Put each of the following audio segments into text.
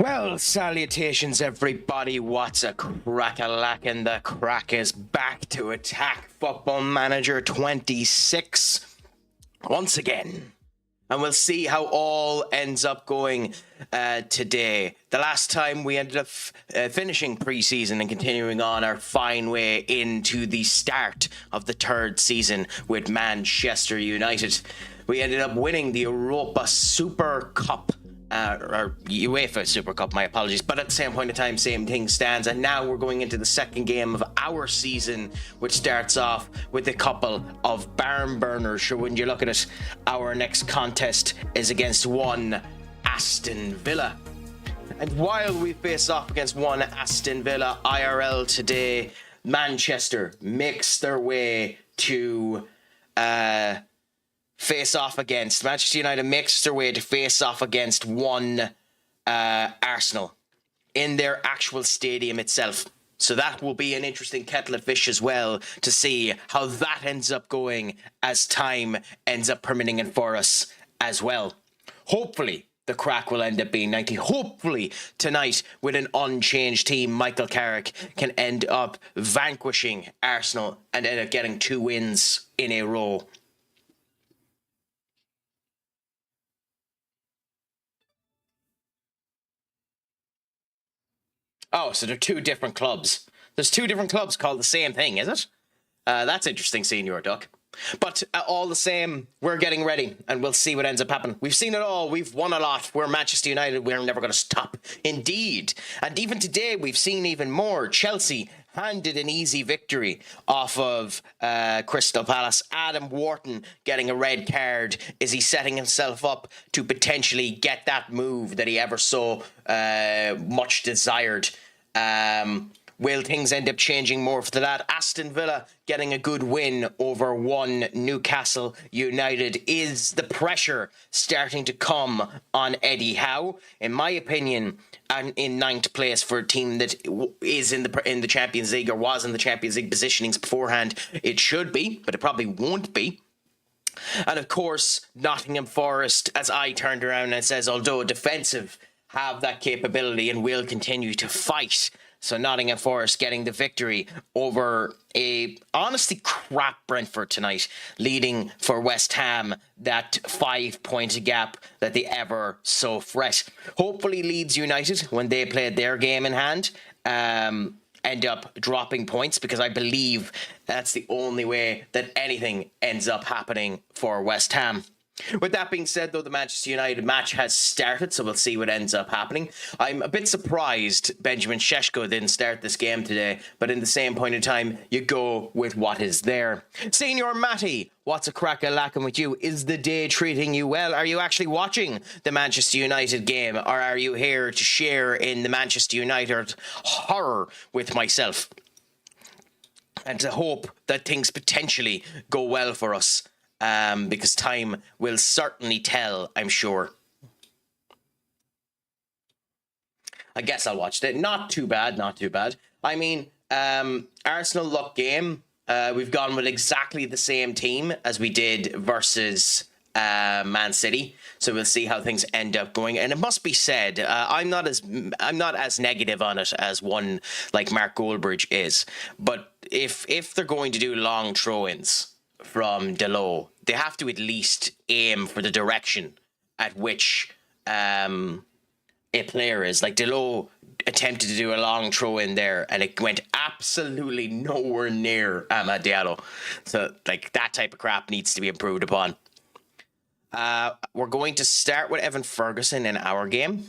Well, salutations everybody, what's a crack-a-lackin'? The Craic is back to attack Football Manager 26 once again. And we'll see how all ends up going today. The last time we ended up finishing pre-season and continuing on our fine way into the start of the third season with Manchester United. We ended up winning the Europa Super Cup. Or UEFA Super Cup, my apologies, but at the same point in time, same thing stands, and now we're going into the second game of our season, which starts off with a couple of barn burners. Sure, wouldn't you look at it? Our next contest is against one Aston Villa, and while we face off against one Aston Villa IRL today, Manchester makes their way to Manchester United makes their way to face off against one Arsenal in their actual stadium itself. So that will be an interesting kettle of fish as well to see how that ends up going as time ends up permitting it for us as well. Hopefully the Craic will end up being 90. Hopefully tonight with an unchanged team, Michael Carrick can end up vanquishing Arsenal and end up getting 2 wins in a row. Oh, so they're 2 different clubs. There's 2 different clubs called the same thing, is it? That's interesting, Senior Duck. But all the same, we're getting ready, and we'll see what ends up happening. We've seen it all. We've won a lot. We're Manchester United. We're never going to stop. Indeed. And even today, we've seen even more. Chelsea handed an easy victory off of Crystal Palace. Adam Wharton getting a red card. Is he setting himself up to potentially get that move that he ever so much desired? Will things end up changing more for that? Aston Villa getting a good win over one Newcastle United. Is the pressure starting to come on Eddie Howe? In my opinion, and in 9th place for a team that is in the Champions League, or was in the Champions League positionings beforehand, it should be, but it probably won't be. And of course, Nottingham Forest, as I turned around and says, although defensive, have that capability and will continue to fight. So Nottingham Forest getting the victory over a honestly crap Brentford tonight, leading for West Ham that 5-point gap that they ever so fret. Hopefully Leeds United, when they played their game in hand, end up dropping points, because I believe that's the only way that anything ends up happening for West Ham. With that being said, though, the Manchester United match has started, so we'll see what ends up happening. I'm a bit surprised Benjamin Šeško didn't start this game today, but in the same point in time, you go with what is there. Senior Matty, what's a crack-a-lackin' with you? Is the day treating you well? Are you actually watching the Manchester United game, or are you here to share in the Manchester United horror with myself? And to hope that things potentially go well for us. Because time will certainly tell, I'm sure. I guess I'll watch it. Not too bad, not too bad. I mean, Arsenal luck game. We've gone with exactly the same team as we did versus Man City. So we'll see how things end up going. And it must be said, I'm not as negative on it as one like Mark Goldbridge is. But if they're going to do long throw-ins from Delo, they have to at least aim for the direction at which a player is. Like, Delo attempted to do a long throw in there and it went absolutely nowhere near Amad Diallo. So, like, that type of crap needs to be improved upon. We're going to start with Evan Ferguson in our game.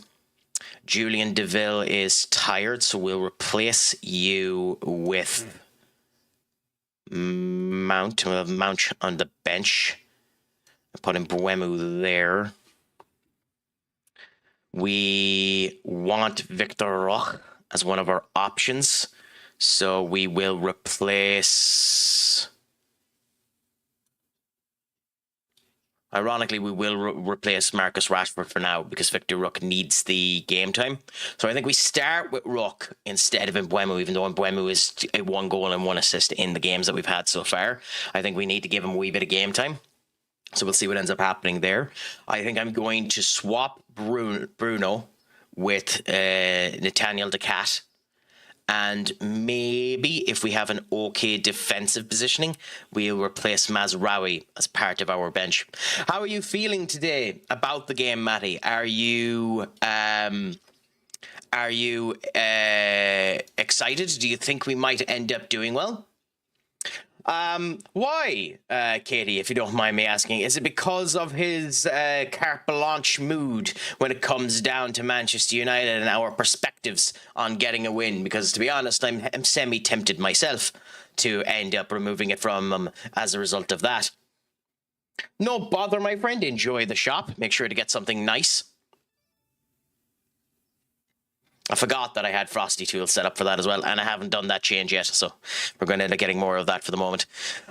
Julian Deville is tired, so we'll replace you with Mount on the bench. Put in Buemu there. We want Victor Roch as one of our options, so we will replace. Ironically, we will replace Marcus Rashford for now because Victor Rook needs the game time. So I think we start with Rook instead of Mbeumo, even though Mbeumo is a 1 goal and 1 assist in the games that we've had so far. I think we need to give him a wee bit of game time. So we'll see what ends up happening there. I think I'm going to swap Bruno with Nathaniel Decat. And maybe if we have an okay defensive positioning, we'll replace Mazraoui as part of our bench. How are you feeling today about the game, Matty? Are you excited? Do you think we might end up doing well? Why, Katie, if you don't mind me asking? Is it because of his carte blanche mood when it comes down to Manchester United and our perspectives on getting a win? Because, to be honest, I'm semi-tempted myself to end up removing it from him as a result of that. No bother, my friend. Enjoy the shop. Make sure to get something nice. I forgot that I had Frosty Tools set up for that as well, and I haven't done that change yet, so we're going to end up getting more of that for the moment.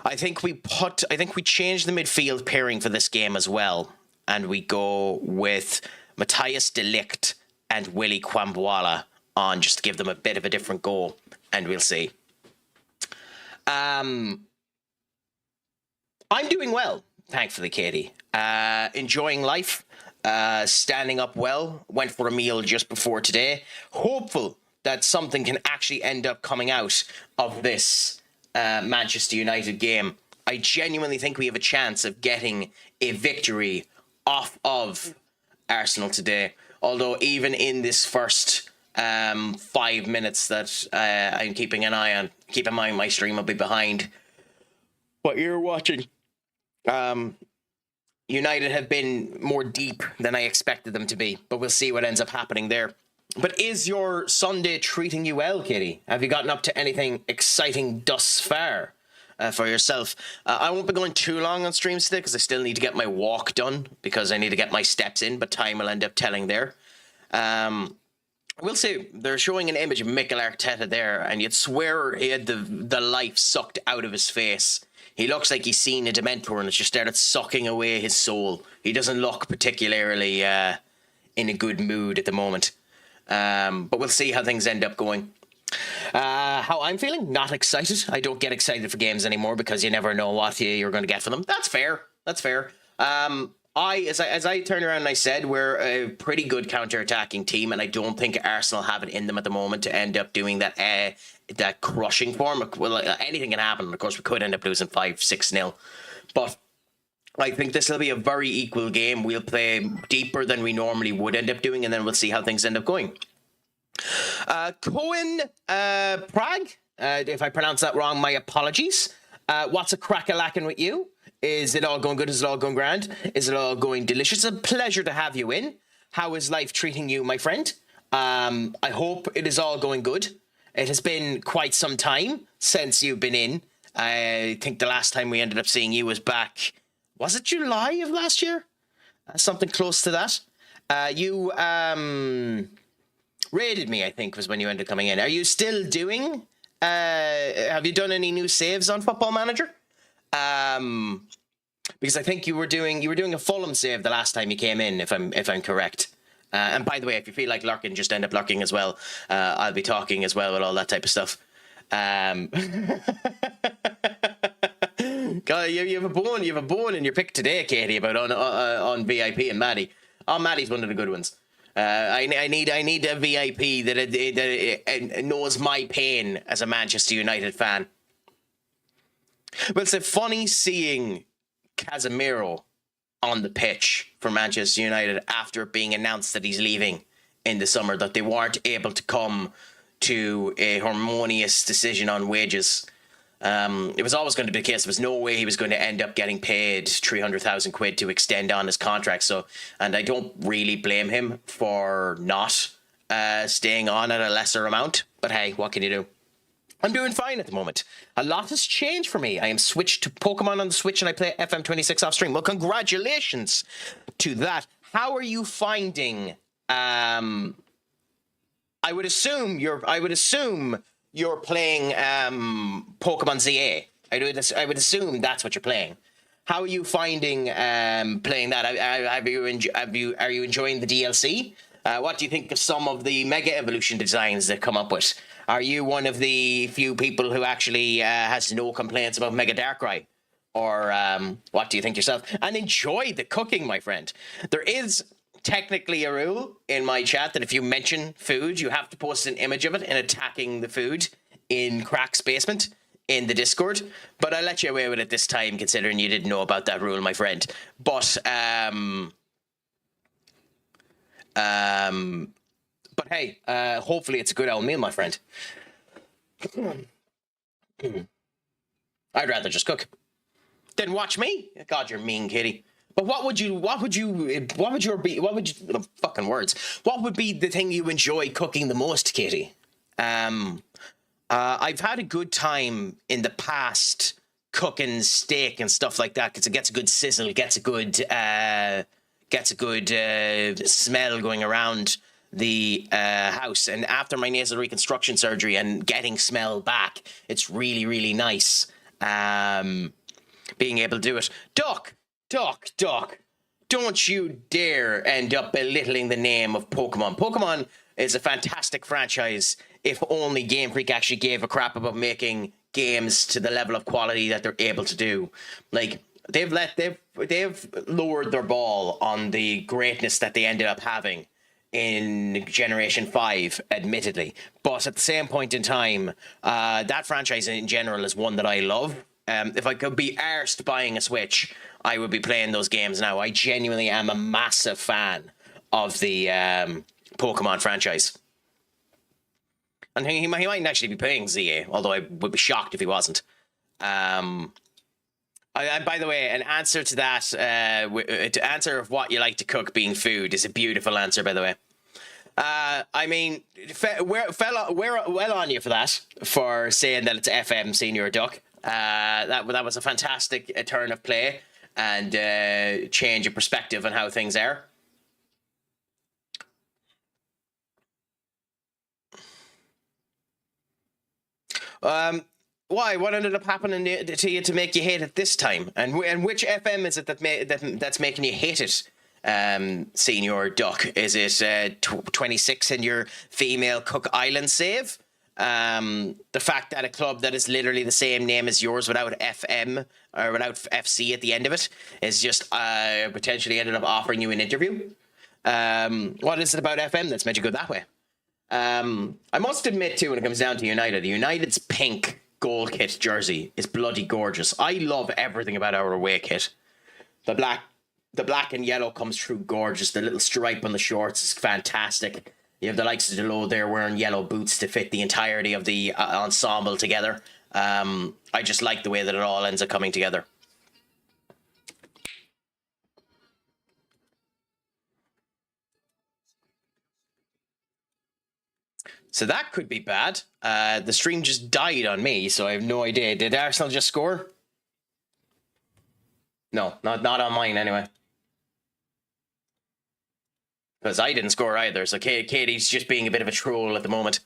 I think we changed the midfield pairing for this game as well, and we go with Matthias de Ligt and Willy Kwambwala on, just to give them a bit of a different goal, and we'll see. I'm doing well, thankfully, Katie. Enjoying life. Standing up well, went for a meal just before today. Hopeful that something can actually end up coming out of this Manchester United game. I genuinely think we have a chance of getting a victory off of Arsenal today. Although even in this first 5 minutes that I'm keeping an eye on, keep in mind my stream will be behind what you're watching. United have been more deep than I expected them to be, but we'll see what ends up happening there. But is your Sunday treating you well, Kitty? Have you gotten up to anything exciting thus far for yourself? I won't be going too long on streams today because I still need to get my walk done because I need to get my steps in, but time will end up telling there. We'll see. They're showing an image of Mikel Arteta there, and you'd swear he had the life sucked out of his face. He looks like he's seen a Dementor and it's just started sucking away his soul. He doesn't look particularly in a good mood at the moment. But we'll see how things end up going. How I'm feeling? Not excited. I don't get excited for games anymore because you never know what you're going to get from them. That's fair. That's fair. As I turned around and I said, we're a pretty good counter-attacking team, and I don't think Arsenal have it in them at the moment to end up doing that crushing form. Well, anything can happen. Of course, we could end up losing 5-6-0. But I think this will be a very equal game. We'll play deeper than we normally would end up doing, and then we'll see how things end up going. Cohen Prague, if I pronounce that wrong, my apologies. What's a crack-a-lackin' with you? Is it all going good? Is it all going grand? Is it all going delicious? It's a pleasure to have you in. How is life treating you, my friend? I hope it is all going good. It has been quite some time since you've been in. I think the last time we ended up seeing you was back, was it July of last year? Something close to that. You raided me, I think, was when you ended up coming in. Are you still doing... have you done any new saves on Football Manager? Because I think you were doing a Fulham save the last time you came in, if I'm correct. And by the way, if you feel like lurking, just end up lurking as well. I'll be talking as well with all that type of stuff. God, you have a bone in your pick today, Katie, about on VIP and Maddie. Oh, Maddie's one of the good ones. I need a VIP that knows my pain as a Manchester United fan. Well, it's funny seeing Casemiro on the pitch for Manchester United after it being announced that he's leaving in the summer, that they weren't able to come to a harmonious decision on wages. It was always going to be the case. There was no way he was going to end up getting paid 300,000 quid to extend on his contract. So, and I don't really blame him for not staying on at a lesser amount. But hey, what can you do? I'm doing fine at the moment. A lot has changed for me. I am switched to Pokemon on the Switch and I play FM26 off stream. Well, congratulations to that. How are you finding... I would assume you're playing Pokemon ZA. I would assume that's what you're playing. How are you finding playing that? Are you enjoying the DLC? What do you think of some of the Mega Evolution designs they've come up with? Are you one of the few people who actually has no complaints about Mega Darkrai? Or what do you think yourself? And enjoy the cooking, my friend. There is technically a rule in my chat that if you mention food, you have to post an image of it and attacking the food in Craic's basement in the Discord. But I let you away with it this time, considering you didn't know about that rule, my friend. But hey, hopefully it's a good old meal, my friend. I'd rather just cook. Then watch me. God, you're mean, kitty. But what would be the thing you enjoy cooking the most, Katie? I've had a good time in the past cooking steak and stuff like that because it gets a good sizzle, gets a good smell going around the house. And after my nasal reconstruction surgery and getting smell back, it's really, really nice being able to do it. Duck, don't you dare end up belittling the name of Pokemon. Pokemon is a fantastic franchise if only Game Freak actually gave a crap about making games to the level of quality that they're able to do. Like, they've lowered their ball on the greatness that they ended up having in Generation 5, admittedly. But at the same point in time, that franchise in general is one that I love. If I could be arsed buying a Switch, I would be playing those games now. I genuinely am a massive fan of the Pokemon franchise. And he might actually be playing ZA, although I would be shocked if he wasn't. By the way, an answer to that, to answer of what you like to cook being food is a beautiful answer, by the way. I mean, well on you for that, for saying that it's FM Senior Duck. That was a fantastic turn of play and change of perspective on how things are. Why? What ended up happening to you to make you hate it this time? And which FM is it that's making you hate it, Senior Duck? Is it 26 in your female Cook Island save? The fact that a club that is literally the same name as yours without FM or without FC at the end of it is just potentially ended up offering you an interview? What is it about FM that's made you go that way? I must admit too, when it comes down to United's pink goal kit jersey is bloody gorgeous. I love everything about our away kit. The black and yellow comes through gorgeous. The little stripe on the shorts is fantastic. You have the likes of Delo there wearing yellow boots to fit the entirety of the ensemble together. I just like the way that it all ends up coming together. So that could be bad. The stream just died on me, so I have no idea. Did Arsenal just score? No, not on mine anyway. Because I didn't score either, so Katie's just being a bit of a troll at the moment.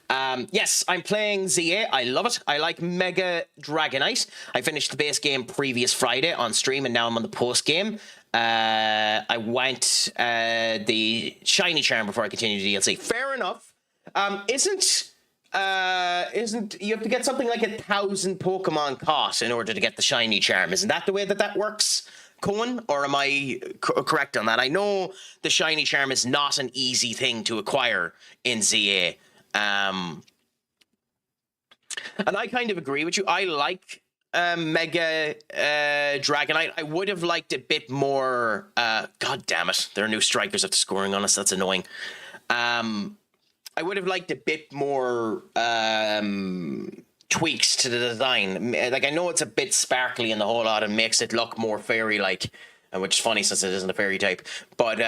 Yes, I'm playing ZA. I love it. I like Mega Dragonite. I finished the base game previous Friday on stream, and now I'm on the post game. I went the Shiny Charm before I continued the DLC. Fair enough. Isn't you have to get something like 1,000 Pokemon caught in order to get the Shiny Charm? Isn't that the way that works, Cohen? Or am I correct on that? I know the Shiny Charm is not an easy thing to acquire in ZA. And I kind of agree with you. I like Mega Dragonite. I would have liked a bit more. God damn it. There are new strikers after scoring on us. That's annoying. I would have liked a bit more tweaks to the design. Like, I know it's a bit sparkly in the whole lot and makes it look more fairy-like, which is funny since it isn't a fairy type. But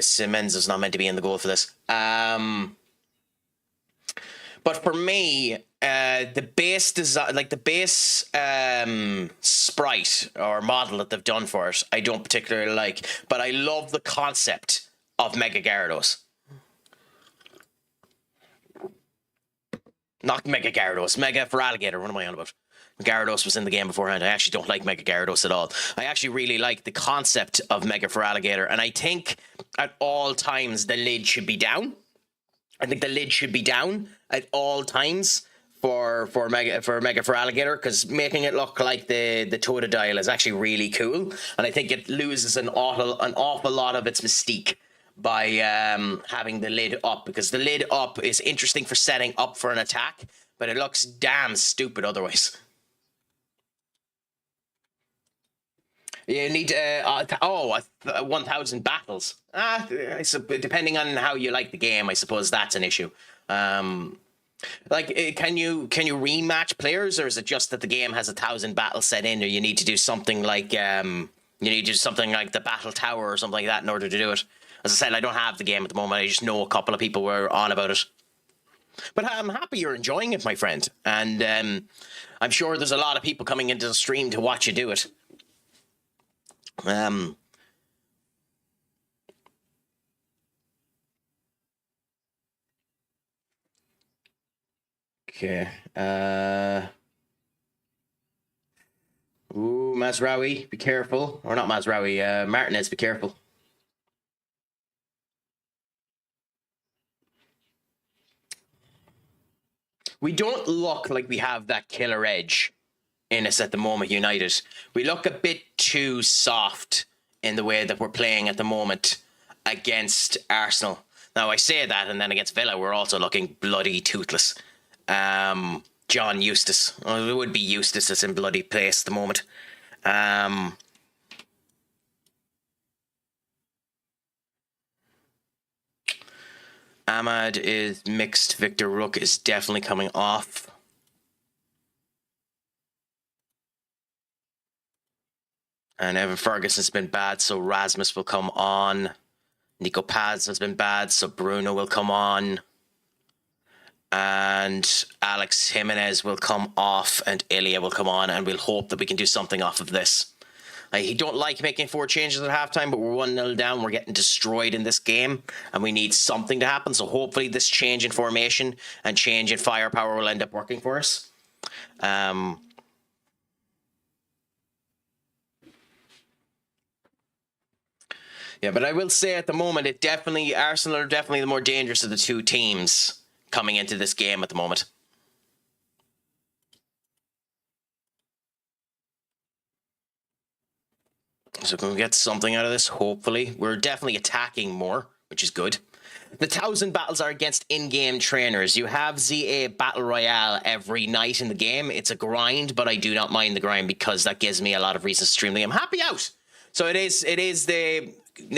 Siemens is not meant to be in the goal for this. But for me, the base design, like the base sprite or model that they've done for it, I don't particularly like. But I love the concept of Mega Gyarados. Not Mega Gyarados, Mega for Alligator. What am I on about? Gyarados was in the game beforehand. I actually don't like Mega Gyarados at all. I actually really like the concept of Mega for Alligator, and I think at all times the lid should be down. I think the lid should be down at all times Mega for Alligator, because making it look like the Totodile is actually really cool, and I think it loses an awful lot of its mystique by having the lid up, because the lid up is interesting for setting up for an attack, but it looks damn stupid otherwise. You need 1,000 battles. Depending on how you like the game, I suppose that's an issue. Can you rematch players, or is it just that the game has 1,000 battles set in, or you need to do something like the Battle Tower or something like that in order to do it? As I said, I don't have the game at the moment. I just know a couple of people were on about it. But I'm happy you're enjoying it, my friend, and I'm sure there's a lot of people coming into the stream to watch you do it. Okay. Mazraoui, be careful. Or not Mazraoui, Martinez, be careful. We don't look like we have that killer edge in us at the moment, United. We look a bit too soft in the way that we're playing at the moment against Arsenal. Now, I say that, and then against Villa, we're also looking bloody toothless. John Eustace. Well, it would be Eustace that's in bloody place at the moment. Ahmad is mixed. Victor Rook is definitely coming off. And Evan Ferguson's been bad, so Rasmus will come on. Nico Paz has been bad, so Bruno will come on. And Alex Jimenez will come off, and Ilya will come on, and we'll hope that we can do something off of this. I don't like making 4 changes at halftime, but we're 1-0 down. We're getting destroyed in this game, and we need something to happen. So hopefully this change in formation and change in firepower will end up working for us. Yeah, but I will say at the moment, Arsenal are definitely the more dangerous of the two teams coming into this game at the moment. So can we get something out of this? Hopefully. We're definitely attacking more, which is good. The 1,000 battles are against in-game trainers. You have ZA Battle Royale every night in the game. It's a grind, but I do not mind the grind because that gives me a lot of reasons to stream the game. Happy out! So it is the...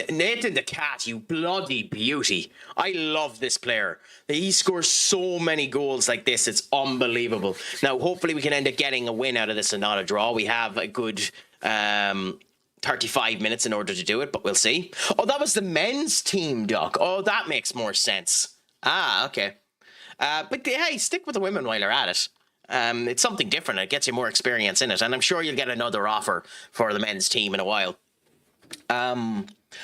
Nathan the Cat, you bloody beauty. I love this player. He scores so many goals like this. It's unbelievable. Now, hopefully we can end up getting a win out of this and not a draw. We have a good 35 minutes in order to do it, but we'll see. Oh, that was the men's team, Doc. Oh, that makes more sense. Ah, okay. But hey, stick with the women while you're at it. It's something different. It gets you more experience in it. And I'm sure you'll get another offer for the men's team in a while.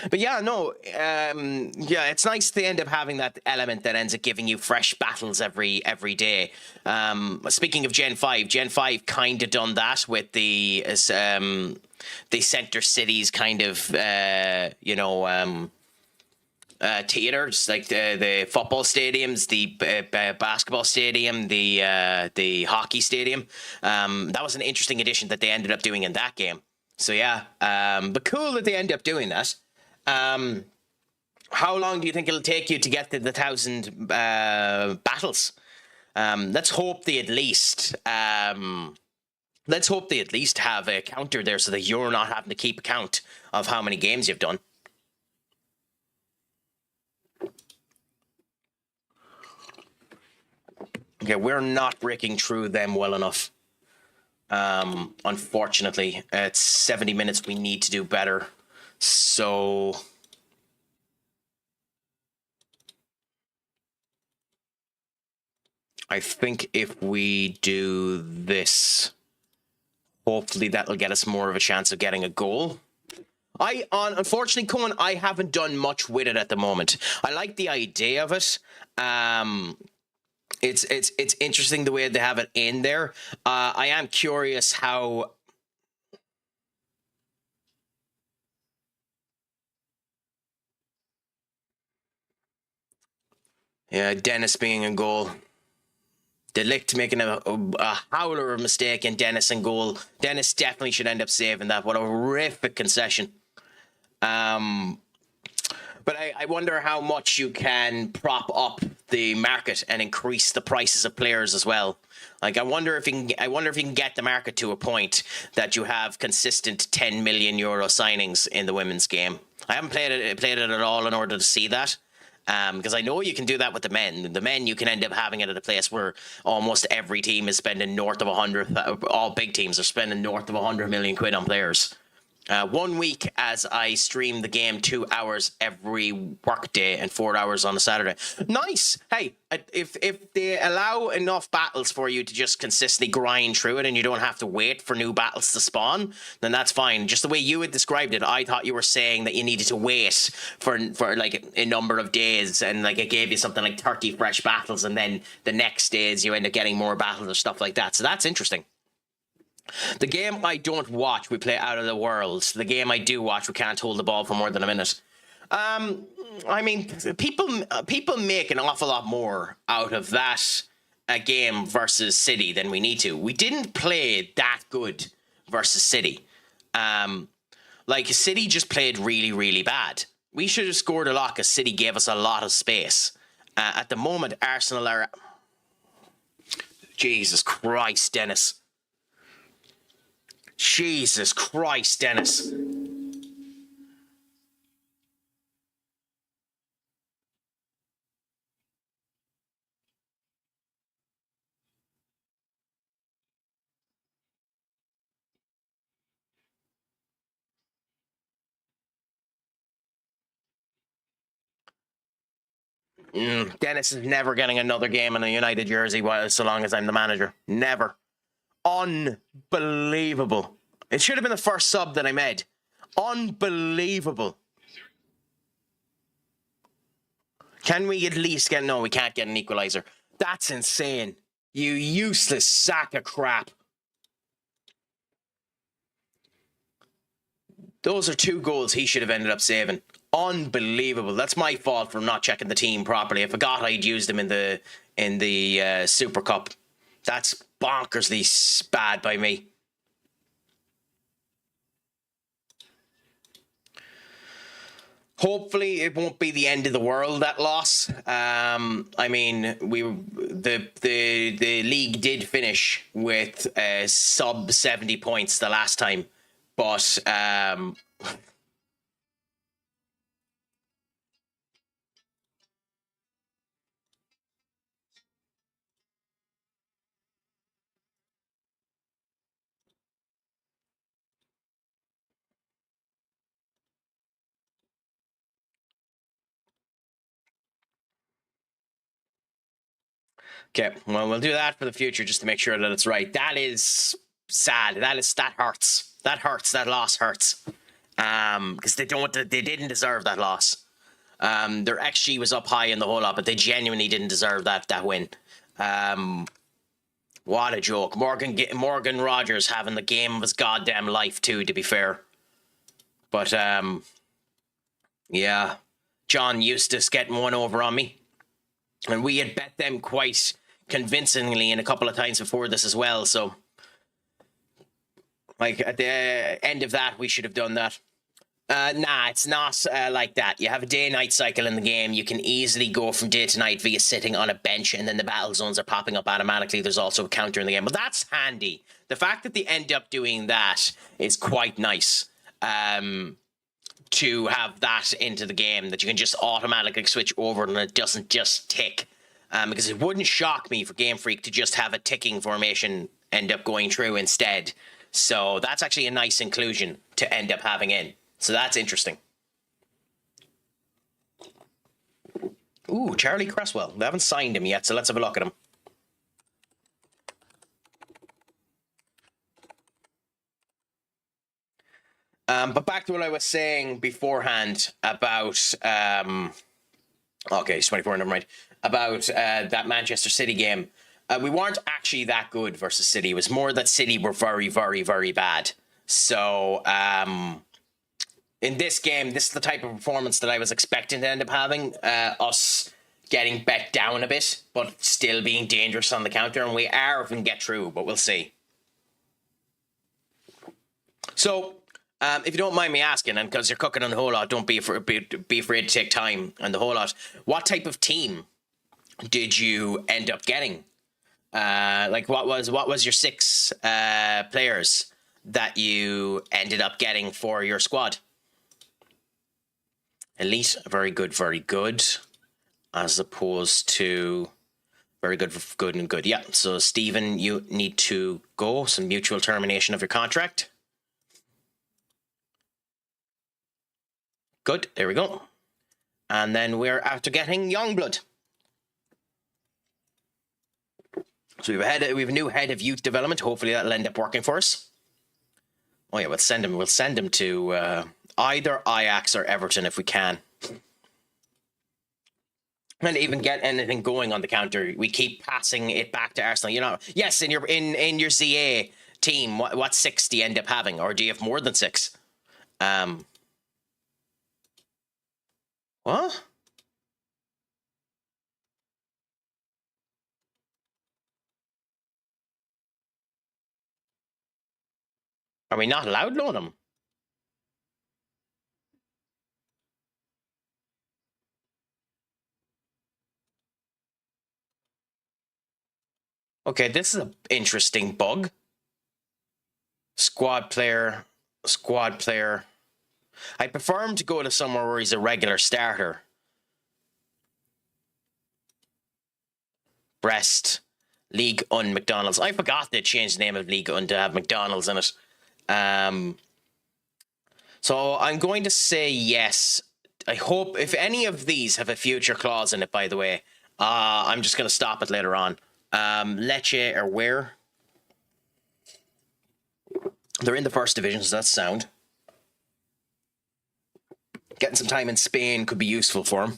But yeah, no, yeah, it's nice to end up having that element that ends up giving you fresh battles every day. Speaking of Gen 5 kind of done that with the center cities kind of, theaters, like the football stadiums, the basketball stadium, the hockey stadium. That was an interesting addition that they ended up doing in that game. So yeah, but cool that they end up doing that. How long do you think it'll take you to get to the 1,000 battles? Let's hope they at least have a counter there so that you're not having to keep count of how many games you've done. Okay, we're not breaking through them well enough. Unfortunately, it's 70 minutes. We need to do better. So I think if we do this, hopefully that'll get us more of a chance of getting a goal. Unfortunately, Cohen, I haven't done much with it at the moment. I like the idea of it. It's interesting the way they have it in there. I am curious how. Yeah, Dennis being in goal. De Ligt making a howler of a mistake and Dennis in goal. Dennis definitely should end up saving that. What a horrific concession. But I wonder how much you can prop up the market and increase the prices of players as well. Like, I wonder if you can get the market to a point that you have consistent 10 million euro signings in the women's game. I haven't played it at all in order to see that. Because I know you can do that with the men. The men, you can end up having it at a place where almost every team is spending north of 100. All big teams are spending north of 100 million quid on players. 1 week as I stream the game 2 hours every work day and 4 hours on a Saturday. Nice. Hey, if they allow enough battles for you to just consistently grind through it and you don't have to wait for new battles to spawn, then that's fine. Just the way you had described it, I thought you were saying that you needed to wait for like a number of days and like it gave you something like 30 fresh battles and then the next days you end up getting more battles or stuff like that. So that's interesting. The game I don't watch, we play Out of the World. The game I do watch, we can't hold the ball for more than a minute. I mean, people make an awful lot more out of that game versus City than we need to. We didn't play that good versus City. Like, City just played really, really bad. We should have scored a lot because City gave us a lot of space. At the moment, Arsenal are... Jesus Christ, Dennis. Jesus Christ, Dennis. Dennis is never getting another game in a United jersey so long as I'm the manager. Never. Unbelievable. It should have been the first sub that I made. Unbelievable. Can we at least get... No, we can't get an equalizer. That's insane. You useless sack of crap. Those are 2 goals he should have ended up saving. Unbelievable. That's my fault for not checking the team properly. I forgot I'd used him in the Super Cup. That's bonkersly bad by me. Hopefully, it won't be the end of the world, that loss. I mean, the league did finish with sub 70 points the last time, but okay, well, we'll do that for the future just to make sure that it's right. That is sad. That hurts. That hurts. That loss hurts. Because they didn't deserve that loss. Their XG was up high in the whole lot, but they genuinely didn't deserve that win. What a joke. Morgan Rogers having the game of his goddamn life too, to be fair. But yeah, John Eustace getting one over on me. And we had bet them quite convincingly in a couple of times before this as well. So, like, at the end of that, we should have done that. Nah, it's not like that. You have a day-night cycle in the game. You can easily go from day to night via sitting on a bench, and then the battle zones are popping up automatically. There's also a counter in the game. But that's handy. The fact that they end up doing that is quite nice. To have that into the game, that you can just automatically switch over and it doesn't just tick. Because it wouldn't shock me for Game Freak to just have a ticking formation end up going through instead. So that's actually a nice inclusion to end up having in. So that's interesting. Ooh, Charlie Cresswell. They haven't signed him yet, so let's have a look at him. But back to what I was saying beforehand about... okay, it's 24, never mind. About that Manchester City game. We weren't actually that good versus City. It was more that City were very, very, very bad. So, in this game, this is the type of performance that I was expecting to end up having. Us getting bet down a bit, but still being dangerous on the counter, and we are if we can get through, but we'll see. So, if you don't mind me asking, and because you're cooking on the whole lot, don't be afraid to take time on the whole lot. What type of team did you end up getting? Like, what was your 6 players that you ended up getting for your squad? Elite, very good, very good. As opposed to very good, good, and good. Yeah, so Stephen, you need to go. Some mutual termination of your contract. Good, there we go. And then we're after getting Youngblood. So we have a new head of youth development. Hopefully that'll end up working for us. Oh yeah, we'll send him to either Ajax or Everton if we can. And even get anything going on the counter. We keep passing it back to Arsenal. You know, yes, in your ZA team, what 6 do you end up having, or do you have more than 6? What? Are we not allowed to loan them? Okay, this is an interesting bug. Squad player. I prefer him to go to somewhere where he's a regular starter. Brest, League Un McDonald's. I forgot they changed the name of League Un to have McDonald's in it. So I'm going to say yes. I hope if any of these have a future clause in it, by the way, I'm just going to stop it later on. Lecce or where? They're in the first division, so that's sound. Getting some time in Spain could be useful for him.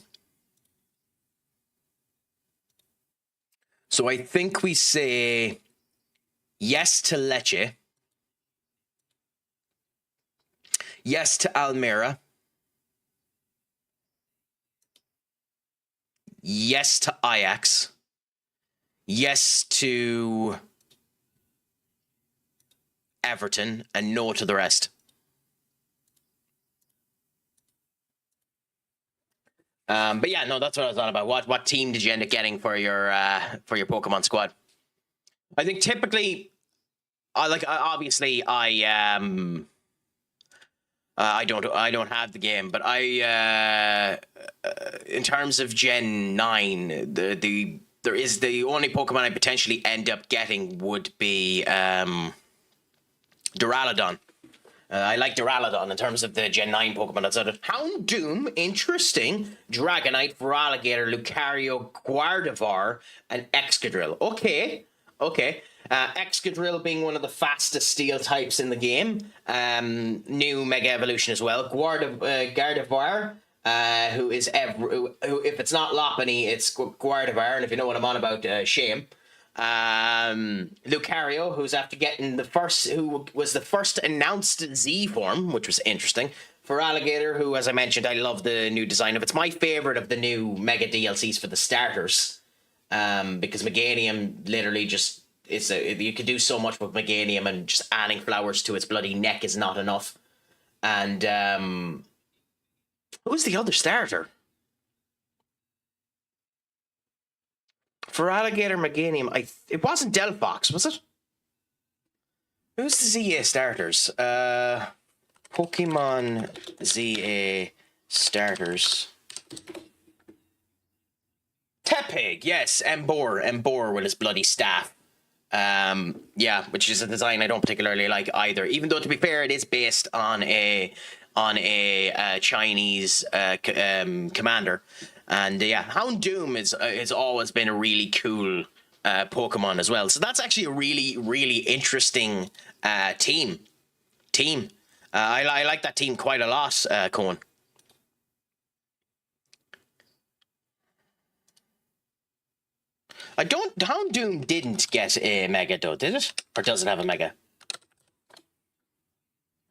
So I think we say yes to Lecce. Yes to Almira. Yes to Ajax. Yes to Everton, and no to the rest. But yeah, no, that's what I was on about. What team did you end up getting for your Pokemon squad? I think typically, I don't have the game, but in terms of Gen 9, the only Pokemon I potentially end up getting would be Duraludon. I like Duraludon in terms of the Gen 9 Pokemon that's out of Houndoom, interesting. Dragonite, Feraligatr, Lucario, Gardevoir, and Excadrill. Okay. Excadrill being one of the fastest steel types in the game. New Mega Evolution as well. Gardevoir, who if it's not Lopunny, it's Gardevoir, and if you know what I'm on about, shame. Lucario, who's after getting who was the first announced Z form, which was interesting. Feraligatr, who, as I mentioned, I love the new design of. It's my favorite of the new Mega DLCs for the starters, because Meganium literally just you could do so much with Meganium, and just adding flowers to its bloody neck is not enough. And who's the other starter? Feraligatr, Meganium. It wasn't Delphox, was it? Who's the ZA starters? Pokemon ZA starters. Tepig, yes, Embor with his bloody staff. Yeah, which is a design I don't particularly like either. Even though, to be fair, it is based on a Chinese commander. And yeah, Houndoom has always been a really cool Pokemon as well. So that's actually a really, really interesting team. I like that team quite a lot, Cohen. Houndoom didn't get a Mega though, did it? Or does it have a Mega?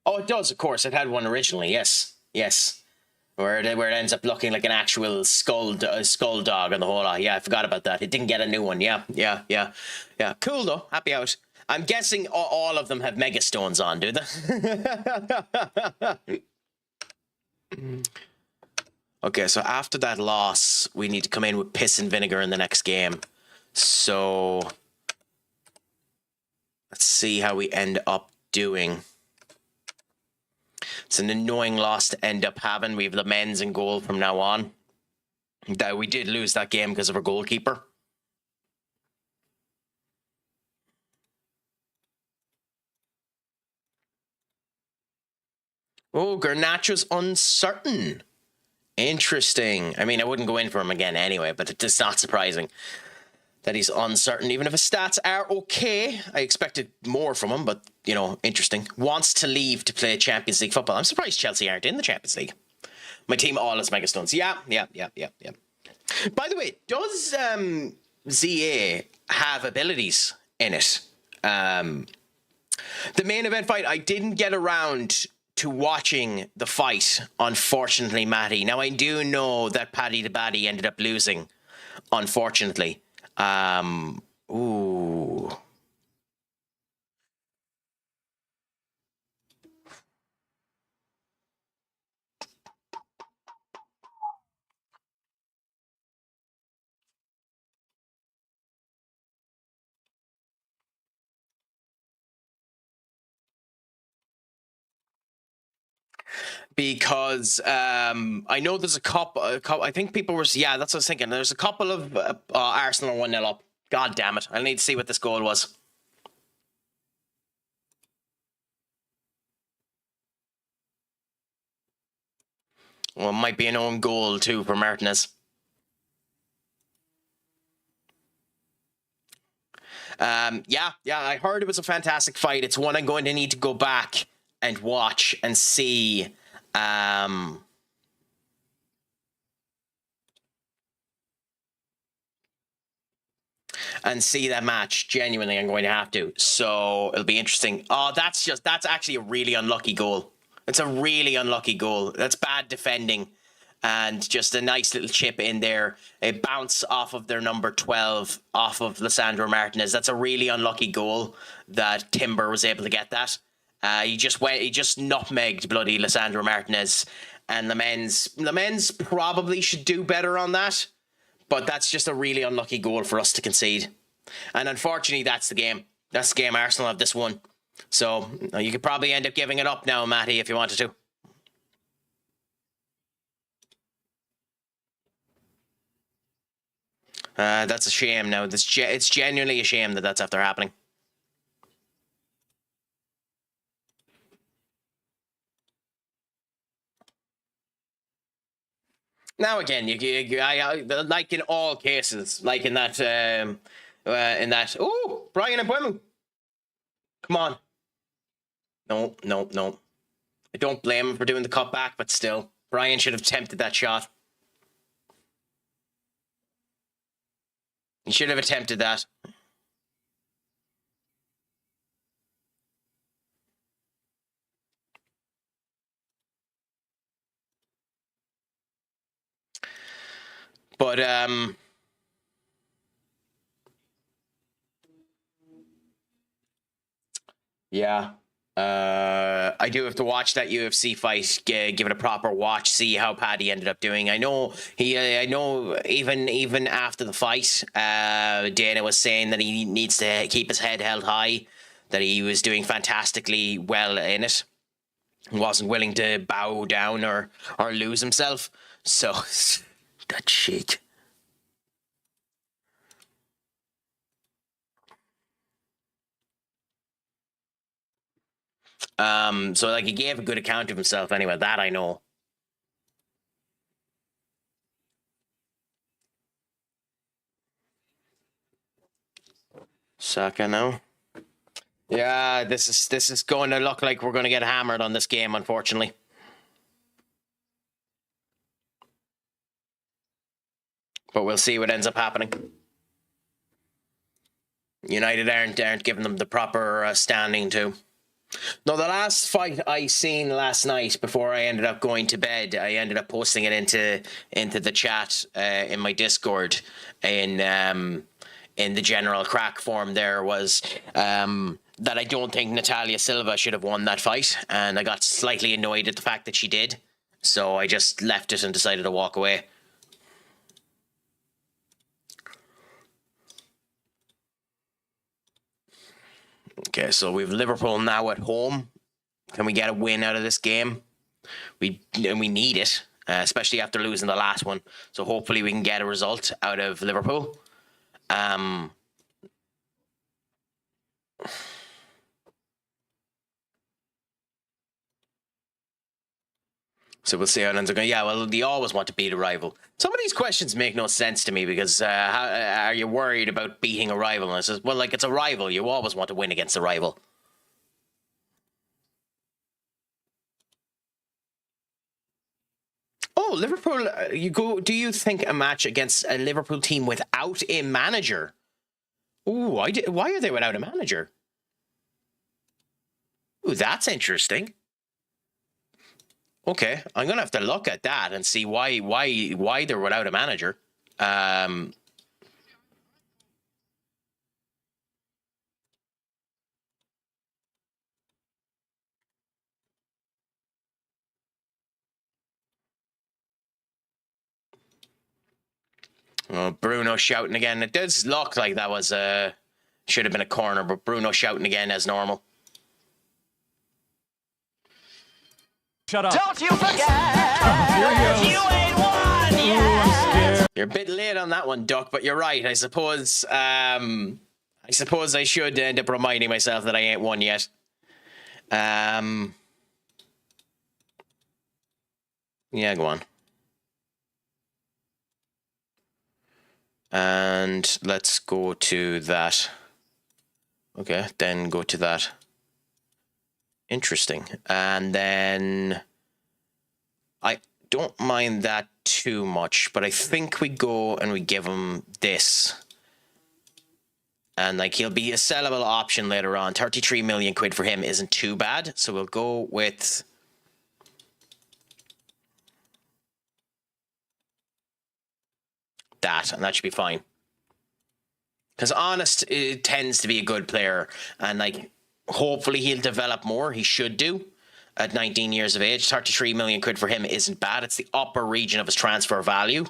Oh, it does, of course. It had one originally, yes. where it ends up looking like an actual skull dog on the whole lot. Yeah, I forgot about that. It didn't get a new one. Yeah. Cool though. Happy out. I'm guessing all of them have mega stones on, do they? Okay, so after that loss, we need to come in with piss and vinegar in the next game. So let's see how we end up doing. It's an annoying loss to end up having. We have the men's in goal from now on. That we did lose that game because of our goalkeeper. Oh, Garnacho's uncertain. Interesting. I mean, I wouldn't go in for him again anyway, but it's not surprising that he's uncertain. Even if his stats are okay, I expected more from him, but, you know, interesting. Wants to leave to play Champions League football. I'm surprised Chelsea aren't in the Champions League. My team all has mega stones. Yeah. By the way, does ZA have abilities in it? The main event fight, I didn't get around to watching the fight, unfortunately, Matty. Now, I do know that Paddy the Baddy ended up losing, unfortunately. Ooh. Because I know there's a couple. I think people were. Yeah, that's what I was thinking. There's a couple of Arsenal 1-0 up. God damn it! I need to see what this goal was. Well, it might be an own goal too for Martinez. Yeah. I heard it was a fantastic fight. It's one I'm going to need to go back and watch and see. And see that match. Genuinely, I'm going to have to. So it'll be interesting. Oh, that's actually a really unlucky goal. It's a really unlucky goal. That's bad defending. And just a nice little chip in there. A bounce off of their number 12, off of Lisandro Martinez. That's a really unlucky goal that Timber was able to get that. He just nutmegged bloody Lisandro Martinez. And the men's probably should do better on that. But that's just a really unlucky goal for us to concede. And unfortunately, that's the game. That's the game Arsenal have this one. So you could probably end up giving it up now, Matty, if you wanted to. That's a shame now. It's genuinely a shame that that's after happening. Now again, I like in all cases, like in that, oh, Brian and Buemo. Come on. No. I don't blame him for doing the cutback, but still, Brian should have attempted that shot. He should have attempted that. But yeah. I do have to watch that UFC fight, give it a proper watch, see how Paddy ended up doing. I know even after the fight, Dana was saying that he needs to keep his head held high, that he was doing fantastically well in it, wasn't willing to bow down or lose himself. So that shit. So like he gave a good account of himself anyway, that I know. Saka now. Yeah, this is going to look like we're going to get hammered on this game, unfortunately. But we'll see what ends up happening. United aren't giving them the proper standing too. No, the last fight I seen last night before I ended up going to bed, I ended up posting it into the chat in my Discord in the general Craic forum. There was that I don't think Natalia Silva should have won that fight, and I got slightly annoyed at the fact that she did. So I just left it and decided to walk away. Okay, so we've Liverpool now at home. Can we get a win out of this game? We need it, especially after losing the last one. So hopefully we can get a result out of Liverpool. So we'll see how it ends up going. Yeah, well, you always want to beat a rival. Some of these questions make no sense to me because how are you worried about beating a rival? And I says, well, like, it's a rival. You always want to win against a rival. Oh, Liverpool, do you think a match against a Liverpool team without a manager? Ooh, why are they without a manager? Ooh, that's interesting. Okay, I'm gonna have to look at that and see why they're without a manager. Oh, Bruno shouting again. It does look like that was should have been a corner, but Bruno shouting again as normal. Shut up. Don't you forget, you ain't won yet. You're a bit late on that one, Duck, but you're right. I suppose I should end up reminding myself that I ain't won yet. Yeah, go on. And let's go to that. Okay, then go to that. Interesting. And then I don't mind that too much, but I think we go and we give him this. And like, he'll be a sellable option later on. 33 million quid for him isn't too bad. So we'll go with that, and that should be fine. Because Honest, it tends to be a good player, and like, hopefully he'll develop more. He should do at 19 years of age. 33 million quid for him isn't bad. It's the upper region of his transfer value,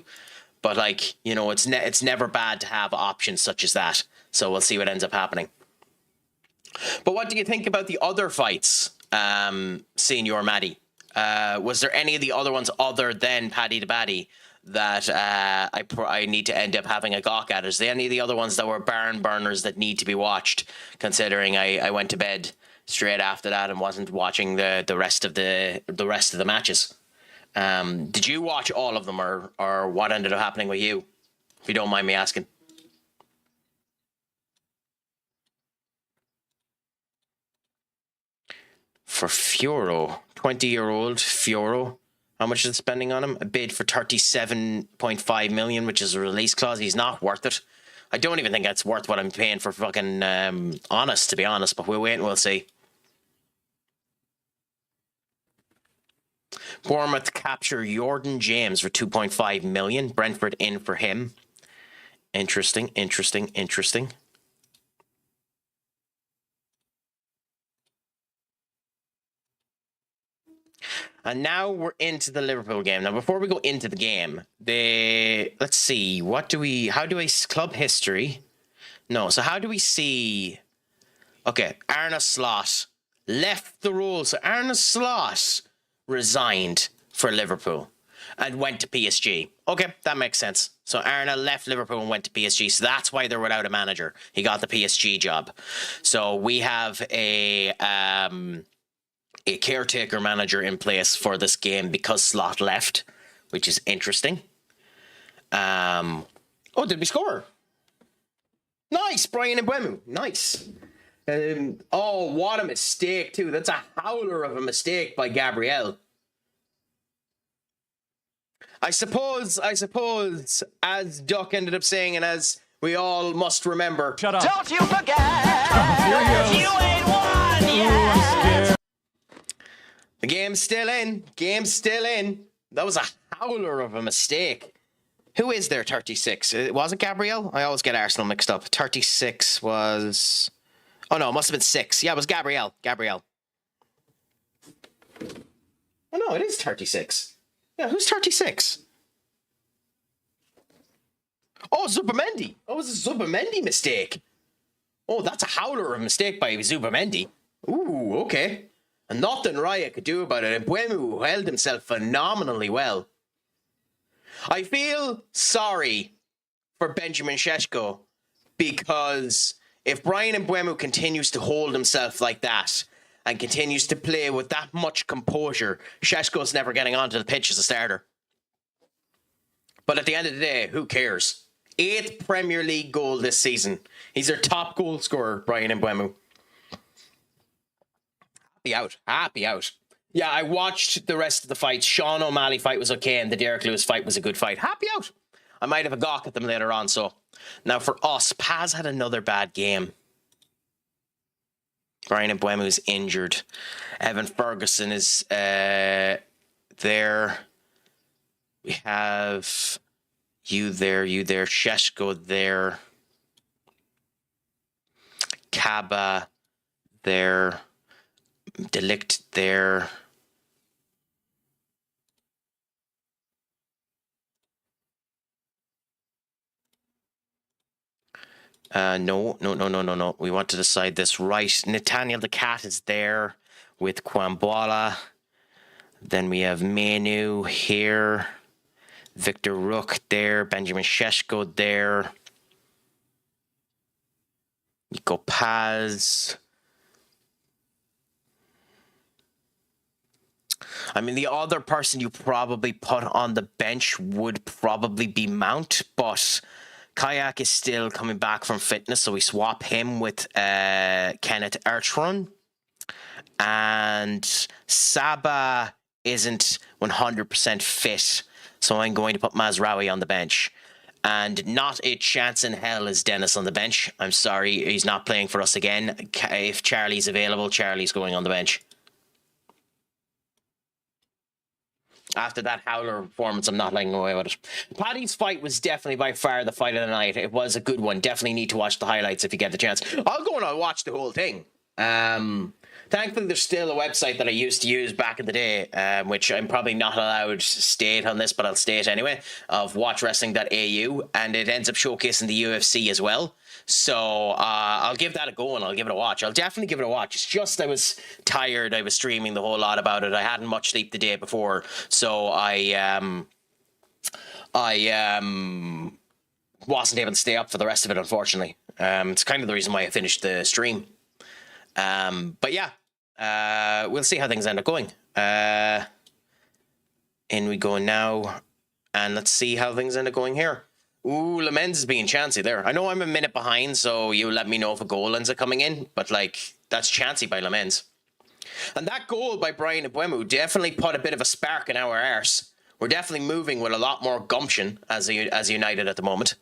but like, you know, it's never bad to have options such as that. So we'll see what ends up happening. But what do you think about the other fights, Senior Maddie? Was there any of the other ones other than Paddy to Baddy that I need to end up having a gawk at? Is there any of the other ones that were barn burners that need to be watched, considering I went to bed straight after that and wasn't watching the rest of the matches? Did you watch all of them, or what ended up happening with you, if you don't mind me asking? For Fioro, 20-year-old Fioro, how much is it spending on him? A bid for 37.5 million, which is a release clause. He's not worth it. I don't even think that's worth what I'm paying for fucking Honest, to be honest, but we'll wait and we'll see. Bournemouth capture Jordan James for 2.5 million. Brentford in for him. Interesting, interesting, interesting. And now we're into the Liverpool game. Now, before we go into the game, let's see, how do I, club history? No, so how do we see, okay, Arne Slot left the role. So Arne Slot resigned for Liverpool and went to PSG. Okay, that makes sense. So Arne left Liverpool and went to PSG. So that's why they're without a manager. He got the PSG job. So we have a caretaker manager in place for this game because Slot left, which is interesting. Oh, did we score? Nice, Brian Mbeumo. Nice. Oh, what a mistake, too. That's a howler of a mistake by Gabriel. I suppose, as Duck ended up saying, and as we all must remember... Shut up. Don't you forget, you ain't won yet. The game's still in. Game's still in. That was a howler of a mistake. Who is there, 36? Was it Gabriel? I always get Arsenal mixed up. 36 was... Oh, no, it must have been 6. Yeah, it was Gabriel. Gabriel. Oh, no, it is 36. Yeah, who's 36? Oh, Zubamendi. Oh, it was a Zubamendi mistake. Oh, that's a howler of a mistake by Zubamendi. Ooh, okay. And nothing Raya could do about it. And Buemu held himself phenomenally well. I feel sorry for Benjamin Šeško because if Brian Mbeumo continues to hold himself like that and continues to play with that much composure, Šeško's never getting onto the pitch as a starter. But at the end of the day, who cares? 8th Premier League goal this season. He's their top goal scorer, Brian Mbeumo. Happy out. Happy out. Yeah, I watched the rest of the fights. Sean O'Malley fight was okay, and the Derek Lewis fight was a good fight. Happy out. I might have a gawk at them later on. So now for us, Paz had another bad game. Brian Mbeumo's injured. Evan Ferguson is there. We have you there. Šeško there. Kaba there. Delict there. No. We want to decide this right. Nathaniel the Cat is there with Kwambwala. Then we have Menu here. Victor Rook there. Benjamin Šeško there. Nico Paz. I mean, the other person you probably put on the bench would probably be Mount, but Kayak is still coming back from fitness, so we swap him with Kenneth Ertron. And Saba isn't 100% fit, so I'm going to put Mazraoui on the bench. And not a chance in hell is Dennis on the bench. I'm sorry, he's not playing for us again. If Charlie's available, Charlie's going on the bench. After that howler performance, I'm not letting away with it. Paddy's fight was definitely by far the fight of the night. It was a good one. Definitely need to watch the highlights if you get the chance. I'll go and I'll watch the whole thing. Thankfully, there's still a website that I used to use back in the day, which I'm probably not allowed to state on this, but I'll state anyway, of watchwrestling.au, and it ends up showcasing the UFC as well. So I'll give that a go and I'll give it a watch. I'll definitely give it a watch. It's just I was tired. I was streaming the whole lot about it. I hadn't much sleep the day before, so I wasn't able to stay up for the rest of it, unfortunately. It's kind of the reason why I finished the stream. But yeah, we'll see how things end up going. In we go now, and let's see how things end up going here. Ooh, Lamens is being chancy there. I know I'm a minute behind, so you let me know if a goal ends up coming in, but like, that's chancy by Lamens. And that goal by Brian Mbeumo definitely put a bit of a spark in our arse. We're definitely moving with a lot more gumption as United at the moment.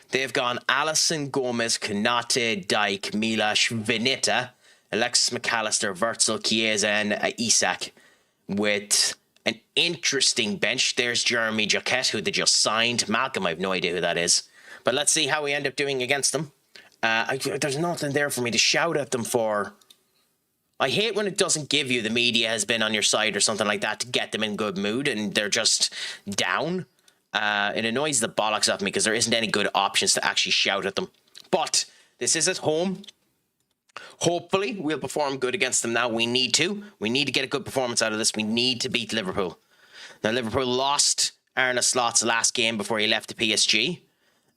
They've gone Alisson, Gomez, Konate, Dijk, Milas, Vinita, Alexis McAllister, Wurzel, Chiesa, and Isak with an interesting bench. There's Jeremy Jacquet, who they just signed. Malcolm, I have no idea who that is. But let's see how we end up doing against them. There's nothing there for me to shout at them for. I hate when it doesn't give you the media has been on your side or something like that to get them in good mood and they're just down. It annoys the bollocks off me because there isn't any good options to actually shout at them. But this is at home. Hopefully we'll perform good against them now. We need to. We need to get a good performance out of this. We need to beat Liverpool. Now, Liverpool lost Arne Slot's last game before he left the PSG.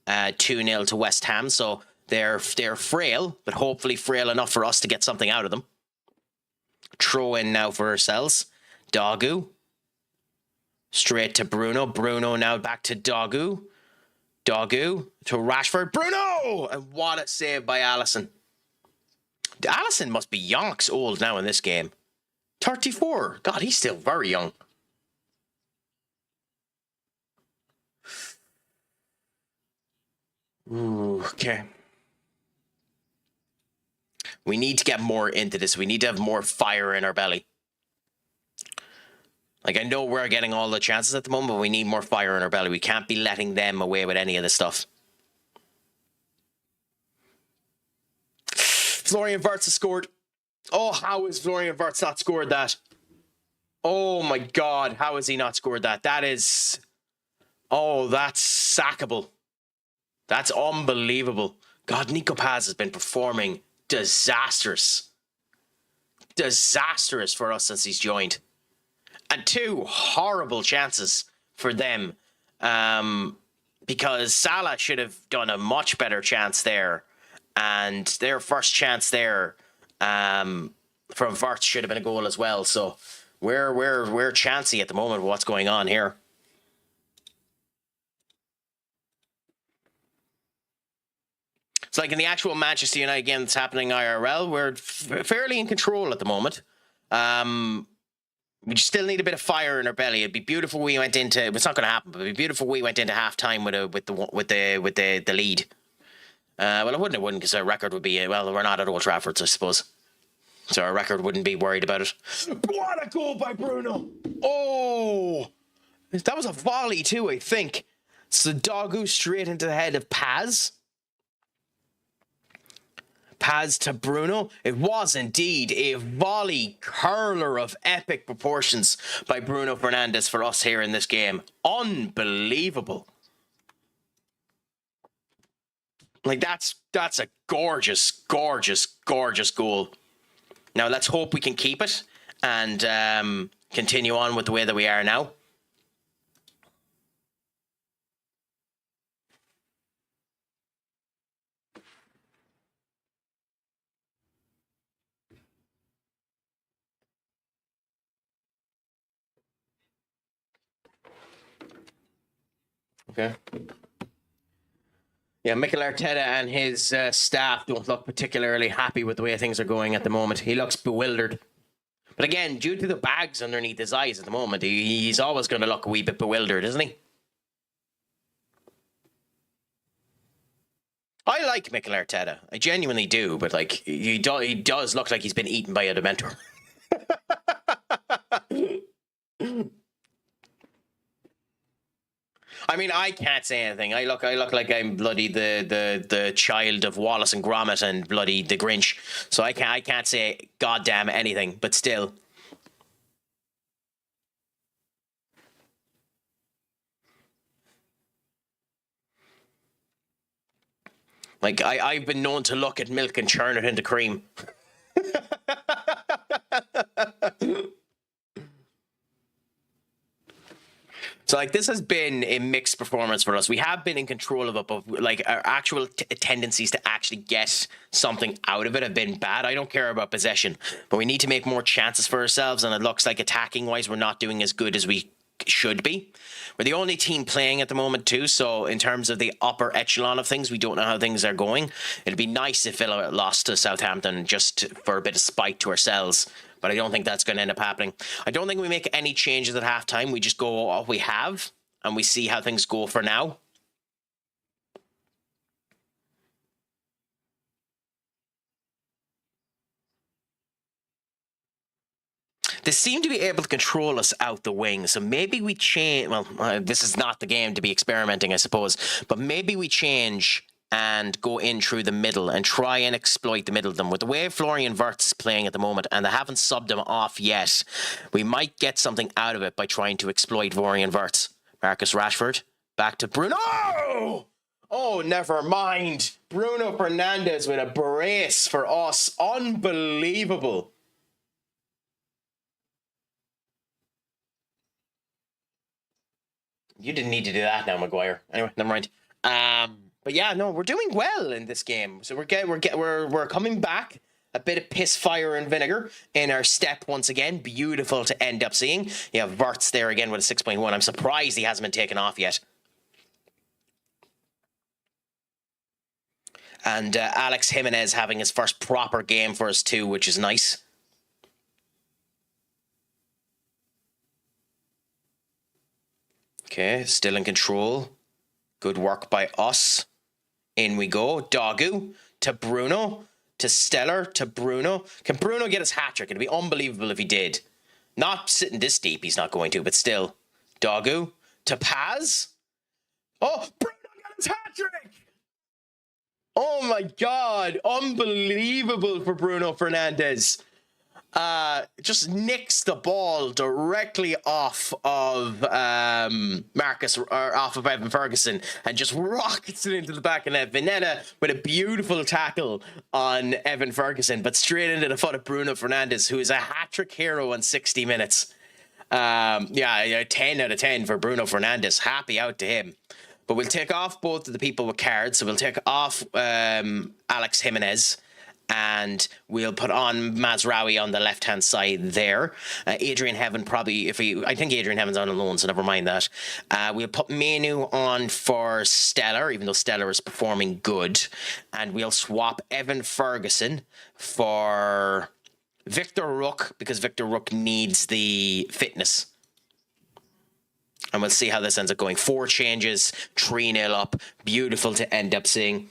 2-0 to West Ham. So they're frail, but hopefully frail enough for us to get something out of them. Throw in now for ourselves. Dogu. Straight to Bruno. Bruno now back to Dogu. Dogu to Rashford. Bruno! And what a save by Alisson. Alisson must be yonks old now in this game. 34. God, he's still very young. Ooh, okay. We need to get more into this. We need to have more fire in our belly. Like, I know we're getting all the chances at the moment, but we need more fire in our belly. We can't be letting them away with any of this stuff. Florian Wirtz has scored. Oh, how is Florian Wirtz not scored that? Oh my God, how has he not scored that? That is... Oh, that's sackable. That's unbelievable. God, Nico Paz has been performing disastrous. Disastrous for us since he's joined. And 2 horrible chances for them. Because Salah should have done a much better chance there. And their first chance there from Wirtz should have been a goal as well. So we're chancy at the moment with what's going on here. It's like in the actual Manchester United game that's happening IRL, we're fairly in control at the moment. We still need a bit of fire in our belly. It'd be beautiful we went into. It's not going to happen, but it'd be beautiful we went into half time with the lead. Well, it wouldn't because our record would be well. We're not at Old Trafford, I suppose, so our record wouldn't be worried about it. What a goal by Bruno! Oh, that was a volley too, I think. So Dogu straight into the head of Paz. Paz to Bruno. It was indeed a volley curler of epic proportions by Bruno Fernandes for us here in this game. Unbelievable. Like, that's a gorgeous, gorgeous, gorgeous goal. Now, let's hope we can keep it and continue on with the way that we are now. Okay. Yeah, Mikel Arteta and his staff don't look particularly happy with the way things are going at the moment. He looks bewildered. But again, due to the bags underneath his eyes at the moment, he's always going to look a wee bit bewildered, isn't he? I like Mikel Arteta. I genuinely do, but like he does look like he's been eaten by a Dementor. I mean, I can't say anything. I look like I'm bloody the child of Wallace and Gromit and bloody the Grinch. So I can't say goddamn anything. But still, like I've been known to look at milk and churn it into cream. So, like, this has been a mixed performance for us. We have been in control of it, but, like, our actual tendencies to actually get something out of it have been bad. I don't care about possession, but we need to make more chances for ourselves, and it looks like attacking-wise we're not doing as good as we should be. We're the only team playing at the moment, too, so in terms of the upper echelon of things, we don't know how things are going. It'd be nice if Villa lost to Southampton just for a bit of spite to ourselves. But I don't think that's going to end up happening. I don't think we make any changes at halftime. We just go what we have, and we see how things go for now. They seem to be able to control us out the wing, so maybe we change... Well, this is not the game to be experimenting, I suppose, but maybe we change and go in through the middle and try and exploit the middle of them. With the way Florian Wirtz is playing at the moment, and they haven't subbed him off yet, we might get something out of it by trying to exploit Florian Wirtz. Marcus Rashford, back to Bruno. Oh, never mind. Bruno Fernandes with a brace for us. Unbelievable. You didn't need to do that now, Maguire. Anyway, never mind. But yeah, no, we're doing well in this game. So we're coming back. A bit of piss, fire, and vinegar in our step once again. Beautiful to end up seeing. You have Wirtz there again with a 6.1. I'm surprised he hasn't been taken off yet. And Alex Jimenez having his first proper game for us too, which is nice. Okay, still in control. Good work by us. In we go. Dogu to Bruno. To Stellar. To Bruno. Can Bruno get his hat-trick? It'd be unbelievable if he did. Not sitting this deep, he's not going to, but still. Dogu to Paz. Oh, Bruno got his hat trick! Oh my God, unbelievable for Bruno Fernandes. Just nicks the ball directly off of Marcus, or off of Evan Ferguson, and just rockets it into the back of net. Vinetta with a beautiful tackle on Evan Ferguson, but straight into the foot of Bruno Fernandes, who is a hat-trick hero in 60 minutes. 10 out of 10 for Bruno Fernandes. Happy out to him. But we'll take off both of the people with cards. So we'll take off Alex Jimenez, and we'll put on Mazraoui on the left-hand side there. Adrian Heaven probably, I think Adrian Heaven's on loan, so never mind that. We'll put Menu on for Stellar, even though Stellar is performing good. And we'll swap Evan Ferguson for Victor Rook, because Victor Rook needs the fitness. And we'll see how this ends up going. 4 changes, 3-0 up. Beautiful to end up seeing.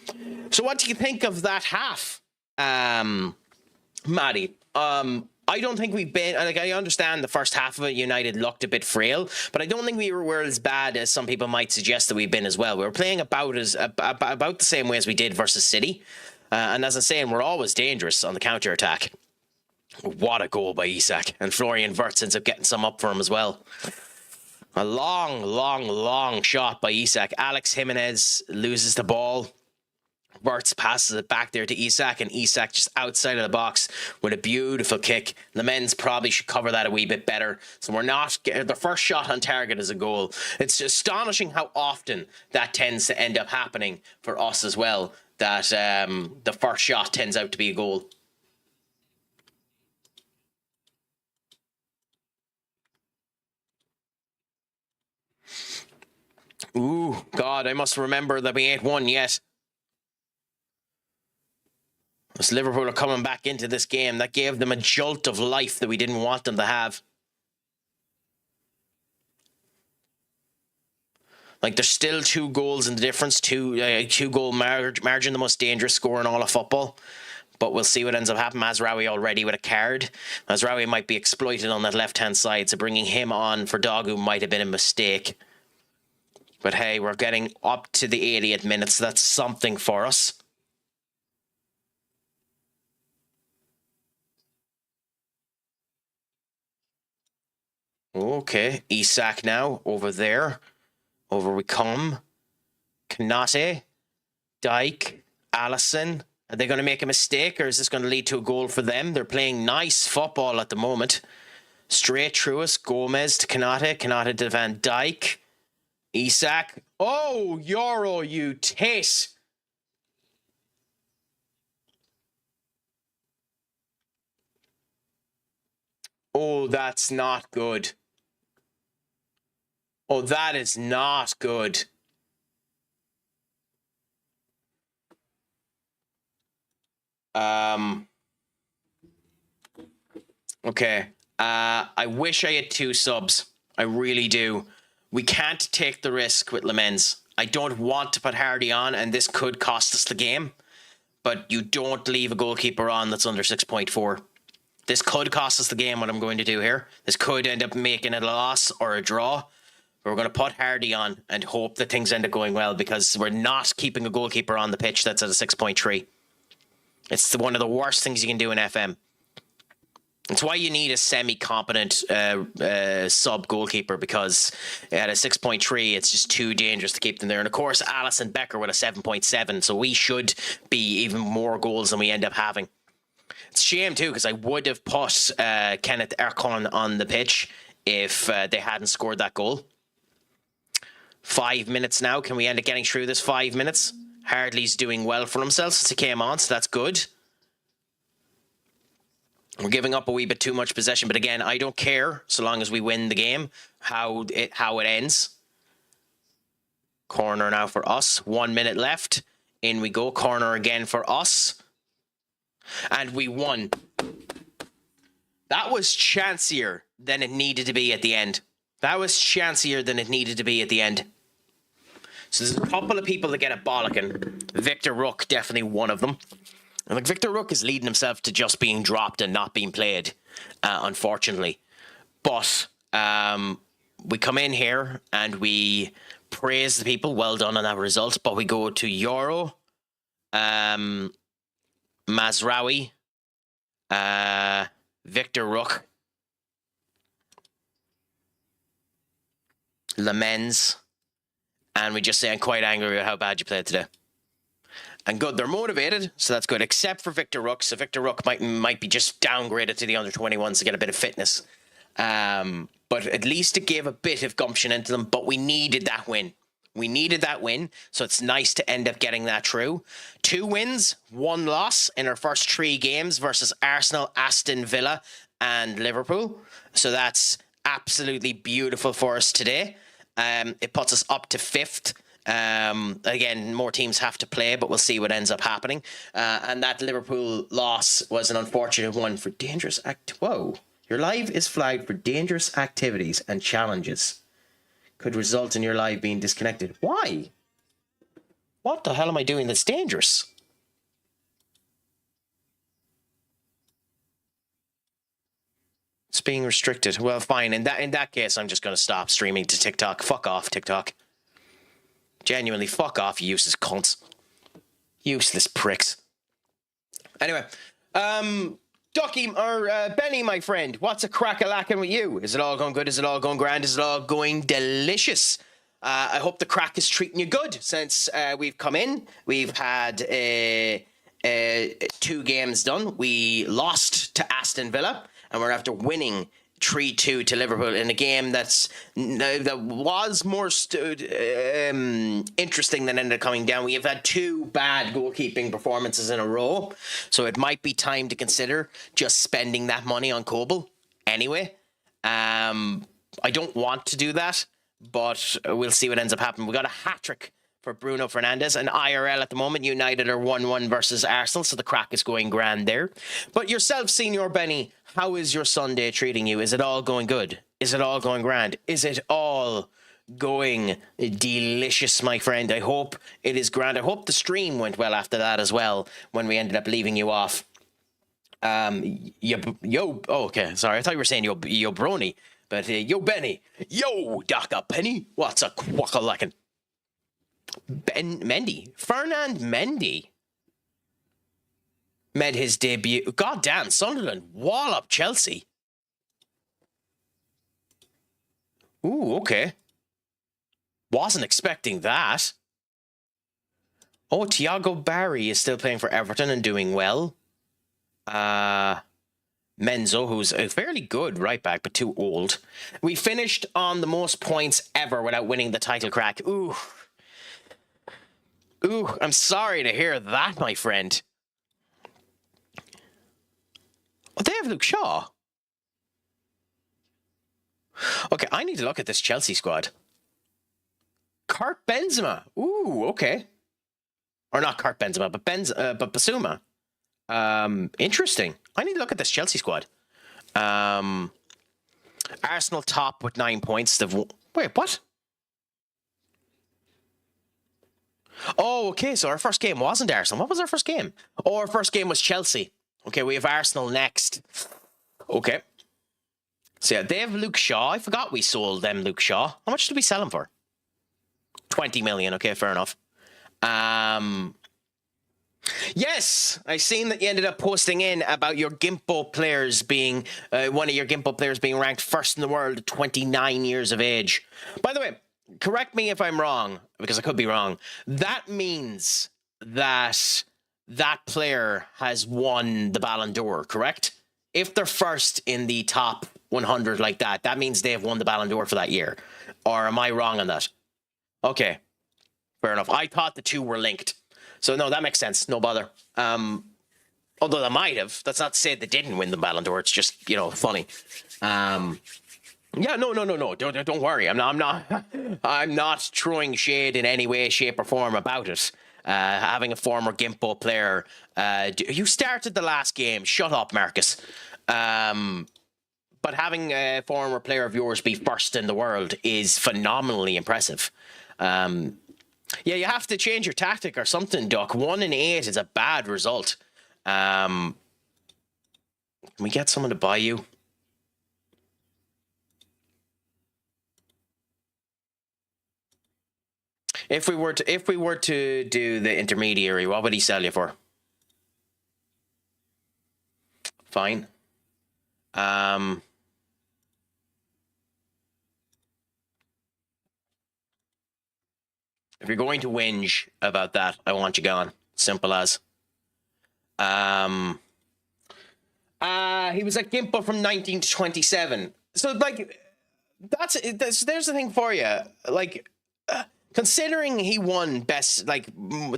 So what do you think of that half, Maddie? I don't think we've been, like, I understand the first half of it, United looked a bit frail, but I don't think we were as bad as some people might suggest that we've been as well. We were playing about the same way as we did versus City. And as I'm saying, we're always dangerous on the counter-attack. What a goal by Isak. And Florian Wirtz ends up getting some up for him as well. A long shot by Isak. Alex Jimenez loses the ball. Wirtz passes it back there to Isak, and Isak just outside of the box with a beautiful kick. The men's probably should cover that a wee bit better. So we're not getting the first shot on target as a goal. It's astonishing how often that tends to end up happening for us as well, that the first shot tends out to be a goal. Ooh, God, I must remember that we ain't won yet. As Liverpool are coming back into this game, that gave them a jolt of life that we didn't want them to have. Like, there's still 2 goals in the difference, 2-goal margin, the most dangerous score in all of football. But we'll see what ends up happening. Mazraoui already with a card. Mazraoui might be exploited on that left-hand side, so bringing him on for Dogu might have been a mistake. But hey, we're getting up to the 80th minute, so that's something for us. Okay, Isak now, over there. Over we come. Konate, Dyke, Allison. Are they going to make a mistake, or is this going to lead to a goal for them? They're playing nice football at the moment. Straight through us, Gomez to Konate, Konate to Van Dijk. Isak. Oh, Euro, you taste. Oh, that's not good. Oh, that is not good. Okay. I wish I had 2 subs. I really do. We can't take the risk with Lemens. I don't want to put Hardy on, and this could cost us the game. But you don't leave a goalkeeper on that's under 6.4. This could cost us the game, what I'm going to do here. This could end up making it a loss or a draw. We're going to put Hardy on and hope that things end up going well, because we're not keeping a goalkeeper on the pitch that's at a 6.3. It's one of the worst things you can do in FM. It's why you need a semi-competent sub goalkeeper, because at a 6.3, it's just too dangerous to keep them there. And of course, Alisson Becker with a 7.7, so we should be even more goals than we end up having. It's a shame too, because I would have put Kenneth Erkon on the pitch if they hadn't scored that goal. 5 minutes now. Can we end up getting through this 5 minutes? Hardley's doing well for himself since he came on, so that's good. We're giving up a wee bit too much possession, but again, I don't care so long as we win the game, how it ends. Corner now for us. 1 minute left. In we go. Corner again for us. And we won. That was chancier than it needed to be at the end. That was chancier than it needed to be at the end. So there's a couple of people that get a bollocking. Victor Rook, definitely one of them. And like, Victor Rook is leading himself to just being dropped and not being played, unfortunately. But we come in here and we praise the people. Well done on that result. But we go to Euro, Mazraoui, Victor Rook, Lamens, and we just say, I'm quite angry at how bad you played today. And good, they're motivated, so that's good, except for Victor Rook. So Victor Rook might be just downgraded to the under-21s to get a bit of fitness. But at least it gave a bit of gumption into them, but we needed that win. We needed that win, so it's nice to end up getting that through. 2 wins, 1 loss in our first 3 games versus Arsenal, Aston Villa, and Liverpool. So that's absolutely beautiful for us today. It puts us up to 5th. Again, more teams have to play, but we'll see what ends up happening. And that Liverpool loss was an unfortunate one for dangerous Whoa. Your live is flagged for dangerous activities and challenges. Could result in your live being disconnected. Why? What the hell am I doing that's dangerous? It's being restricted. Well, fine. In that case, I'm just going to stop streaming to TikTok. Fuck off, TikTok. Genuinely, fuck off, you useless cunts. Useless pricks. Anyway, Ducky, or Benny, my friend, what's a crack-a-lacking with you? Is it all going good? Is it all going grand? Is it all going delicious? I hope the crack is treating you good since we've come in. We've had 2 games done. We lost to Aston Villa, and we're after winning 3-2 to Liverpool in a game that was more interesting than ended up coming down. We have had 2 bad goalkeeping performances in a row, so it might be time to consider just spending that money on Kobel anyway. I don't want to do that, but we'll see what ends up happening. We got a hat-trick for Bruno Fernandes, and IRL at the moment, United are 1-1 versus Arsenal, so the crack is going grand there. But yourself, Senior Benny, how is your Sunday treating you? Is it all going good? Is it all going grand? Is it all going delicious, my friend? I hope it is grand. I hope the stream went well after that as well, when we ended up leaving you off. Okay, sorry, I thought you were saying yo brony, but yo Benny, yo Dr. Penny, what's a quack-a-lackin'? Fernand Mendy made his debut. God damn, Sunderland wall up Chelsea. Ooh, okay. Wasn't expecting that. Oh, Thiago Barry is still playing for Everton and doing well. Menzo, who's a fairly good right back, but too old. We finished on the most points ever without winning the title, Crack. Ooh, I'm sorry to hear that, my friend. Oh, they have Luke Shaw. Okay, I need to look at this Chelsea squad. Kurt Benzema. Ooh, okay. Or not Kurt Benzema, but Basuma. Interesting. I need to look at this Chelsea squad. Arsenal top with 9 points. Wait, what? Oh, okay, so our first game wasn't Arsenal. What was our first game? Oh, our first game was Chelsea. Okay, we have Arsenal next. Okay. So yeah, they have Luke Shaw. I forgot we sold them Luke Shaw. How much did we sell him for? 20 million. Okay, fair enough. Yes, I seen that you ended up posting in about your Gimpo players being, one of your Gimpo players being ranked first in the world at 29 years of age. By the way, correct me if I'm wrong, because I could be wrong. That means that that player has won the Ballon d'Or, correct? If they're first in the top 100 like that, that means they have won the Ballon d'Or for that year. Or am I wrong on that? Okay, fair enough. I thought the two were linked. So no, that makes sense. No bother. Although they might have. That's not to say they didn't win the Ballon d'Or. It's just, you know, funny. Yeah, no. Don't worry. I'm not throwing shade in any way, shape, or form about it. Having a former Gimpo player, you started the last game. Shut up, Marcus. But having a former player of yours be first in the world is phenomenally impressive. Yeah, you have to change your tactic or something, Duck. 1 in 8 is a bad result. Can we get someone to buy you? If we were to do the intermediary, what would he sell you for? Fine. If you're going to whinge about that, I want you gone. Simple as. He was at Gimpo from 19 to 27. So, like, there's the thing for you. Like, considering he won best, like,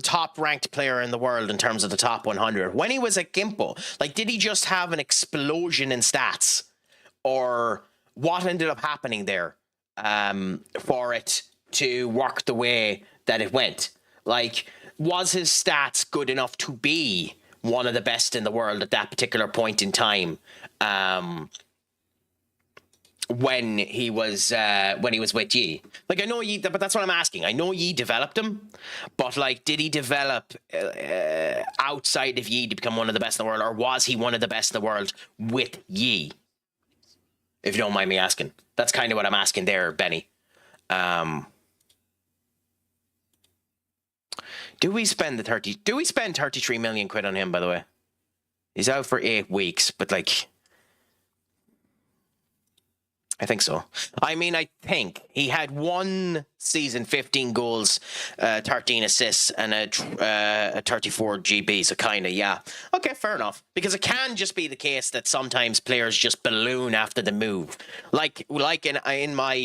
top ranked player in the world in terms of the top 100, when he was at Gimpo, like, did he just have an explosion in stats? Or what ended up happening there for it to work the way that it went? Like, was his stats good enough to be one of the best in the world at that particular point in time when he was with Yi? Like, I know Yi, but that's what I'm asking. I know Yi developed him, but like, did he develop outside of Yi to become one of the best in the world, or was he one of the best in the world with Yi? If you don't mind me asking. That's kind of what I'm asking there, Benny. Do we spend 33 million quid on him, by the way? He's out for 8 weeks, but like, I think so. I mean, I think he had one season, 15 goals, 13 assists, and a 34 GB. So kind of, yeah. Okay, fair enough. Because it can just be the case that sometimes players just balloon after the move. Like in my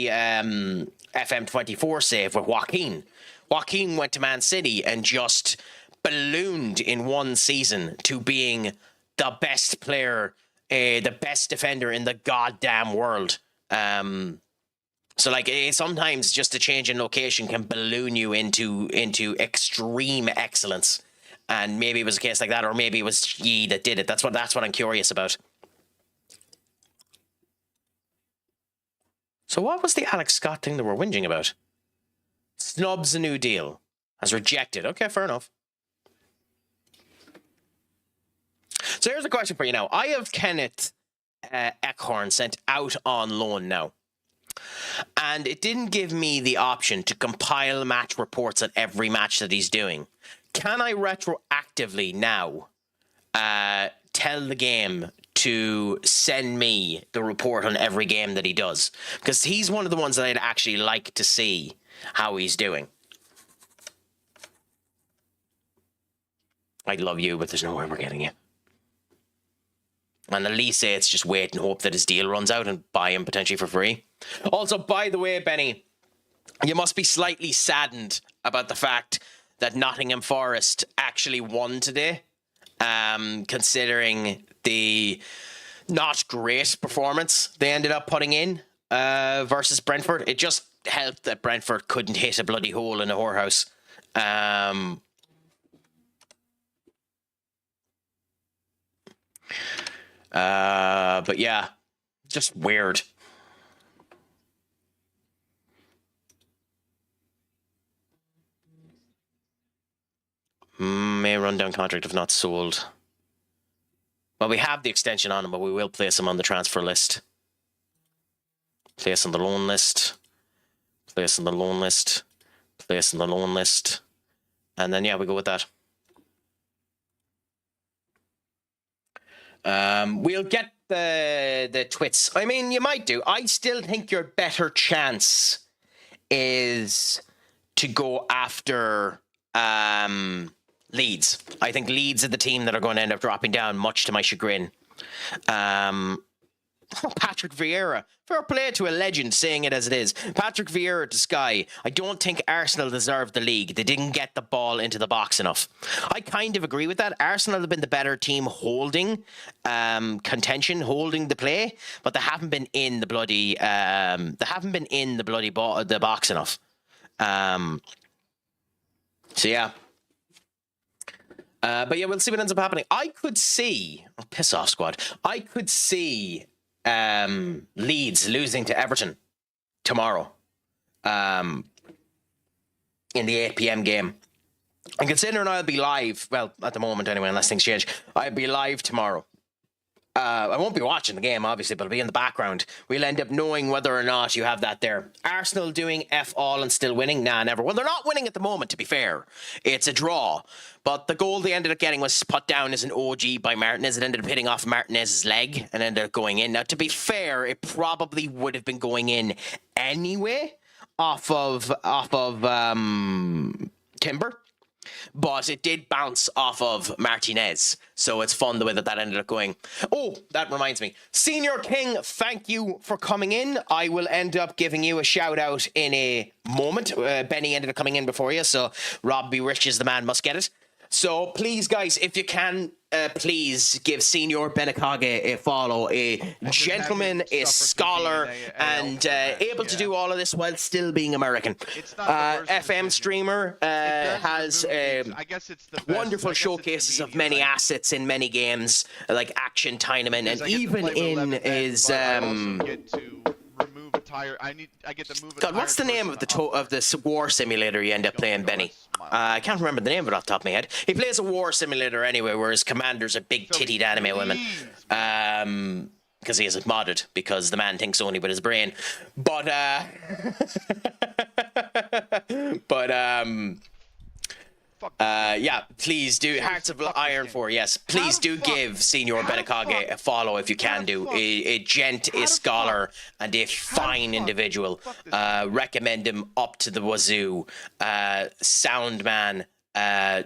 FM24 save with Joaquin. Joaquin went to Man City and just ballooned in one season to being the best player, the best defender in the goddamn world. So like, sometimes just a change in location can balloon you into extreme excellence, and maybe it was a case like that, or maybe it was Yi that did it. That's what I'm curious about. So what was the Alex Scott thing that we're whinging about? Snubs a new deal. Has rejected. Okay, fair enough. So here's a question for you now. I have Kenneth Eckhorn sent out on loan now, and it didn't give me the option to compile match reports on every match that he's doing. Can I retroactively now tell the game to send me the report on every game that he does? Because he's one of the ones that I'd actually like to see how he's doing. I love you, but there's no way we're getting you. And at least say it's just wait and hope that his deal runs out and buy him potentially for free. Also, by the way, Benny, you must be slightly saddened about the fact that Nottingham Forest actually won today, considering the not great performance they ended up putting in versus Brentford. It just helped that Brentford couldn't hit a bloody hole in a whorehouse. But yeah, just weird. May run down contract if not sold. Well, we have the extension on him, but we will place him on the transfer list. Place on the loan list. Place on the loan list. Place on the loan list. And then, yeah, we go with that. We'll get the twits. I mean, you might do. I still think your better chance is to go after Leeds. I think Leeds are the team that are going to end up dropping down, much to my chagrin. Patrick Vieira. Fair play to a legend, saying it as it is. Patrick Vieira to Sky. I don't think Arsenal deserved the league. They didn't get the ball into the box enough. I kind of agree with that. Arsenal have been the better team holding contention, holding the play, but they haven't been in the bloody the box enough. So yeah. But yeah, we'll see what ends up happening. I could see, piss off squad. I could see Leeds losing to Everton tomorrow in the 8 p.m. game. And considering I'll be live, well, at the moment anyway, unless things change, I'll be live tomorrow. I won't be watching the game, obviously, but it'll be in the background. We'll end up knowing whether or not you have that there. Arsenal doing F all and still winning? Nah, never. Well, they're not winning at the moment, to be fair. It's a draw. But the goal they ended up getting was put down as an OG by Martinez. It ended up hitting off Martinez's leg and ended up going in. Now, to be fair, it probably would have been going in anyway off of Timber. But it did bounce off of Martinez. So it's fun the way that ended up going. Oh, that reminds me. Senior King, thank you for coming in. I will end up giving you a shout out in a moment. Benny ended up coming in before you. So Rob be rich as the man must get it. So please, guys, if you can, please give Senior Benakage a follow. A gentleman, a scholar, and able to do all of this while still being American. FM streamer has I guess it's the wonderful showcases of many assets in many games, like Action Tournament, and even in his I get to move God, what's the name of the war simulator you end up playing, Benny? I can't remember the name of it off the top of my head. He plays a war simulator anyway, where his commanders are big tittied anime women. Because he has it modded, because the man thinks only with his brain. But yeah, please do. Hearts of Iron 4, yes. Please do give Senior Benakage a follow if you can do. A gent, a scholar, and a fine individual. Recommend him up to the wazoo. Sound man,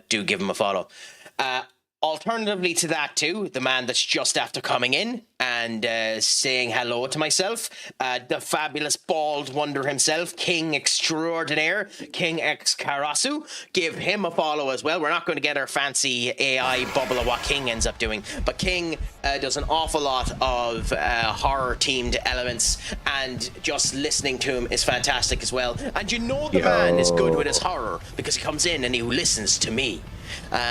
do give him a follow. Alternatively to that too, the man that's just after coming in and saying hello to myself, the fabulous bald wonder himself, King Extraordinaire, King X Karasu, give him a follow as well. We're not going to get our fancy AI bubble of what King ends up doing, but King does an awful lot of horror themed elements, and just listening to him is fantastic as well. And you know the man is good with his horror because he comes in and he listens to me.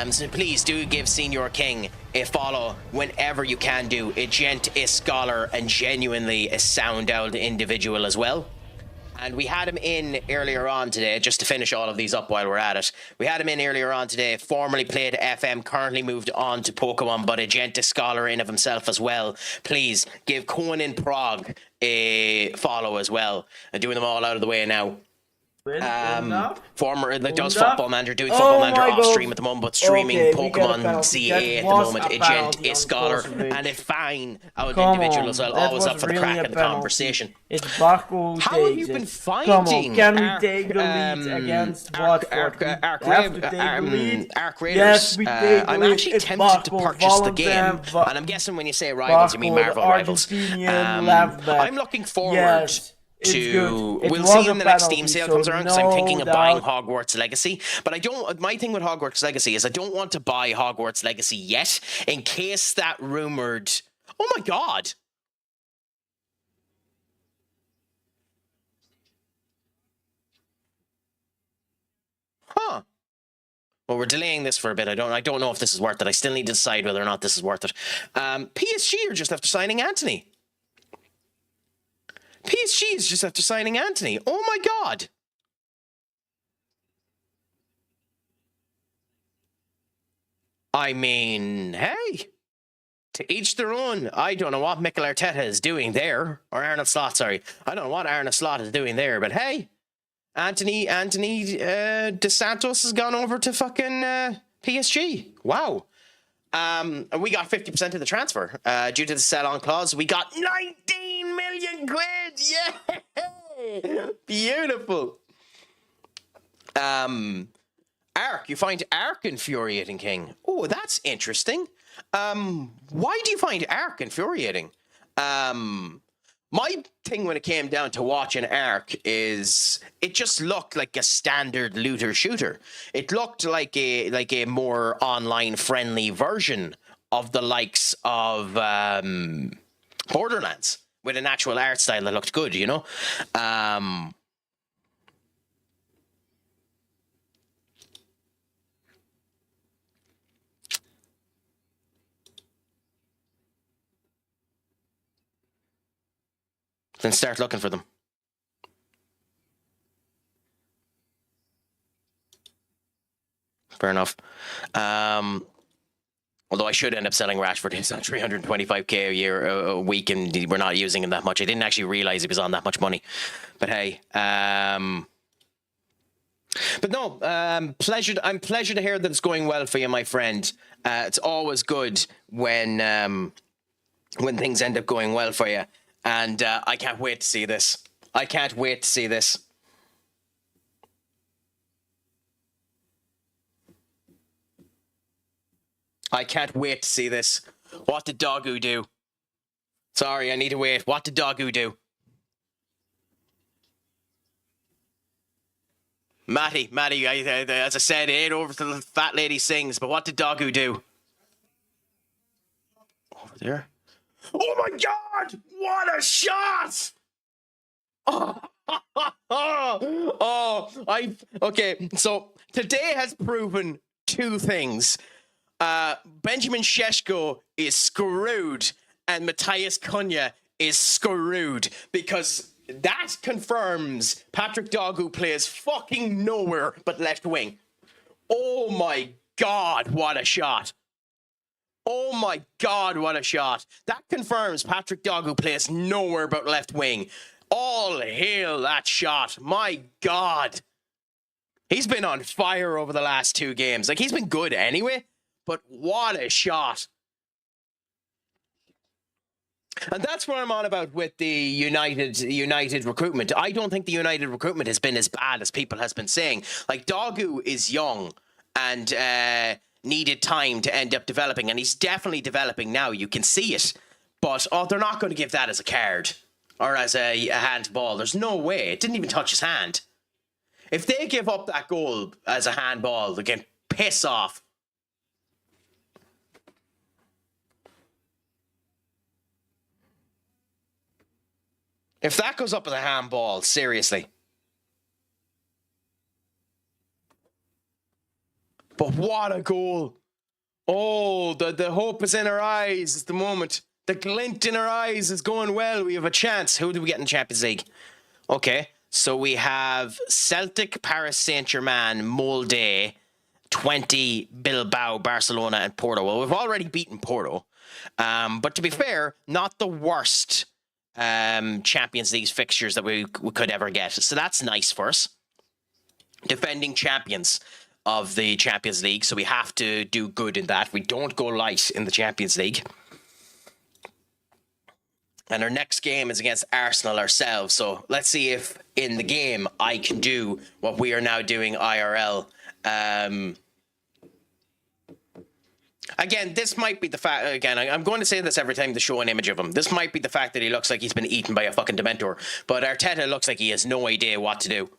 So please do give Senior King a follow whenever you can do. A gent, a scholar, and genuinely a sound old individual as well. And we had him in earlier on today, just to finish all of these up while we're at it. We had him in earlier on today, formerly played FM, currently moved on to Pokemon, but a gent, a scholar in of himself as well. Please give Cohen in Prague a follow as well. And doing them all out of the way now. Former does Football Manager, doing Football Manager off stream at the moment, but streaming Pokemon CA at the moment. A gent, a scholar, and a fine old individual as well, always up for the crack and the conversation. It's Baco. How have you been finding? Can we take the lead against Watford? Arc Raiders. Yes, we take I'm the actually lead. tempted to purchase the game, Volunteer, and I'm guessing when you say rivals, you mean Marvel rivals. I'm looking forward to we'll see when the next Steam sale comes around, because I'm thinking of buying Hogwarts Legacy. But I don't. My thing with Hogwarts Legacy is I don't want to buy Hogwarts Legacy yet, in case that rumored. Oh my god! Huh. Well, we're delaying this for a bit. I don't know if this is worth it. I still need to decide whether or not this is worth it. PSG are just after signing Anthony. PSG is just after signing Anthony. Oh my god. I mean, hey. To each their own. I don't know what Mikel Arteta is doing there. Or Arne Slot, sorry. I don't know what Arne Slot is doing there, but hey. Anthony De Santos has gone over to fucking PSG. Wow. And we got 50% of the transfer due to the sell-on clause. We got 19 million quid. Yeah, beautiful. Ark, you find Ark infuriating, King. Oh, that's interesting. Why do you find Ark infuriating? My thing when it came down to watching Ark is it just looked like a standard looter shooter. It looked like a more online friendly version of the likes of Borderlands, with an actual art style that looked good, you know. Then start looking for them. Fair enough. Although I should end up selling Rashford. He's on 325k a year a week, and we're not using him that much. I didn't actually realize he was on that much money. But hey, but no, I'm pleasured to hear that it's going well for you, my friend. It's always good when things end up going well for you, and I can't wait to see this. I can't wait to see this. I can't wait to see this. What did Doggo do? Sorry, I need to wait. What did Doggo do? Matty, as I said, it ain't over till the fat lady sings, but what did Doggo do? Over there? Oh my God! What a shot! Okay, so today has proven two things. Benjamin Šeško is screwed and Matthias Cunha is screwed, because that confirms Patrick Doggo plays fucking nowhere but left wing. Oh my God, what a shot. Oh my God, what a shot. That confirms Patrick Doggo plays nowhere but left wing. All hail that shot. My God. He's been on fire over the last two games. Like, he's been good anyway, but what a shot. And that's what I'm on about with the United recruitment. I don't think the United recruitment has been as bad as people has been saying. Like, Doggo is young and needed time to end up developing, and he's definitely developing now. You can see it. But, they're not going to give that as a card or as a handball. There's no way. It didn't even touch his hand. If they give up that goal as a handball, they can piss off. If that goes up as a handball, seriously. But what a goal. Oh, the hope is in our eyes at the moment. The glint in our eyes is going well. We have a chance. Who do we get in the Champions League? Okay, so we have Celtic, Paris Saint-Germain, Molde, 20, Bilbao, Barcelona, and Porto. Well, we've already beaten Porto. But to be fair, not the worst Champions League fixtures that we could ever get. So that's nice for us. Defending champions of the Champions League, so we have to do good in that. We don't go light in the Champions League. And our next game is against Arsenal ourselves. So let's see if in the game I can do what we are now doing IRL. Again, this might be the fact, again, I'm going to say this every time they show an image of him. This might be the fact that he looks like he's been eaten by a fucking Dementor. But Arteta looks like he has no idea what to do.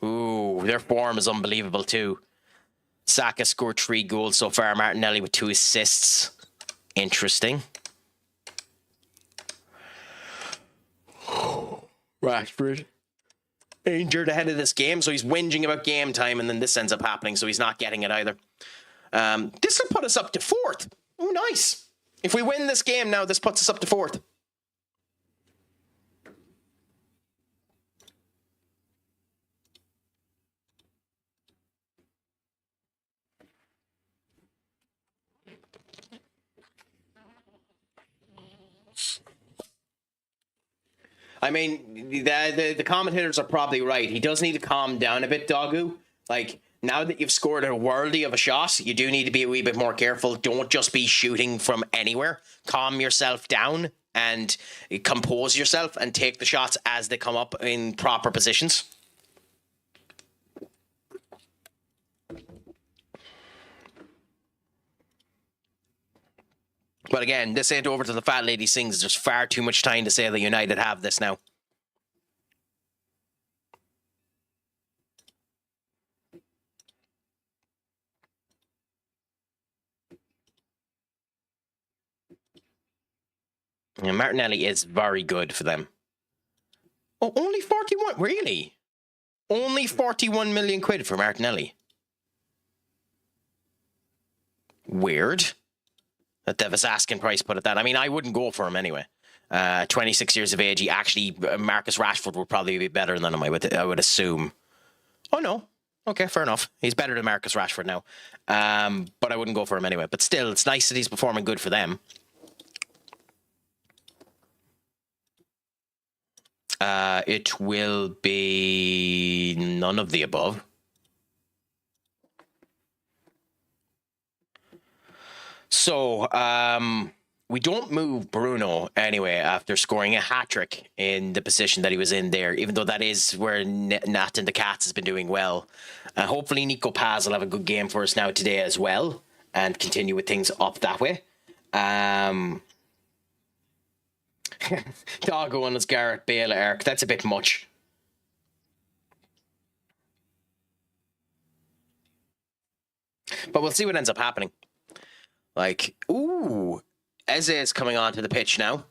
Ooh, their form is unbelievable too. Saka scored 3 goals so far. Martinelli with 2 assists. Interesting. Rashford injured ahead of this game, so he's whinging about game time, and then this ends up happening, so he's not getting it either. This will put us up to 4th. Oh, nice. If we win this game now, this puts us up to 4th. I mean, the commentators are probably right. He does need to calm down a bit, Doggo. Like, now that you've scored a worldie of a shot, you do need to be a wee bit more careful. Don't just be shooting from anywhere. Calm yourself down and compose yourself and take the shots as they come up in proper positions. But again, this ain't over till the fat lady sings. There's far too much time to say that United have this now. Yeah, Martinelli is very good for them. Oh, only 41? Really? Only 41 million quid for Martinelli. Weird that they have his asking price put at that. I mean, I wouldn't go for him anyway. 26 years of age. He actually, Marcus Rashford would probably be better than him, I would assume. Oh, no. Okay, fair enough. He's better than Marcus Rashford now. But I wouldn't go for him anyway. But still, it's nice that he's performing good for them. It will be none of the above. So, we don't move Bruno anyway after scoring a hat-trick in the position that he was in there, even though that is where Nat and the Cats has been doing well. Hopefully Nico Paz will have a good game for us now today as well and continue with things up that way. Doggo on his Garrett Bale arc. That's a bit much. But we'll see what ends up happening. Like, ooh, Eze is coming onto the pitch now.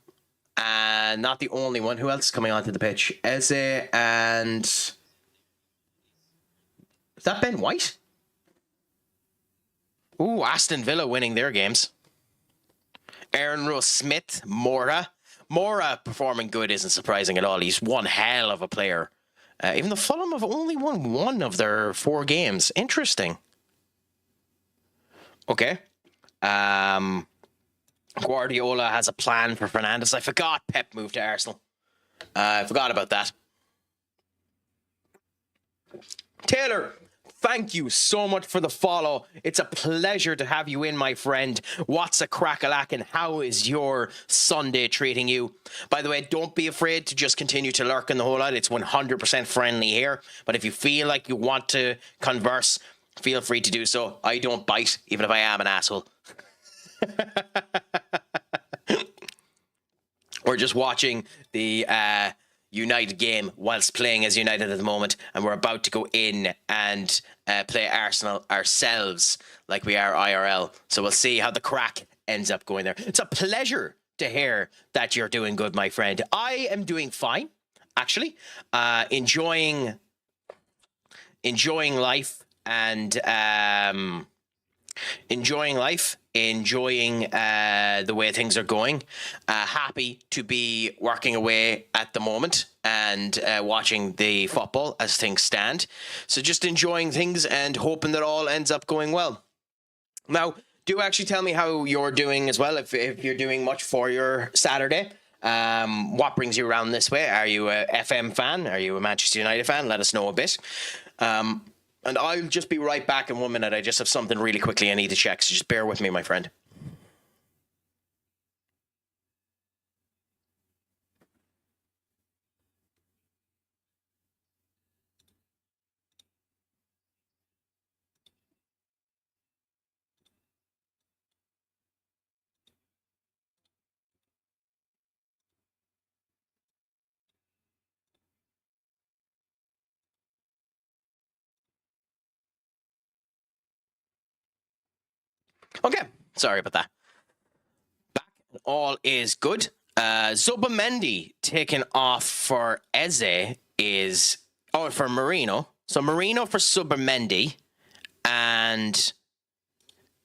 And not the only one. Who else is coming onto the pitch? Eze and... Is that Ben White? Ooh, Aston Villa winning their games. Aaron Rose Smith, Mora. Mora performing good isn't surprising at all. He's one hell of a player. Even though Fulham have only won one of their 4 games. Interesting. Okay. Guardiola has a plan for Fernandes. I forgot Pep moved to Arsenal. I forgot about that. Taylor, thank you so much for the follow. It's a pleasure to have you in, my friend. What's a crack-a-lack and how is your Sunday treating you? By the way, don't be afraid to just continue to lurk in the whole lot. It's 100% friendly here. But if you feel like you want to converse, feel free to do so. I don't bite, even if I am an asshole. We're just watching the United game whilst playing as United at the moment, and we're about to go in and play Arsenal ourselves like we are IRL. So we'll see how the crack ends up going there. It's a pleasure to hear that you're doing good, my friend. I am doing fine, actually. Enjoying life and enjoying the way things are going. Happy to be working away at the moment and watching the football as things stand. So just enjoying things and hoping that all ends up going well. Now, do actually tell me how you're doing as well, if you're doing much for your Saturday. What brings you around this way? Are you a FM fan? Are you a Manchester United fan? Let us know a bit. And I'll just be right back in 1 minute. I just have something really quickly I need to check, so just bear with me, my friend. Okay, sorry about that. Back, all is good. Zubamendi taken off for Eze is... Oh, for Marino. So Marino for Zubamendi. And...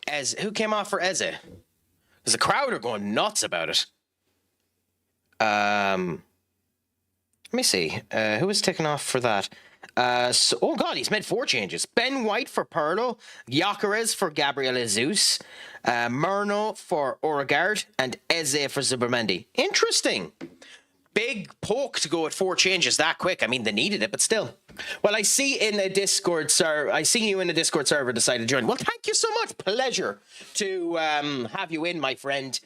Eze, who came off for Eze? Because the crowd are going nuts about it. Let me see. Who was taken off for that? Oh God, he's made 4 changes. Ben White for Perlo, Gyökeres for Gabriel Jesus, Murno for Odegaard, and Eze for Zubamendi. Interesting. Big poke to go at 4 changes that quick. I mean, they needed it, but still. Well, I see in a Discord server. I see you in a Discord server decided to join. Well, thank you so much. Pleasure to have you in, my friend.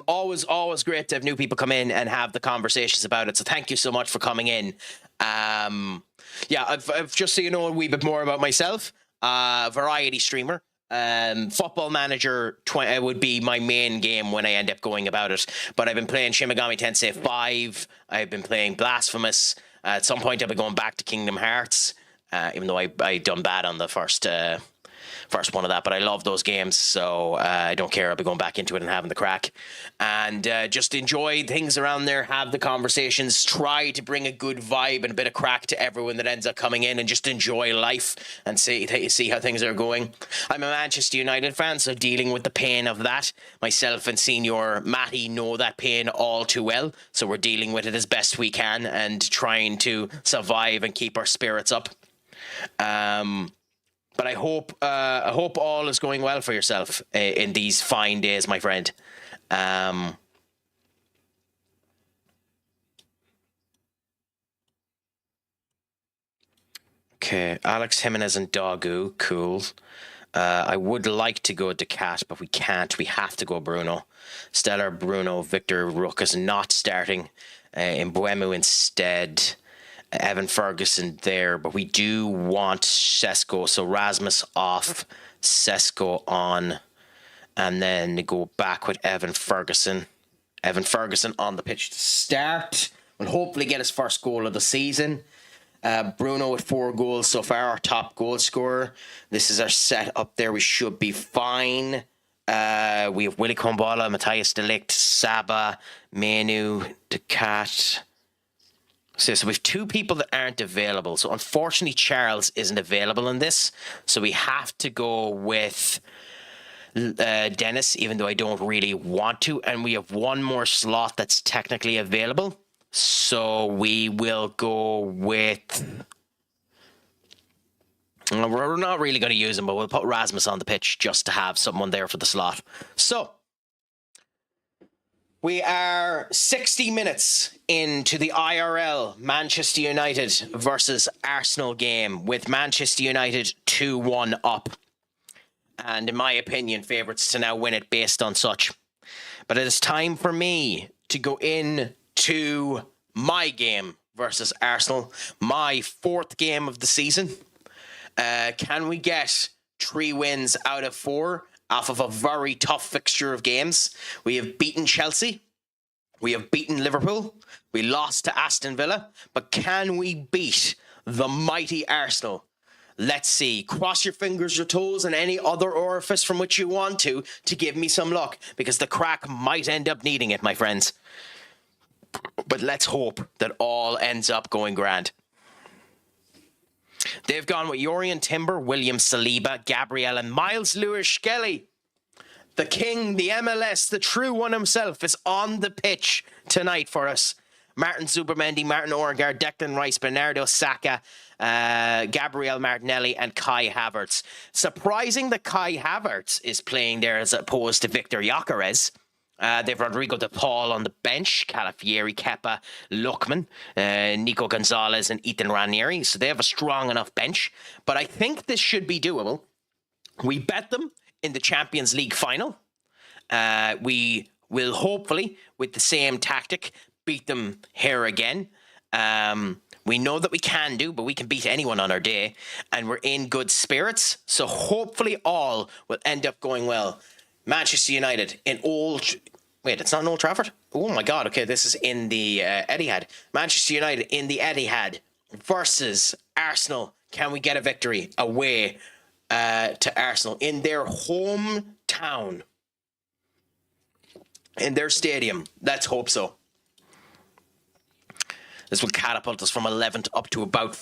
Always great to have new people come in and have the conversations about it. So thank you so much for coming in. Yeah, I've just so you know a wee bit more about myself. Variety streamer. Football Manager would be my main game when I end up going about it. But I've been playing Shin Megami Tensei 5. I've been playing Blasphemous. At some point, I'll be going back to Kingdom Hearts. Even though I done bad on the first first one of that, but I love those games, so I don't care. I'll be going back into it and having the crack, and just enjoy things around there, have the conversations, try to bring a good vibe and a bit of crack to everyone that ends up coming in, and just enjoy life and see how things are going. I'm a Manchester United fan, so dealing with the pain of that, myself and Senior Matty know that pain all too well, so we're dealing with it as best we can and trying to survive and keep our spirits up. But I hope all is going well for yourself in these fine days, my friend. Okay, Alex Jimenez and Dogu, cool. I would like to go to Cat, but we can't. We have to go Bruno. Stellar, Bruno, Victor Rook is not starting. In Buemu instead. Evan Ferguson there, but we do want Sesko, so Rasmus off, Sesko on, and then go back with Evan Ferguson. Evan Ferguson on the pitch to start. Will hopefully get his first goal of the season. Bruno with 4 goals so far, our top goal scorer. This is our set up there. We should be fine. We have Willy Kombala, Matthias de Ligt, Saba, Menu, Decat. So we have 2 people that aren't available. So unfortunately, Charles isn't available in this. So we have to go with Dennis, even though I don't really want to. And we have 1 more slot that's technically available. So we will go with... We're not really going to use him, but we'll put Rasmus on the pitch just to have someone there for the slot. So... we are 60 minutes into the IRL Manchester United versus Arsenal game with Manchester United 2-1 up. And in my opinion, favourites to now win it based on such. But it is time for me to go in to my game versus Arsenal. My 4th game of the season. Can we get 3 wins out of 4? Off of a very tough fixture of games? We have beaten Chelsea. We have beaten Liverpool. We lost to Aston Villa. But can we beat the mighty Arsenal? Let's see. Cross your fingers, your toes, and any other orifice from which you want to give me some luck. Because the crack might end up needing it, my friends. But let's hope that all ends up going grand. They've gone with Yorian Timber, William Saliba, Gabriel, and Miles Lewis-Skelly. The king, the MLS, the true one himself is on the pitch tonight for us. Martin Zubermendi, Martin Odegaard, Declan Rice, Bernardo Saka, Gabriel Martinelli, and Kai Havertz. Surprising that Kai Havertz is playing there as opposed to Victor Gyökeres. They've Rodrigo de Paul on the bench, Calafieri, Kepa, Lookman, Nico Gonzalez, and Ethan Ranieri. So they have a strong enough bench. But I think this should be doable. We bet them in the Champions League final. We will hopefully, with the same tactic, beat them here again. We know that we can do, but we can beat anyone on our day. And we're in good spirits. So hopefully all will end up going well. Manchester United in Wait, it's not in Old Trafford? Oh my God, okay, this is in the Etihad. Manchester United in the Etihad versus Arsenal. Can we get a victory away to Arsenal in their hometown? In their stadium. Let's hope so. This will catapult us from 11th up to about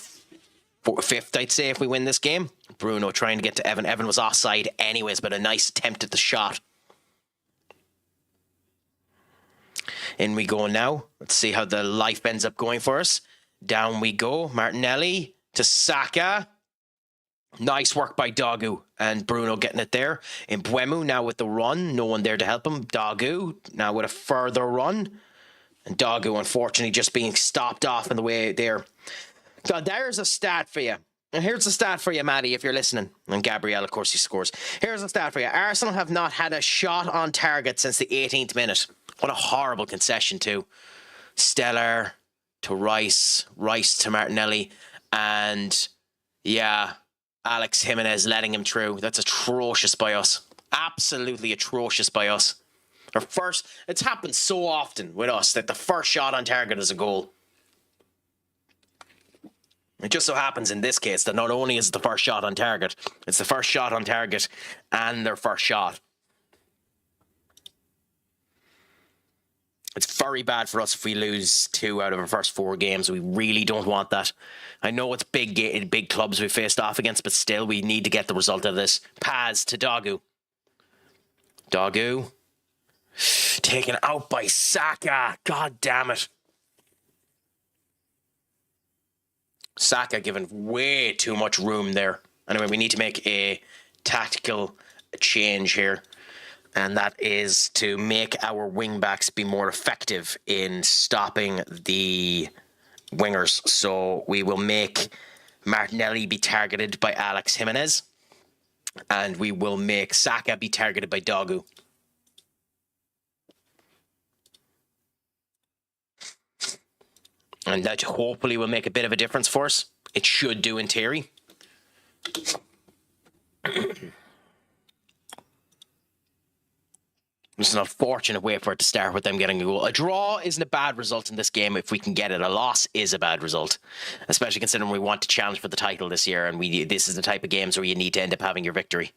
5th, I'd say, if we win this game. Bruno trying to get to Evan. Evan was offside anyways, but a nice attempt at the shot. In we go now. Let's see how the life ends up going for us. Down we go. Martinelli to Saka. Nice work by Dogu and Bruno getting it there. In Buemu now with the run. No one there to help him. Dogu now with a further run. And Dogu, unfortunately, just being stopped off in the way there. So there's a stat for you. And here's a stat for you, Maddie, if you're listening. And Gabriel, of course, he scores. Here's a stat for you. Arsenal have not had a shot on target since the 18th minute. What a horrible concession, too. Stellar to Rice. Rice to Martinelli. And, yeah, Alex Jimenez letting him through. That's atrocious by us. Absolutely atrocious by us. It's happened so often with us that the first shot on target is a goal. It just so happens in this case that not only is it the first shot on target, it's the first shot on target and their first shot. It's very bad for us if we lose 2 out of our first 4 games. We really don't want that. I know it's big clubs we faced off against, but still we need to get the result of this. Paz to Dogu. Dogu. Taken out by Saka. God damn it. Saka given way too much room there. Anyway, we need to make a tactical change here. And that is to make our wing-backs be more effective in stopping the wingers. So we will make Martinelli be targeted by Alex Jimenez. And we will make Saka be targeted by Dogu. And that hopefully will make a bit of a difference for us. It should do in theory. It's an unfortunate way for it to start with them getting a goal. A draw isn't a bad result in this game if we can get it. A loss is a bad result, especially considering we want to challenge for the title this year, and this is the type of games where you need to end up having your victory.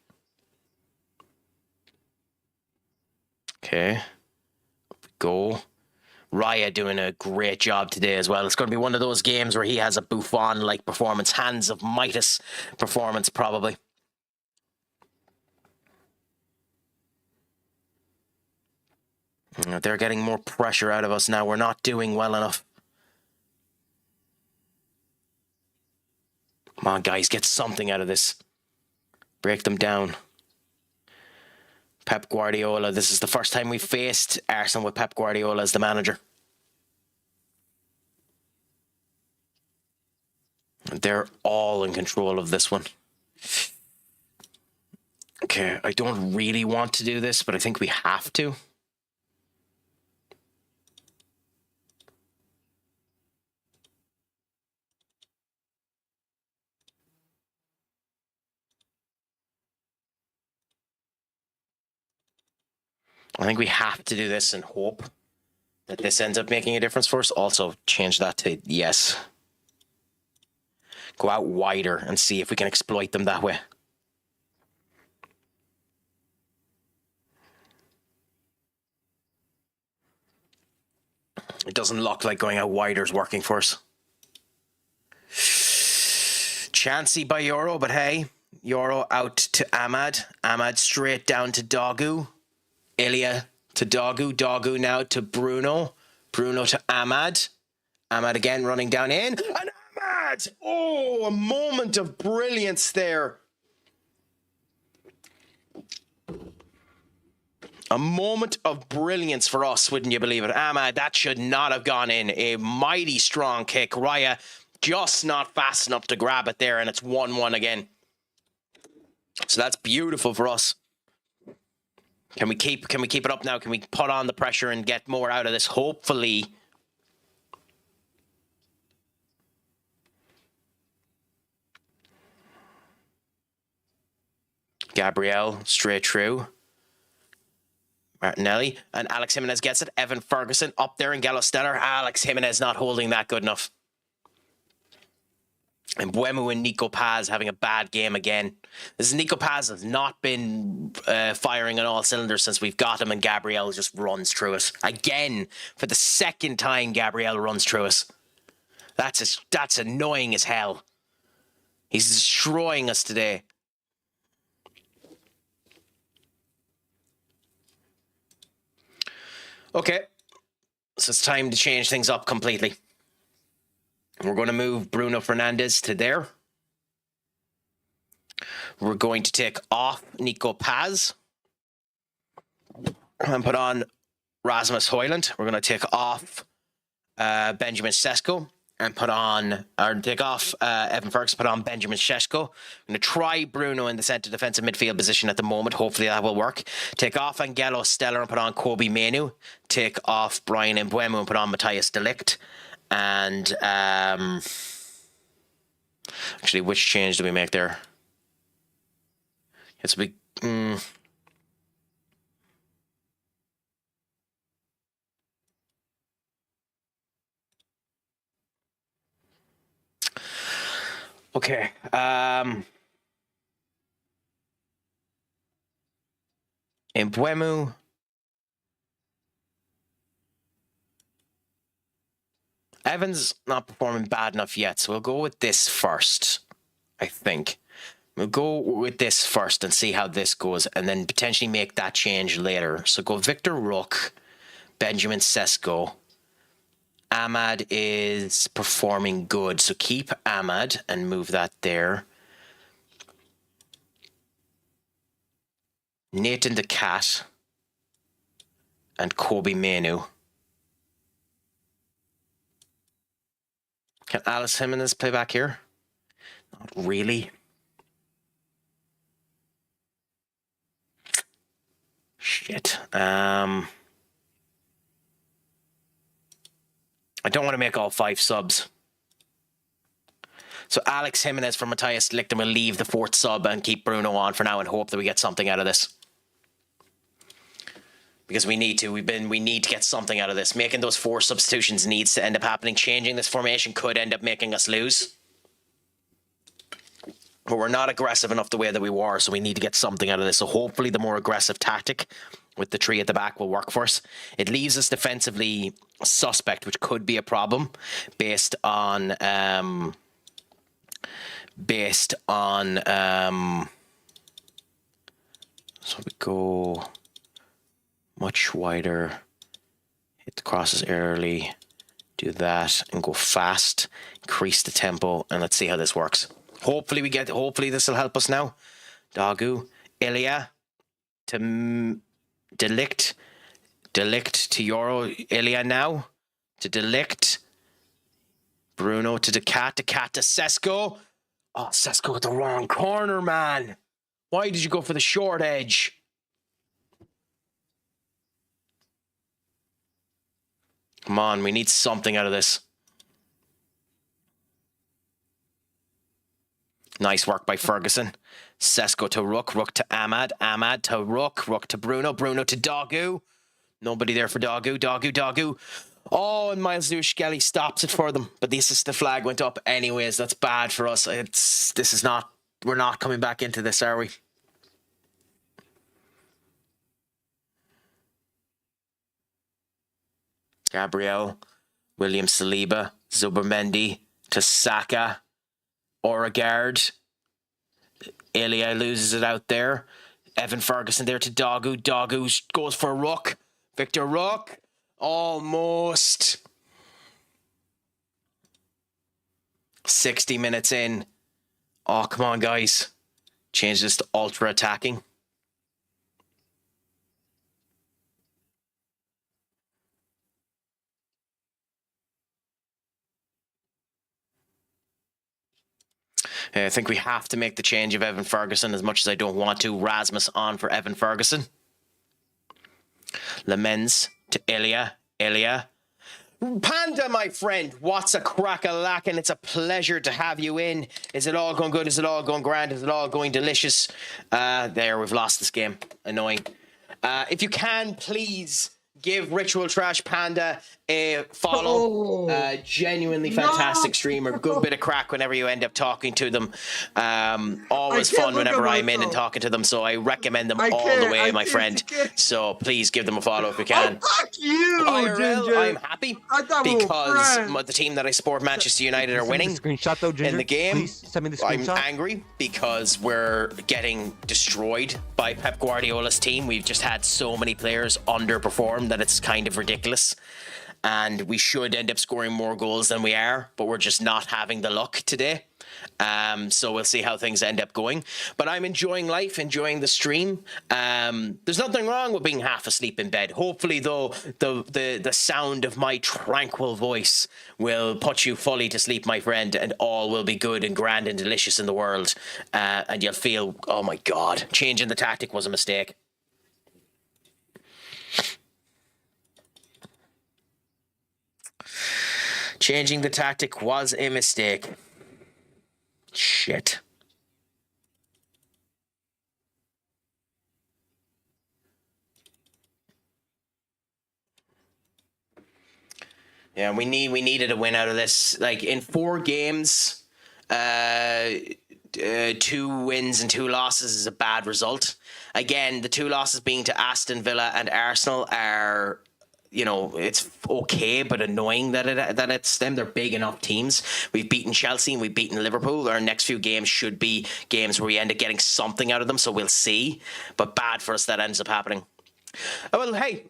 Okay. Up we go. Raya doing a great job today as well. It's going to be one of those games where he has a Buffon-like performance, hands of Midas performance probably. They're getting more pressure out of us now. We're not doing well enough. Come on, guys, get something out of this. Break them down. Pep Guardiola. This is the first time we've faced Arsenal with Pep Guardiola as the manager. They're all in control of this one. Okay, I don't really want to do this, but I think we have to. I think we have to do this and hope that this ends up making a difference for us. Also, change that to yes. Go out wider and see if we can exploit them that way. It doesn't look like going out wider is working for us. Chancy by Euro, but hey, Euro out to Ahmad. Ahmad straight down to Dogu. Ilya to Dogu. Dogu now to Bruno. Bruno to Ahmad. Ahmad again running down in. And Ahmad! Oh, a moment of brilliance there. A moment of brilliance for us, wouldn't you believe it? Ahmad, that should not have gone in. A mighty strong kick. Raya just not fast enough to grab it there, and it's 1-1 again. So that's beautiful for us. Can we keep it up now? Can we put on the pressure and get more out of this? Hopefully. Gabriel straight through. Martinelli and Alex Jimenez gets it. Evan Ferguson up there in Gallo Stellar. Alex Jimenez not holding that good enough. And Buemu and Nico Paz having a bad game again. This is Nico Paz has not been firing on all cylinders since we've got him, and Gabriel just runs through us. Again, for the second time, Gabriel runs through us. That's annoying as hell. He's destroying us today. Okay, so it's time to change things up completely. We're going to move Bruno Fernandes to there. We're going to take off Nico Paz and put on Rasmus Højlund. We're going to take off Benjamin Sesko and take off Evan Ferguson, put on Benjamin Sesko. I'm going to try Bruno in the centre defensive midfield position at the moment. Hopefully that will work. Take off Angelo Stellar and put on Kobe Menu. Take off Brian Mbeumo and put on Matthias de Ligt. And actually, which change do we make there? It's big. Okay. Mbuemu. Evans not performing bad enough yet, so we'll go with this first, I think. We'll go with this first and see how this goes, and then potentially make that change later. So go Victor Rook, Benjamin Sesko. Ahmad is performing good, so keep Ahmad and move that there. Nathan the Cat and Kobe Manu. Can Alice Jimenez play back here? Not really. Shit. I don't want to make all 5 subs. So Alex Jimenez for Matthias Lichten will leave the 4th sub and keep Bruno on for now and hope that we get something out of this. Because we need to. We need to get something out of this. Making those 4 substitutions needs to end up happening. Changing this formation could end up making us lose. But we're not aggressive enough the way that we were, so we need to get something out of this. So hopefully the more aggressive tactic with the 3 at the back will work for us. It leaves us defensively suspect, which could be a problem based on so we go much wider, hit the crosses early, do that and go fast, increase the tempo, and let's see how this works. Hopefully this will help us now. Dagu, Ilya to Delict to Euro, Ilya now to Delict, Bruno to the Cat to Sesko. Oh, Sesko with the wrong corner, man. Why did you go for the short edge? Come on, we need something out of this. Nice work by Ferguson. Sesko to Rook, Rook to Ahmad, Ahmad to Rook, Rook to Bruno, Bruno to Dagu. Nobody there for Dagu. Oh, and Miles Lewis-Skelly stops it for them. But the flag went up anyways. That's bad for us. We're not coming back into this, are we? Gabriel, William Saliba, Zubermendi to Saka, Odegaard. Ilya loses it out there. Evan Ferguson there to Dagu. Dagu goes for Rook. Victor Rook. Almost. 60 minutes in. Oh, come on, guys. Change this to ultra attacking. I think we have to make the change of Evan Ferguson as much as I don't want to. Rasmus on for Evan Ferguson. Lemens to Ilya. Panda, my friend, what's a crack-a-lackin'? It's a pleasure to have you in. Is it all going good? Is it all going grand? Is it all going delicious? There, we've lost this game. Annoying. If you can, please give Ritual Trash Panda a follow. Genuinely fantastic streamer. Good bit of crack whenever you end up talking to them. Always fun whenever I'm in and talking to them. So I recommend them all the way, my friend. So please give them a follow if you can. Fuck you, IRL, Ginger. I'm happy because the team that I support, Manchester United, are winning Screenshot though, Ginger. in the game. Please send me the I'm screenshot. angry because we're getting destroyed by Pep Guardiola's team. We've just had so many players underperform that it's kind of ridiculous. And we should end up scoring more goals than we are, but we're just not having the luck today. So we'll see how things end up going. But I'm enjoying life, enjoying the stream. There's nothing wrong with being half asleep in bed. Hopefully, though, the sound of my tranquil voice will put you fully to sleep, my friend, and all will be good and grand and delicious in the world. And you'll feel, oh my God, changing the tactic was a mistake. Changing the tactic was a mistake. Shit. Yeah, we needed a win out of this. Like in 4 games, 2 wins and 2 losses is a bad result. Again, the 2 losses being to Aston Villa and Arsenal are, you know, it's okay, but annoying that it's them. They're big enough teams. We've beaten Chelsea and we've beaten Liverpool. Our next few games should be games where we end up getting something out of them, so we'll see. But bad for us that ends up happening. Well, hey,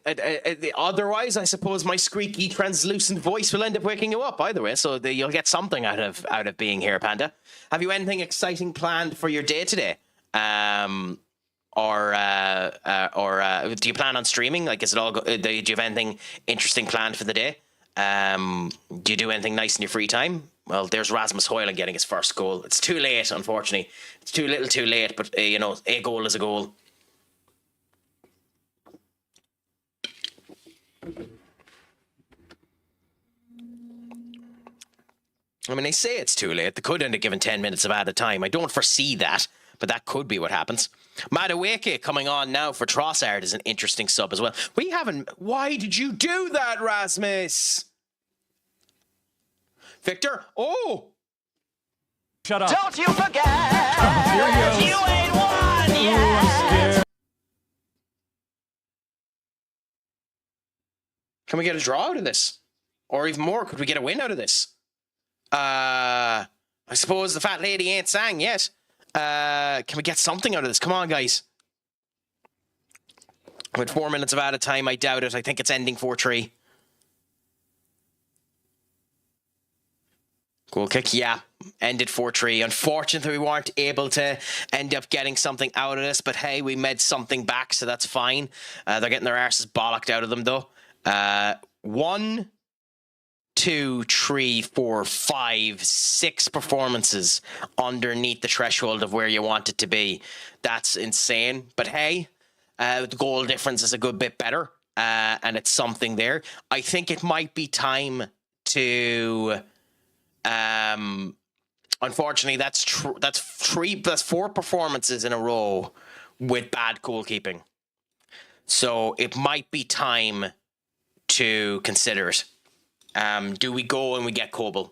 otherwise, I suppose my squeaky, translucent voice will end up waking you up either way, so you'll get something out of being here, Panda. Have you anything exciting planned for your day today? Or do you plan on streaming? Like, is it all? Do you have anything interesting planned for the day? Do you do anything nice in your free time? Well, there's Rasmus Højlund getting his first goal. It's too late, unfortunately. It's too little, too late. But you know, a goal is a goal. I mean, they say it's too late. They could end up giving 10 minutes of added time. I don't foresee that, but that could be what happens. Madueke coming on now for Trossard is an interesting sub as well. We haven't... Why did you do that, Rasmus? Victor? Oh! Shut up. Don't you forget, Here he goes. you ain't won Ooh, yet. I'm scared. Can we get a draw out of this? Or even more, could we get a win out of this? I suppose the fat lady ain't sang yet. Can we get something out of this? Come on, guys. With 4 minutes of added time, I doubt it. I think it's ending 4-3. Goal kick, yeah. Ended 4-3. Unfortunately, we weren't able to end up getting something out of this, but hey, we made something back, so that's fine. They're getting their arses bollocked out of them, though. 1, 2, 3, 4, 5, 6 performances underneath the threshold of where you want it to be. That's insane. But hey, the goal difference is a good bit better, and it's something there. I think it might be time to... unfortunately, that's 4 performances in a row with bad goalkeeping. So it might be time to consider it. Do we go and we get Kobel?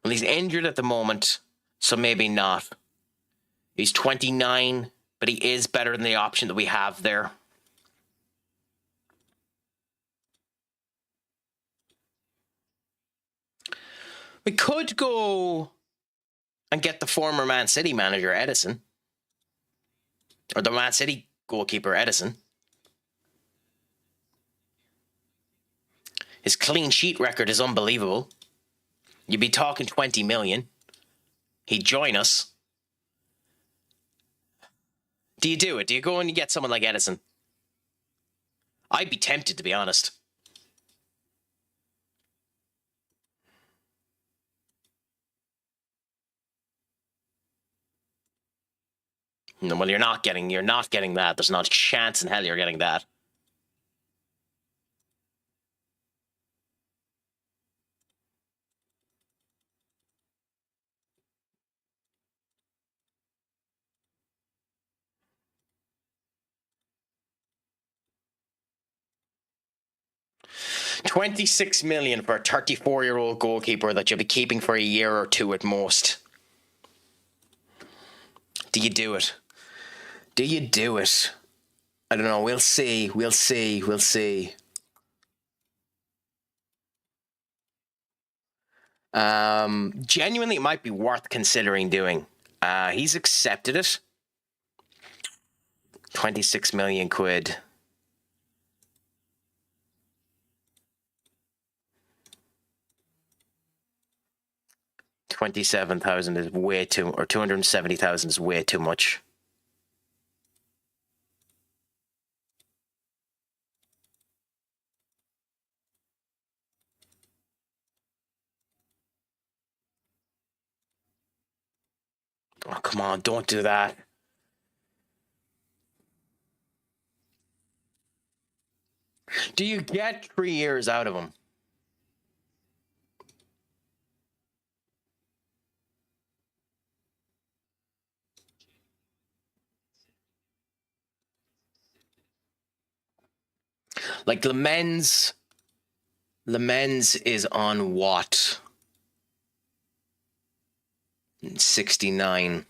Well, he's injured at the moment, so maybe not. He's 29, but he is better than the option that we have there. We could go and get the former Man City manager, Edison. Or the Man City goalkeeper, Edison. His clean sheet record is unbelievable. You'd be talking 20 million. He'd join us. Do you do it? Do you go and you get someone like Edison? I'd be tempted, to be honest. No, well, you're not getting that. There's not a chance in hell you're getting that. $26 million for a 34-year-old goalkeeper that you'll be keeping for a year or 2 at most. Do you do it? Do you do it? I don't know. We'll see. We'll see. We'll see. Genuinely, it might be worth considering doing. He's accepted it. 26 million quid. $27,000 is way too, or 270,000 is way too much. Oh, come on, don't do that. Do you get 3 years out of him? Like the men's Le Mans is on what? 69.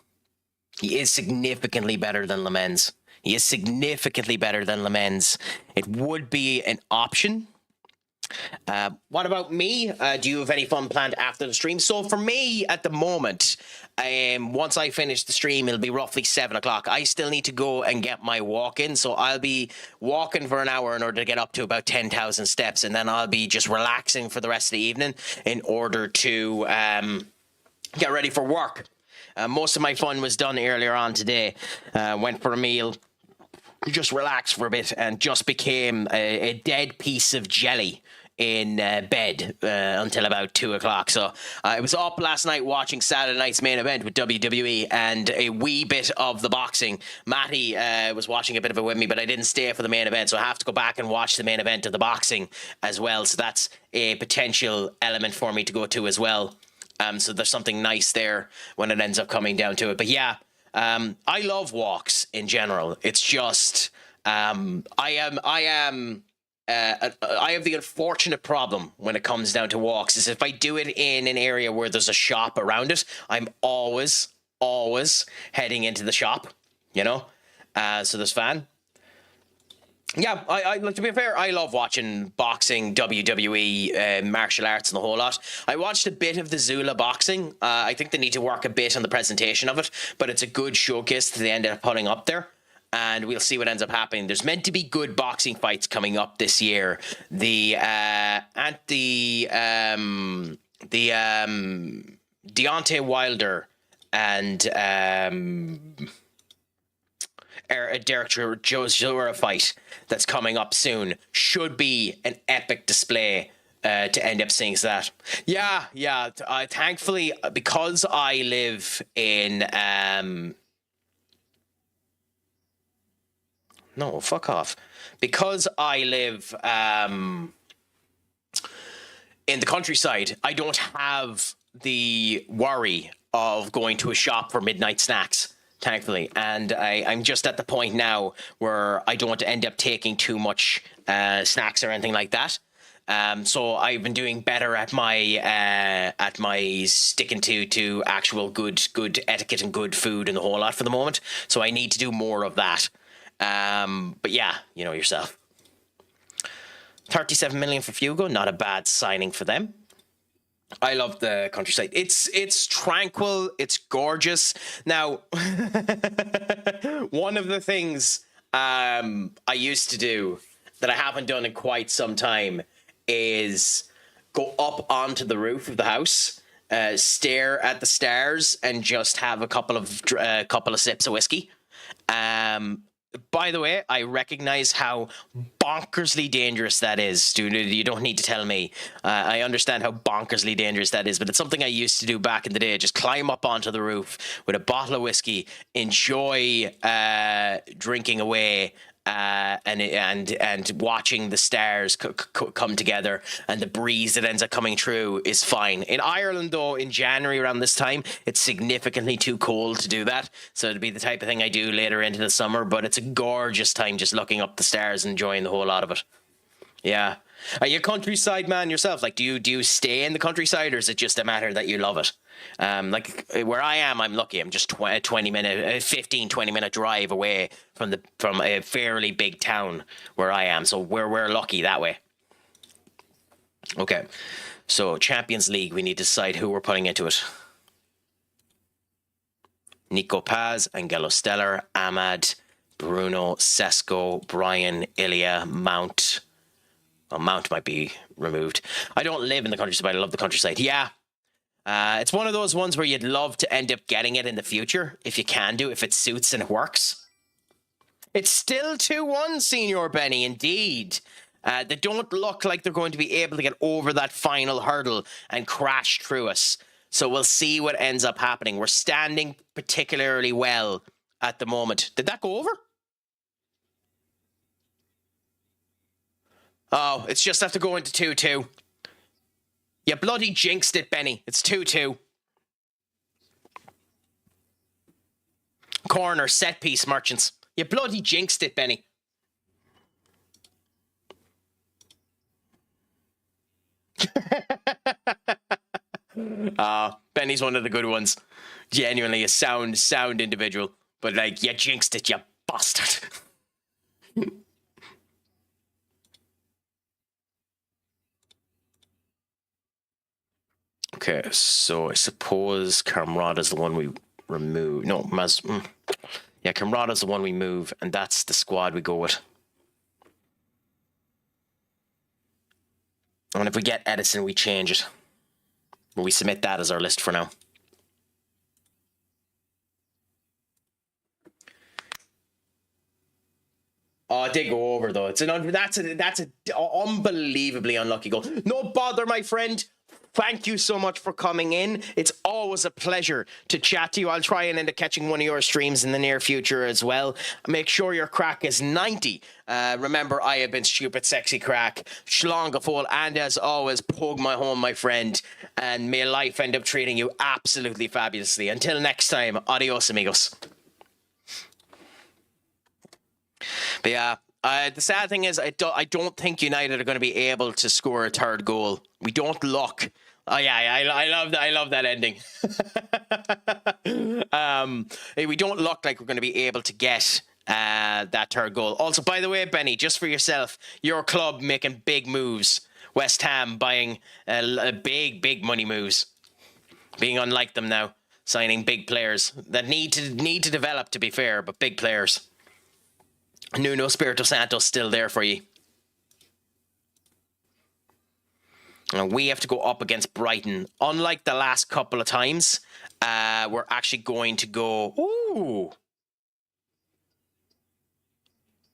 He is significantly better than Le Mans. He is significantly better than Le Mans. It would be an option. What about me? Do you have any fun planned after the stream? So for me, at the moment, once I finish the stream, it'll be roughly 7 o'clock. I still need to go and get my walk in, so I'll be walking for an hour in order to get up to about 10,000 steps, and then I'll be just relaxing for the rest of the evening in order to get ready for work. Most of my fun was done earlier on today. Went for a meal, just relaxed for a bit, and just became a dead piece of jelly in bed until about 2 o'clock. So I was up last night watching Saturday night's main event with WWE and a wee bit of the boxing. Matty was watching a bit of it with me, but I didn't stay for the main event, so I have to go back and watch the main event of the boxing as well. So that's a potential element for me to go to as well. So there's something nice there when it ends up coming down to it. But yeah, I love walks in general. It's just I have the unfortunate problem when it comes down to walks is if I do it in an area where there's a shop around it, I'm always heading into the shop, you know? So there's fan. Yeah, I like, to be fair, I love watching boxing, WWE, martial arts, and the whole lot. I watched a bit of the Zula boxing. I think they need to work a bit on the presentation of it, but it's a good showcase that they ended up putting up there. And we'll see what ends up happening. There's meant to be good boxing fights coming up this year. Deontay Wilder and Derek Joshua fight that's coming up soon should be an epic display to end up seeing that. Yeah. Thankfully, because I live in no, fuck off. Because I live in the countryside, I don't have the worry of going to a shop for midnight snacks, thankfully. And I'm just at the point now where I don't want to end up taking too much snacks or anything like that. So I've been doing better at my sticking to actual good etiquette and good food and the whole lot for the moment. So I need to do more of that. But yeah, you know yourself. 37 million for Fugo, not a bad signing for them. I love the countryside. It's tranquil, it's gorgeous. Now, one of the things I used to do that I haven't done in quite some time is go up onto the roof of the house, stare at the stars, and just have a couple of sips of whiskey. By the way, I recognize how bonkersly dangerous that is, dude. You don't need to tell me. I understand how bonkersly dangerous that is, but it's something I used to do back in the day. Just climb up onto the roof with a bottle of whiskey, enjoy drinking away, and watching the stars come together, and the breeze that ends up coming through is fine. In Ireland, though, in January around this time, it's significantly too cold to do that. So it'd be the type of thing I do later into the summer, but it's a gorgeous time just looking up the stars and enjoying the whole lot of it. Yeah. Are you a countryside man yourself? Like, do you stay in the countryside, or is it just a matter that you love it? Like where I am, I'm lucky. I'm just 20 minute drive away from a fairly big town where I am. So we're lucky that way. Okay. So Champions League, we need to decide who we're putting into it. Nico Paz, Angelo Stellar, Ahmad, Bruno, Sesko, Brian, Ilya, Mount. Well, Mount might be removed. I don't live in the countryside, but I love the countryside. Yeah. It's one of those ones where you'd love to end up getting it in the future, if you can do, if it suits and it works. It's still 2-1, Senior Benny, indeed. They don't look like they're going to be able to get over that final hurdle and crash through us. So we'll see what ends up happening. We're standing particularly well at the moment. Did that go over? Oh, it's just have to go into 2-2. You bloody jinxed it, Benny. It's 2-2. Corner, set piece, Merchants. You bloody jinxed it, Benny. Benny's one of the good ones. Genuinely a sound individual. But like, you jinxed it, you bastard. Okay, so I suppose Camrad is the one we remove. No, yeah, Camrad is the one we move, and that's the squad we go with. And if we get Edison, we change it. But we submit that as our list for now. Oh, it did go over though. That's an unbelievably unlucky goal. No bother, my friend. Thank you so much for coming in. It's always a pleasure to chat to you. I'll try and end up catching one of your streams in the near future as well. Make sure your crack is 90. Remember, I have been stupid, sexy crack, Schlongafol, and as always, pug my home, my friend. And may life end up treating you absolutely fabulously. Until next time, adios, amigos. But yeah, the sad thing is I don't think United are going to be able to score a third goal. We don't look. Oh yeah, I love that ending. We don't look like we're going to be able to get that third goal. Also, by the way, Benny, just for yourself, your club making big moves. West Ham buying big money moves. Being unlike them now, signing big players that need to develop. To be fair, but big players. Nuno Espirito Santo's still there for you. And we have to go up against Brighton. Unlike the last couple of times, we're actually going to go... Ooh!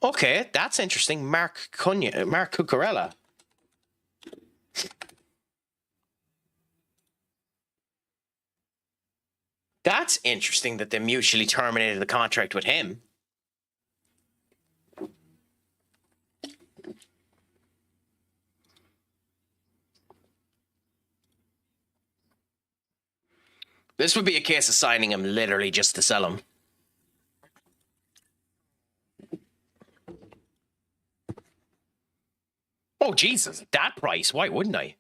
Okay, that's interesting. Mark Cucurella. That's interesting that they mutually terminated the contract with him. This would be a case of signing him literally just to sell him. Oh, Jesus, at that price, why wouldn't I?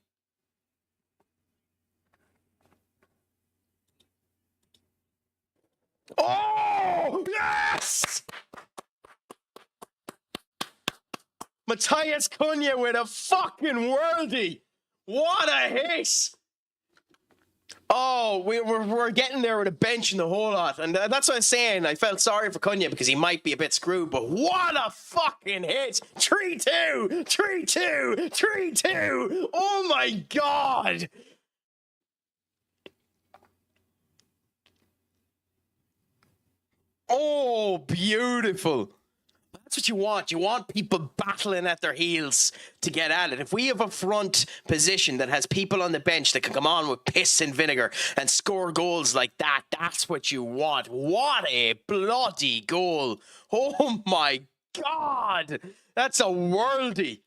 Oh, yes! Matthias Cunha with a fucking worldie. What a hit! Oh, we're getting there with a bench and the whole lot. And that's what I'm saying. I felt sorry for Cunha because he might be a bit screwed. But what a fucking hit. 3-2. 3-2. 3-2. Oh, my God. Oh, beautiful. That's what you want. You want people battling at their heels to get at it. If we have a front position that has people on the bench that can come on with piss and vinegar and score goals like that, that's what you want. What a bloody goal. Oh my God. That's a worldie.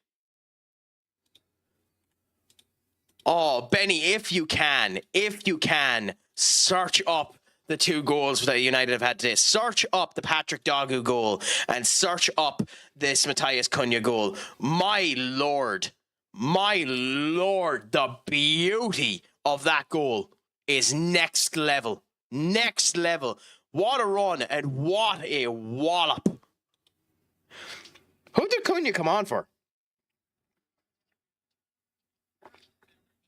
Oh, Benny, if you can, search up the two goals that United have had today. Search up the Patrick Dogu goal and search up this Matthias Cunha goal. My Lord, the beauty of that goal is next level. Next level. What a run and what a wallop. Who did Cunha come on for?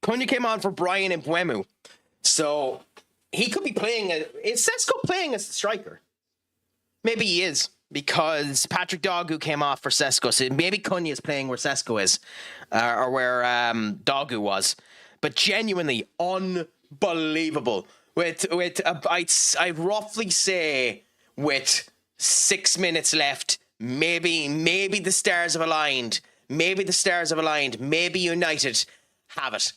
Cunha came on for Brian Mbeumo. So... he could be playing... Is Sesko playing as a striker? Maybe he is, because Patrick Dogu came off for Sesko. So maybe Cunha is playing where Sesko is, or where Dogu was. But genuinely unbelievable. I'd roughly say with 6 minutes left, maybe the stars have aligned. Maybe United have it.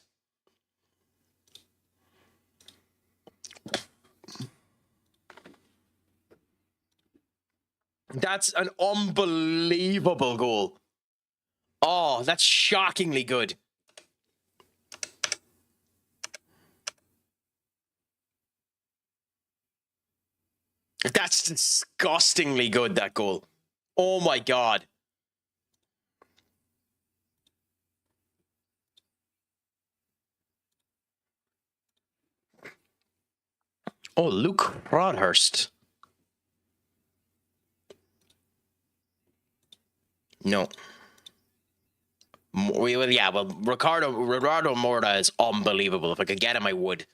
That's an unbelievable goal. Oh, that's shockingly good. That's disgustingly good, that goal. Oh my God. Oh, Luke Broadhurst. No. Well, Ricardo Morta is unbelievable. If I could get him, I would.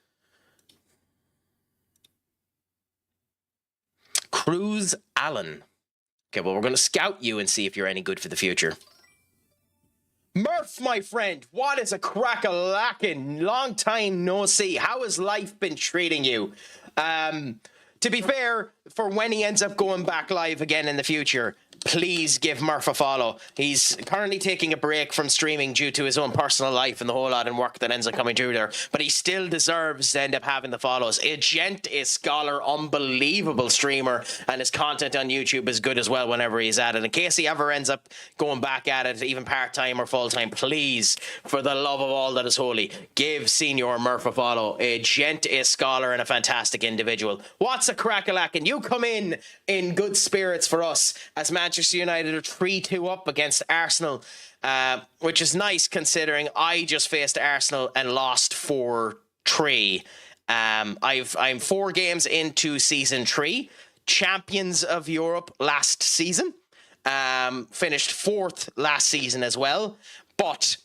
Cruz Allen. Okay, well, we're going to scout you and see if you're any good for the future. Murph, my friend, what is a crack-a-lackin'? Long time no see. How has life been treating you? To be fair, for when he ends up going back live again in the future, please give Murph a follow. He's currently taking a break from streaming due to his own personal life and the whole lot of work that ends up coming through there. But he still deserves to end up having the follows. A gent is scholar, unbelievable streamer, and his content on YouTube is good as well whenever he's at it. In case he ever ends up going back at it, even part-time or full-time, please, for the love of all that is holy, give Senior Murph a follow. A gent is scholar and a fantastic individual. What's a crack-a-lackin'? You come in good spirits for us as Manchester United are 3-2 up against Arsenal, which is nice considering I just faced Arsenal and lost 4-3. I'm 4 games into season 3, champions of Europe last season, finished 4th last season as well, but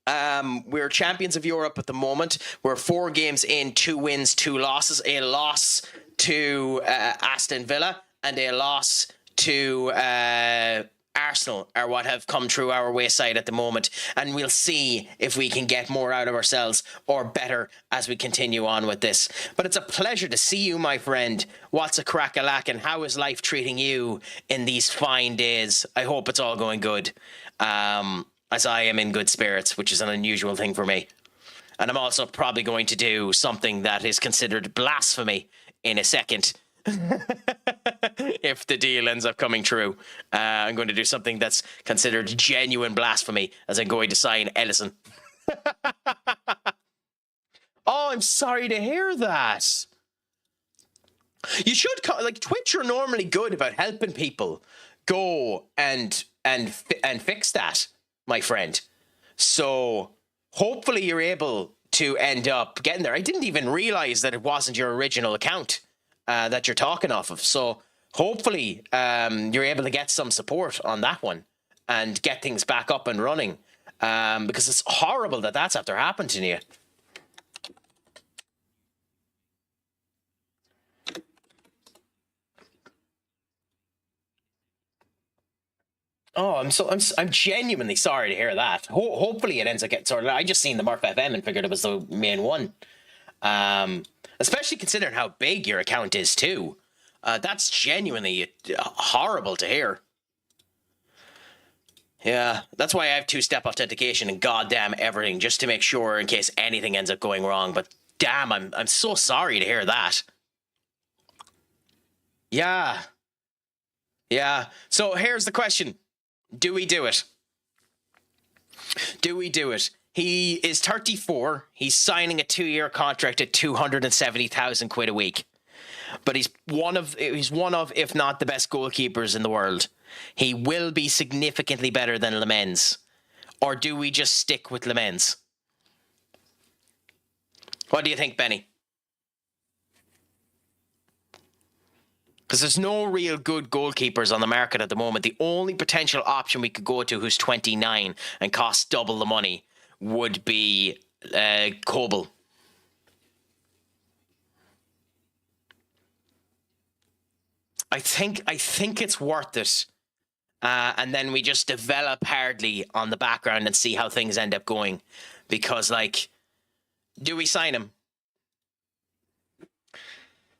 we're champions of Europe at the moment. We're 4 games in, 2 wins, 2 losses, a loss to Aston Villa and a loss to Arsenal are what have come through our wayside at the moment, and we'll see if we can get more out of ourselves or better as we continue on with this. But it's a pleasure to see you, my friend. What's a crack-a-lackin'? How is life treating you in these fine days? I hope it's all going good, as I am in good spirits, which is an unusual thing for me. And I'm also probably going to do something that is considered blasphemy in a second. If the deal ends up coming true, I'm going to do something that's considered genuine blasphemy, as I'm going to sign Ellison. Oh, I'm sorry to hear that. You should, like, Twitch are normally good about helping people go and fix that, my friend. So hopefully you're able to end up getting there. I didn't even realize that it wasn't your original account that you're talking off of. So hopefully you're able to get some support on that one and get things back up and running, because it's horrible that that's after happened to you. Oh, I'm genuinely sorry to hear that. Hopefully it ends up getting sorted. I just seen the Murph FM and figured it was the main one. Especially considering how big your account is too. That's genuinely horrible to hear. Yeah, that's why I have 2-step authentication and goddamn everything, just to make sure in case anything ends up going wrong. But damn, I'm so sorry to hear that. Yeah. Yeah. So here's the question. Do we do it? Do we do it? He is 34. He's signing a 2-year contract at 270,000 quid a week. But he's one of, if not the best goalkeepers in the world. He will be significantly better than Lemens. Or do we just stick with Lemens? What do you think, Benny? Because there's no real good goalkeepers on the market at the moment. The only potential option we could go to who's 29 and costs double the money would be Kobel. I think it's worth it. And then we just develop hardly on the background and see how things end up going. Because, like, do we sign him?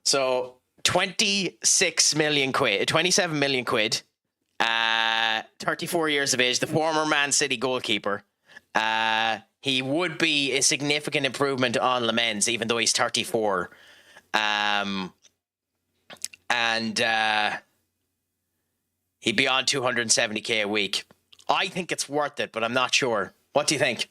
So 26 million quid, 27 million quid, 34 years of age, the former Man City goalkeeper. He would be a significant improvement on Lemens, even though he's 34. And he'd be on 270k a week. I think it's worth it, but I'm not sure. What do you think?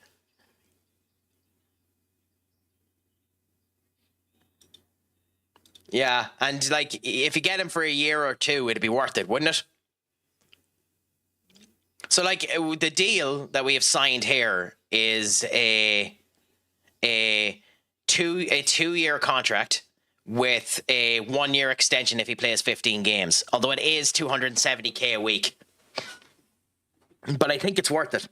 Yeah, and like if you get him for a year or two, it'd be worth it, wouldn't it? So like the deal that we have signed here is a 2-year contract with a 1-year extension if he plays 15 games. Although it is $270K a week. But I think it's worth it.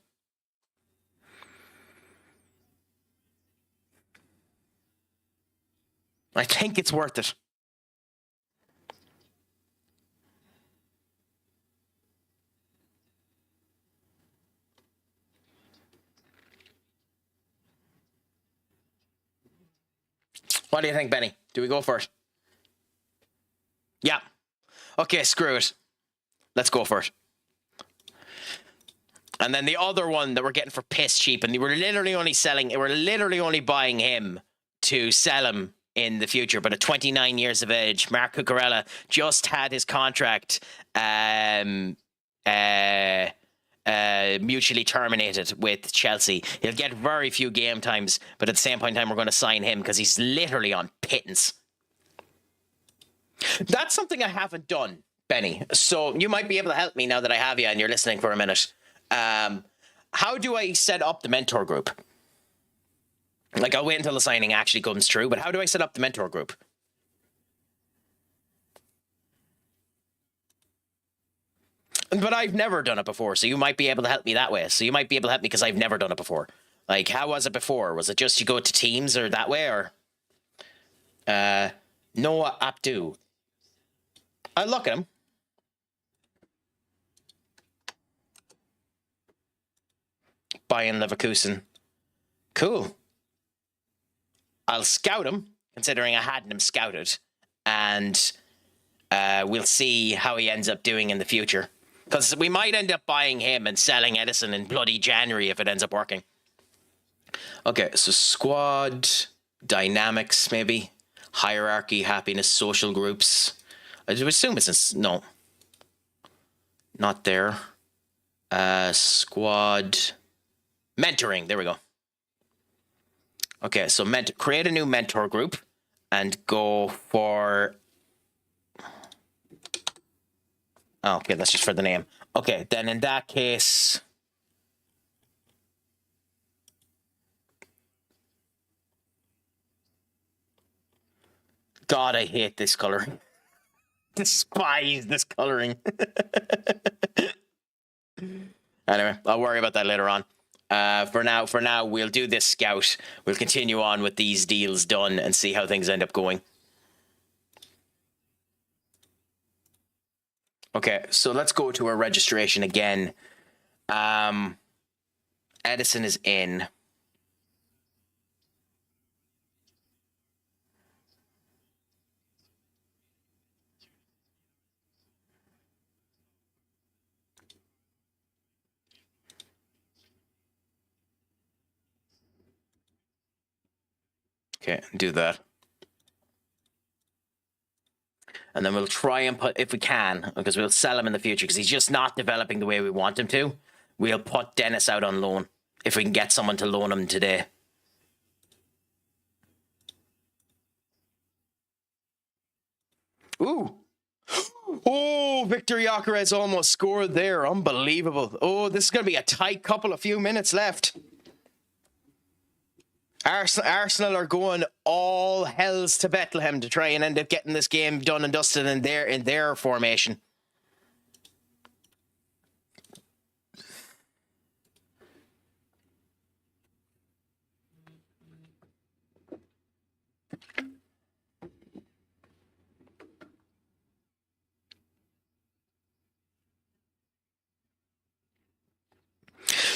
I think it's worth it. What do you think, Benny? Do we go for it? Yeah. Okay, screw it. Let's go for it. And then the other one that we're getting for piss cheap, and we're literally only buying him to sell him in the future. But at 29 years of age, Mark Cucurella just had his contract mutually terminated with Chelsea. He'll get very few game times, but at the same point in time, we're going to sign him because he's literally on pittance. That's something I haven't done, Benny. So you might be able to help me now that I have you and you're listening for a minute. How do I set up the mentor group? Like, I'll wait until the signing actually comes true, but how do I set up the mentor group? But I've never done it before, so you might be able to help me that way. So you might be able to help me because I've never done it before. Like, how was it before? Was it just you go to Teams or that way, or? Noah Abdu. I'll look at him. Bayern Leverkusen. Cool. I'll scout him, considering I hadn't him scouted. And we'll see how he ends up doing in the future. Because we might end up buying him and selling Edison in bloody January if it ends up working. Okay, so squad, dynamics maybe, hierarchy, happiness, social groups. I would assume it's... No. Not there. Squad... Mentoring, there we go. Okay, so create a new mentor group and go for... Oh, okay, that's just for the name. Okay, then in that case... God, I hate this coloring. Despise this coloring. Anyway, I'll worry about that later on. For now, we'll do this scout. We'll continue on with these deals done and see how things end up going. Okay, so let's go to our registration again. Edison is in. Okay, do that. And then we'll try and put, if we can, because we'll sell him in the future, because he's just not developing the way we want him to. We'll put Dennis out on loan, if we can get someone to loan him today. Ooh. Oh, Victor Gyökeres almost scored there. Unbelievable. Oh, this is going to be a tight few minutes left. Arsenal are going all hells to Bethlehem to try and end up getting this game done and dusted in their formation.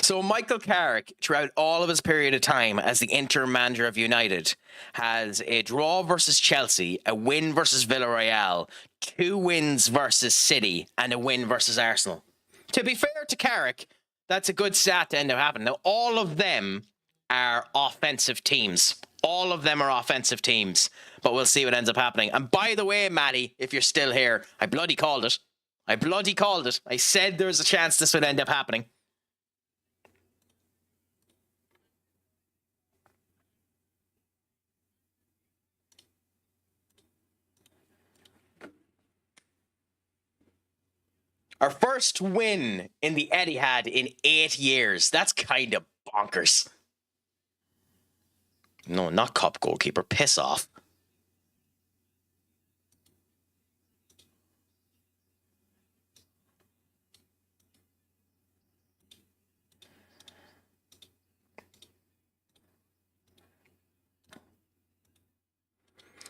So Michael Carrick, throughout all of his period of time as the interim manager of United, has a draw versus Chelsea, a win versus Villarreal, 2 wins versus City, and a win versus Arsenal. To be fair to Carrick, that's a good stat to end up happening. Now, all of them are offensive teams. All of them are offensive teams. But we'll see what ends up happening. And by the way, Matty, if you're still here, I bloody called it. I said there was a chance this would end up happening. Our first win in the Etihad in 8 years. That's kind of bonkers. No, not cup goalkeeper. Piss off.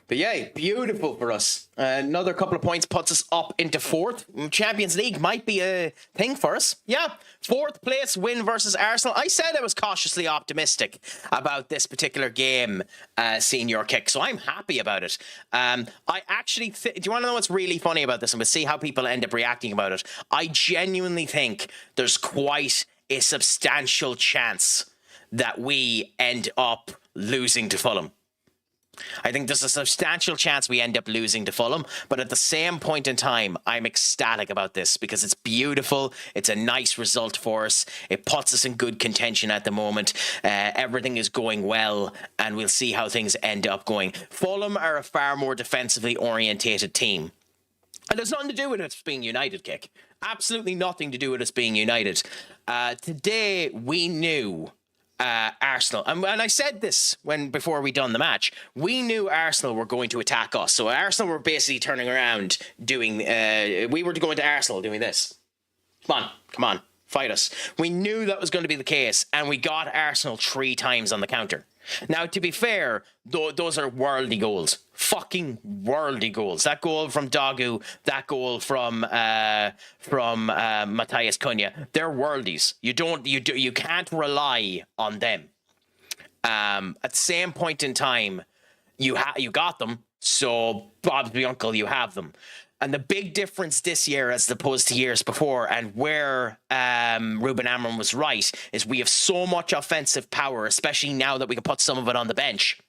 But yeah, beautiful for us. Another couple of points puts us up into fourth. Champions League might be a thing for us. Yeah, fourth place win versus Arsenal. I said I was cautiously optimistic about this particular game, Senior Kick, so I'm happy about it. I actually, do you want to know what's really funny about this? And we'll see how people end up reacting about it. I genuinely think there's quite a substantial chance that we end up losing to Fulham. I think there's a substantial chance we end up losing to Fulham, but at the same point in time, I'm ecstatic about this because it's beautiful. It's a nice result for us. It puts us in good contention at the moment. Everything is going well, and we'll see how things end up going. Fulham are a far more defensively orientated team. And there's nothing to do with us being united, Kick. Absolutely nothing to do with us being united. Today, we knew Arsenal, and I said this before we done the match, we knew Arsenal were going to attack us. So Arsenal were basically turning around doing, we were going to Arsenal doing this. Come on, fight us. We knew that was going to be the case, and we got Arsenal 3 times on the counter. Now, to be fair, those are worldly goals. Fucking worldly goals. That goal from Dogu, that goal from Matthias Cunha, they're worldies. You can't rely on them. At the same point in time, you got them, so Bob's the uncle, you have them. And the big difference this year as opposed to years before, and where Ruben Amorim was right, is we have so much offensive power, especially now that we can put some of it on the bench,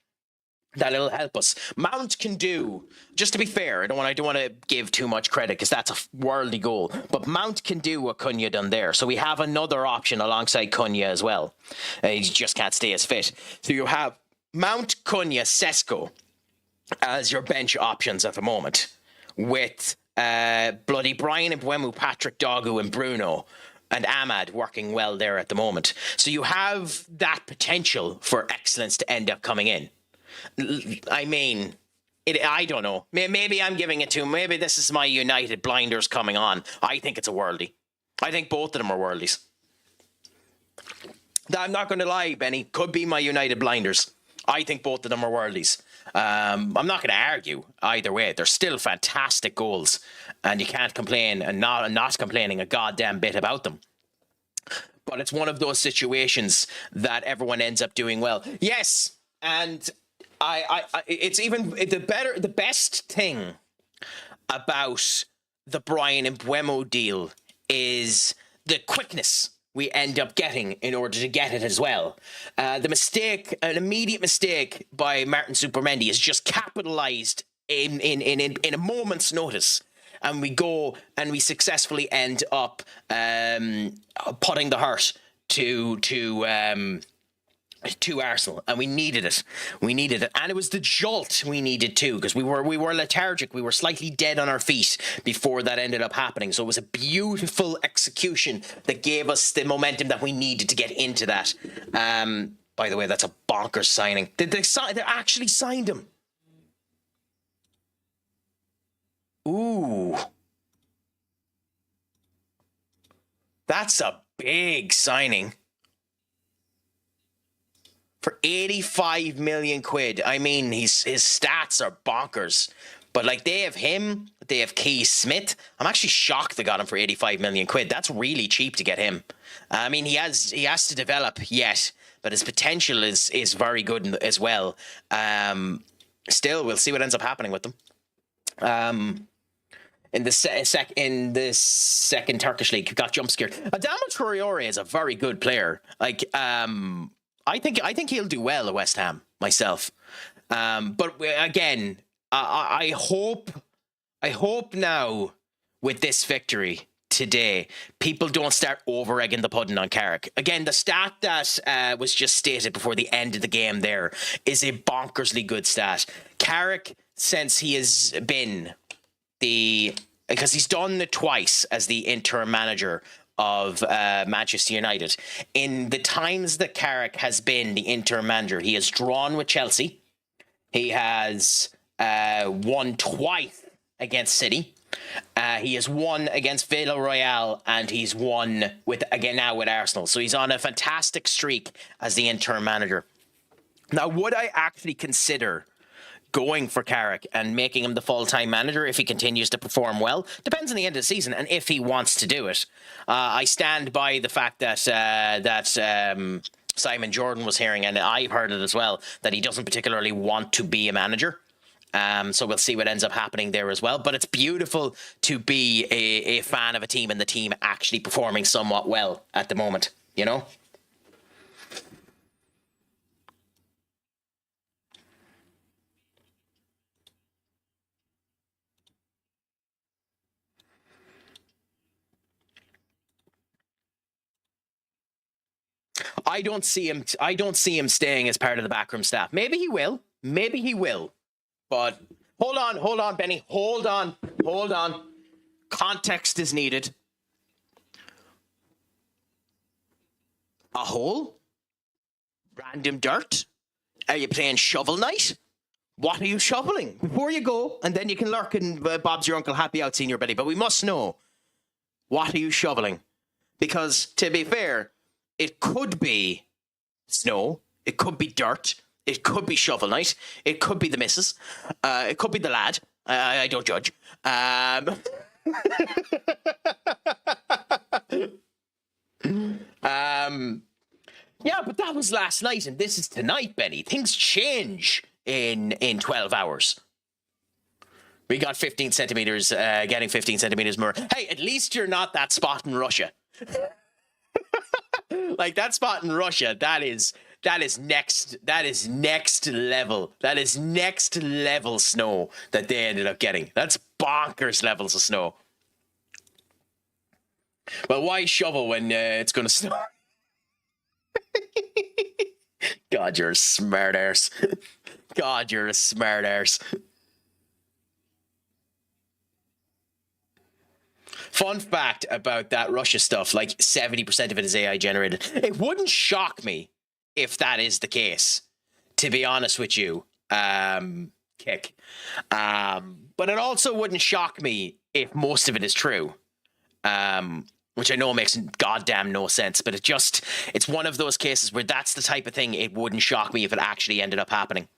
that it'll help us. Mount can do, just to be fair, I don't want to give too much credit because that's a worldly goal, but Mount can do what Cunha done there. So we have another option alongside Cunha as well. He just can't stay as fit. So you have Mount, Cunha, Sesko as your bench options at the moment, with bloody Brian and Mbeumo, Patrick Dogu and Bruno and Ahmad working well there at the moment. So you have that potential for excellence to end up coming in. I mean, I don't know. Maybe I'm giving it to him. Maybe this is my United blinders coming on. I think it's a worldie. I think both of them are worldies. I'm not going to lie, Benny. Could be my United blinders. I think both of them are worldies. I'm not going to argue either way. They're still fantastic goals, and you can't complain, and not complaining a goddamn bit about them. But it's one of those situations that everyone ends up doing well. Yes, and it's even the best thing about the Brian and Mbeumo deal is the quickness we end up getting in order to get it as well. An immediate mistake by Martin Zubimendi is just capitalized in a moment's notice. And we go and we successfully end up putting the hurt to Arsenal, and we needed it. And it was the jolt we needed too, because we were lethargic. We were slightly dead on our feet before that ended up happening. So it was a beautiful execution that gave us the momentum that we needed to get into that. By the way, that's a bonkers signing. They actually signed him. Ooh, that's a big signing. For 85 million quid. I mean, his stats are bonkers. But like, they have him, they have Keith Smith. I'm actually shocked they got him for 85 million quid. That's really cheap to get him. I mean, he has to develop yet, but his potential is very good as well. Still, we'll see what ends up happening with them. In the second Turkish league, got jump scared. Adama Traore is a very good player. Like, I think he'll do well at West Ham myself. But again, I hope now with this victory today, people don't start over-egging the pudding on Craic. Again, the stat that was just stated before the end of the game there is a bonkersly good stat. Craic, since he has been because he's done it twice as the interim manager of Manchester United. In the times that Craic has been the interim manager, he has drawn with Chelsea. He has won twice against City. He has won against Villarreal, and he's won with Arsenal. So he's on a fantastic streak as the interim manager. Now, would I actually consider going for Carrick and making him the full-time manager if he continues to perform well. Depends on the end of the season and if he wants to do it. I stand by the fact that Simon Jordan was hearing, and I've heard it as well, that he doesn't particularly want to be a manager. So we'll see what ends up happening there as well. But it's beautiful to be a fan of a team and the team actually performing somewhat well at the moment, you know? I don't see him staying as part of the backroom staff. Maybe he will. Maybe he will. But hold on, Benny. Hold on. Context is needed. A hole? Random dirt? Are you playing Shovel Knight? What are you shoveling? Before you go, and then you can lurk in Bob's Your Uncle Happy Out Senior Benny. But we must know, what are you shoveling? Because, to be fair, it could be snow, it could be dirt, it could be Shovel Knight, it could be the missus, it could be the lad. I don't judge. Yeah, but that was last night, and this is tonight, Benny. Things change in 12 hours. We got 15 centimeters, getting 15 centimeters more. Hey, at least you're not that spot in Russia. Like that spot in Russia, that is next level. That is next level snow that they ended up getting. That's bonkers levels of snow. Well, why shovel when it's going to snow? God, you're a smart arse. God, you're a smart arse. Fun fact about that Russia stuff, like 70% of it is AI generated. It wouldn't shock me if that is the case, to be honest with you, Kick. But it also wouldn't shock me if most of it is true, which I know makes goddamn no sense, but it's one of those cases where that's the type of thing it wouldn't shock me if it actually ended up happening.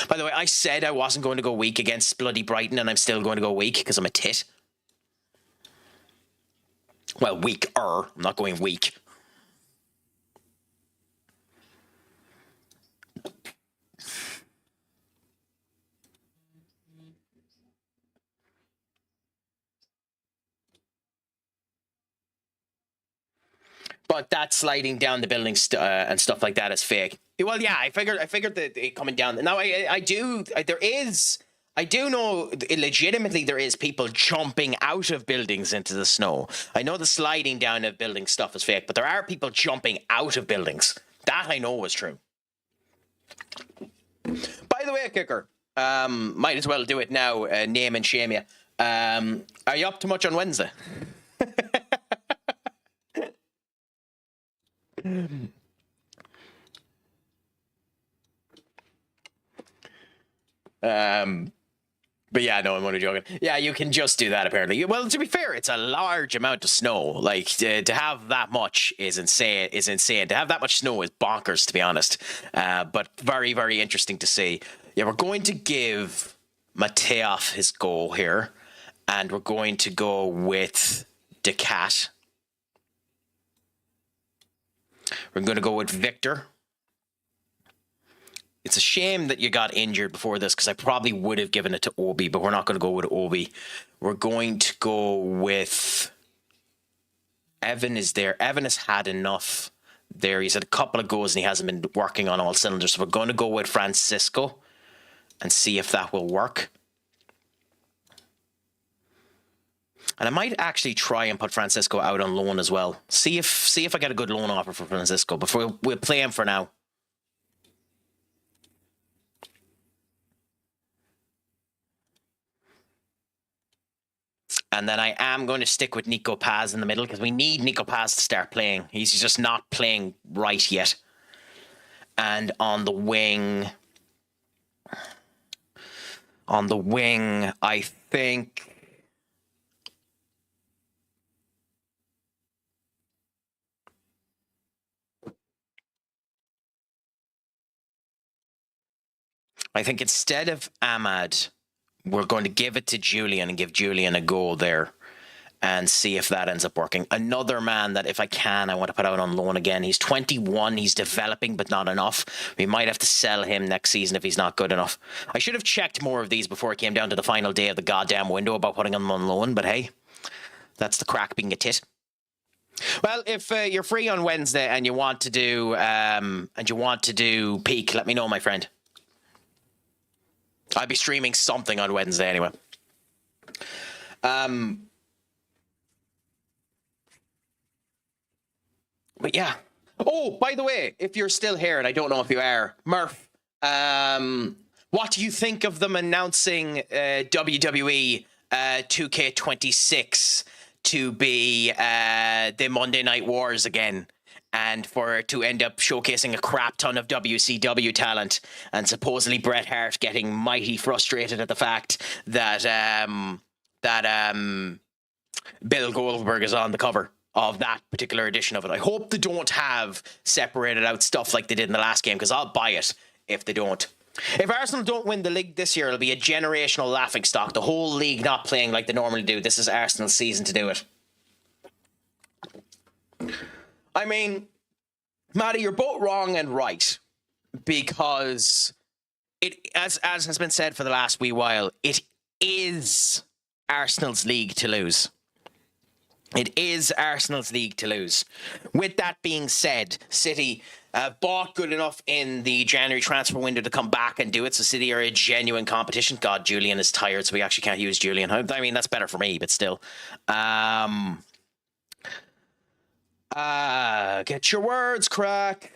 By the way, I said I wasn't going to go weak against bloody Brighton, and I'm still going to go weak because I'm a tit. Well, weaker. I'm not going weak. But that sliding down the building and stuff like that is fake. Well, yeah, I figured that it coming down. Now, I do know legitimately there is people jumping out of buildings into the snow. I know the sliding down of building stuff is fake, but there are people jumping out of buildings. That I know was true. By the way, Kicker, might as well do it now, name and shame you. Are you up to much on Wednesday? But yeah, no, I'm only joking. Yeah, you can just do that apparently. Well, to be fair, it's a large amount of snow. Like to have that much is insane. To have that much snow is bonkers, to be honest. But very, very interesting to see. Yeah, we're going to give Mateoff his goal here, and we're going to go with Decat. We're going to go with Victor. It's a shame that you got injured before this, because I probably would have given it to Obi, but we're not going to go with Obi. We're going to go with Evan is there. Evan has had enough there. He's had a couple of goals and he hasn't been working on all cylinders. So we're going to go with Francisco and see if that will work. And I might actually try and put Francisco out on loan as well. See if I get a good loan offer for Francisco, but we'll play him for now. And then I am going to stick with Nico Paz in the middle, because we need Nico Paz to start playing. He's just not playing right yet. And on the wing, I think I think instead of Ahmad, we're going to give it to Julian and give Julian a go there and see if that ends up working. Another man that, if I can, I want to put out on loan again. He's 21. He's developing, but not enough. We might have to sell him next season if he's not good enough. I should have checked more of these before it came down to the final day of the goddamn window about putting him on loan, but hey, that's the crack being a tit. Well, if you're free on Wednesday and you want to do peak, let me know, my friend. I'll be streaming something on Wednesday anyway. But yeah. Oh, by the way, if you're still here, and I don't know if you are, Murph, what do you think of them announcing WWE 2K26 to be the Monday Night Wars again, and for it to end up showcasing a crap ton of WCW talent, and supposedly Bret Hart getting mighty frustrated at the fact that Bill Goldberg is on the cover of that particular edition of it. I hope they don't have separated out stuff like they did in the last game, because I'll buy it if they don't. If Arsenal don't win the league this year, it'll be a generational laughingstock. The whole league not playing like they normally do. This is Arsenal's season to do it. I mean, Matty, you're both wrong and right, because it, as has been said for the last wee while, it is Arsenal's league to lose. It is Arsenal's league to lose. With that being said, City bought good enough in the January transfer window to come back and do it. So City are a genuine competition. God, Julian is tired, so we actually can't use Julian. I mean, that's better for me, but still. Get your words, Craic.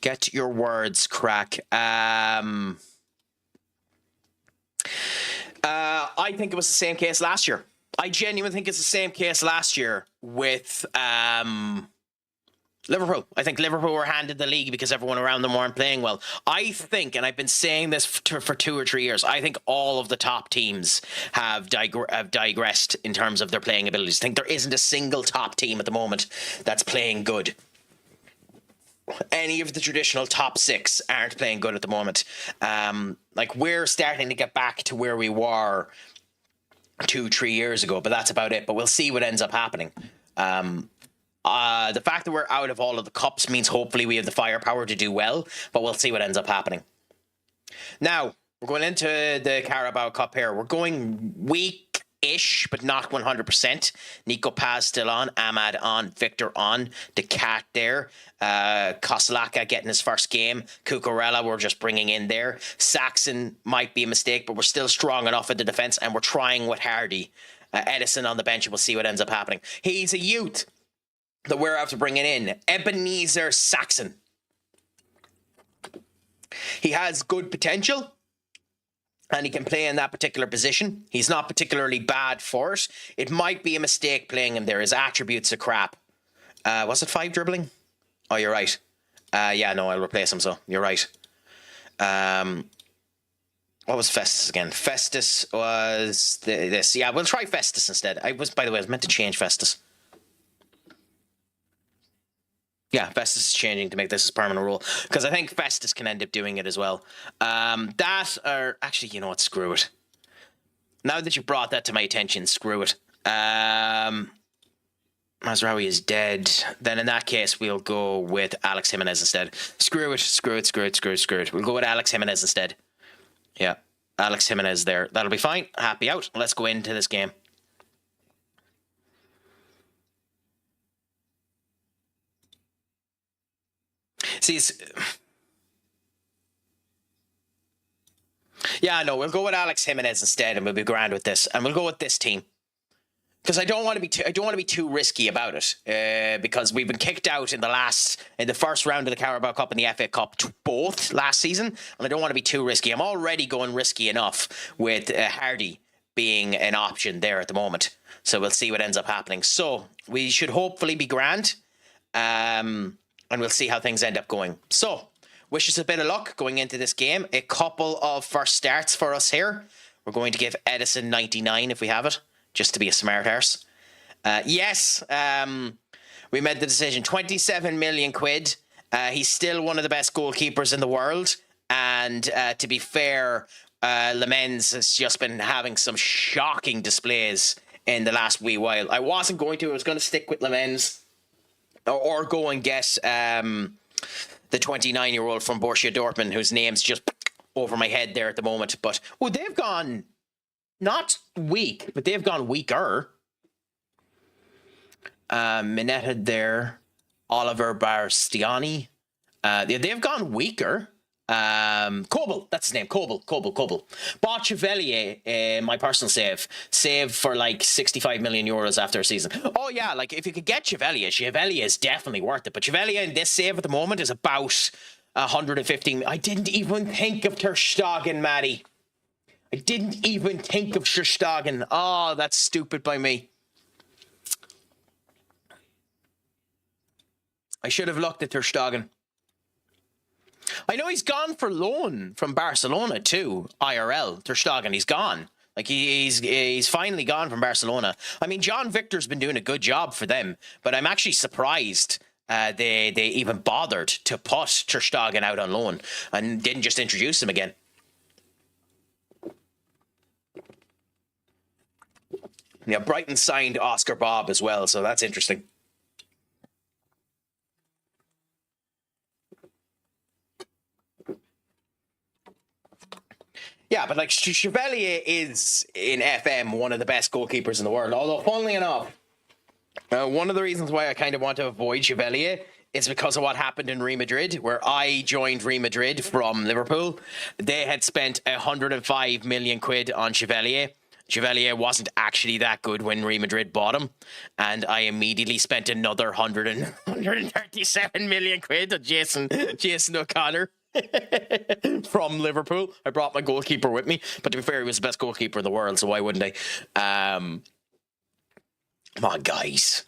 Get your words, Craic. I think it was the same case last year. I genuinely think it's the same case last year with Liverpool. I think Liverpool were handed the league because everyone around them weren't playing well. I think, and I've been saying this for 2 or 3 years, I think all of the top teams have digressed in terms of their playing abilities. I think there isn't a single top team at the moment that's playing good. Any of the traditional top 6 aren't playing good at the moment. Like, we're starting to get back to where we were 2-3 years ago, but that's about it. But we'll see what ends up happening. The fact that we're out of all of the cups means hopefully we have the firepower to do well, but we'll see what ends up happening. Now, we're going into the Carabao Cup here. We're going weak-ish, but not 100%. Nico Paz still on, Ahmad on, Victor on, the cat there. Koslaka getting his first game. Cucurella we're just bringing in there. Saxon might be a mistake, but we're still strong enough in the defence, and we're trying with Hardy. Edison on the bench, and we'll see what ends up happening. He's a youth that we're after bringing in. Ebenezer Saxon. He has good potential, and he can play in that particular position. He's not particularly bad for it. It might be a mistake playing him there. His attributes are crap. Was it 5 dribbling? Oh, you're right. Yeah, no, I'll replace him, so you're right. What was Festus again? Festus was this. Yeah, we'll try Festus instead. By the way, I was meant to change Festus. Yeah, Festus is changing to make this a permanent rule, because I think Festus can end up doing it as well. Actually, you know what? Screw it. Now that you brought that to my attention, screw it. Mazraoui is dead. Then in that case, we'll go with Alex Jimenez instead. Screw it. We'll go with Alex Jimenez instead. Yeah, Alex Jimenez there. That'll be fine. Happy out. Let's go into this game. See, yeah, no, we'll go with Alex Jimenez instead, and we'll be grand with this, and we'll go with this team, because I don't want to be too risky about it, because we've been kicked out in the first round of the Carabao Cup and the FA Cup both last season, and I don't want to be too risky. I'm already going risky enough with Hardy being an option there at the moment, so we'll see what ends up happening. So we should hopefully be grand. And we'll see how things end up going. So, wish us a bit of luck going into this game. A couple of first starts for us here. We're going to give Edison 99 if we have it, just to be a smart arse. Yes, we made the decision. 27 million quid. He's still one of the best goalkeepers in the world. And to be fair, Lemens has just been having some shocking displays in the last wee while. I wasn't going to. I was going to stick with Lemens or go and get the 29-year-old from Borussia Dortmund, whose name's just over my head there at the moment. But, they've gone not weak, but they've gone weaker. Mineta there. Oliver Barstiani. They've gone weaker. Kobel, that's his name. Kobel. Bought Chevalier, my personal save for like 65 million euros after a season. Oh yeah, like if you could get Chevalier is definitely worth it. But Chevalier in this save at the moment is about 115. I didn't even think of Ter Stegen, Maddie. I didn't even think of Ter Stegen. Oh, that's stupid by me. I should have looked at Ter Stegen. I know he's gone for loan from Barcelona too, IRL. Ter Stegen, he's gone. Like he's finally gone from Barcelona. I mean, John Victor's been doing a good job for them, but I'm actually surprised they even bothered to put Ter Stegen out on loan and didn't just introduce him again. Yeah, Brighton signed Oscar Bob as well, so that's interesting. Yeah, but like Chevalier is in FM one of the best goalkeepers in the world. Although, funnily enough, one of the reasons why I kind of want to avoid Chevalier is because of what happened in Real Madrid, where I joined Real Madrid from Liverpool. They had spent 105 million quid on Chevalier. Chevalier wasn't actually that good when Real Madrid bought him, and I immediately spent another 137 million quid on Jason O'Connor. From Liverpool. I brought my goalkeeper with me, but to be fair, he was the best goalkeeper in the world, so why wouldn't I? Come on, guys.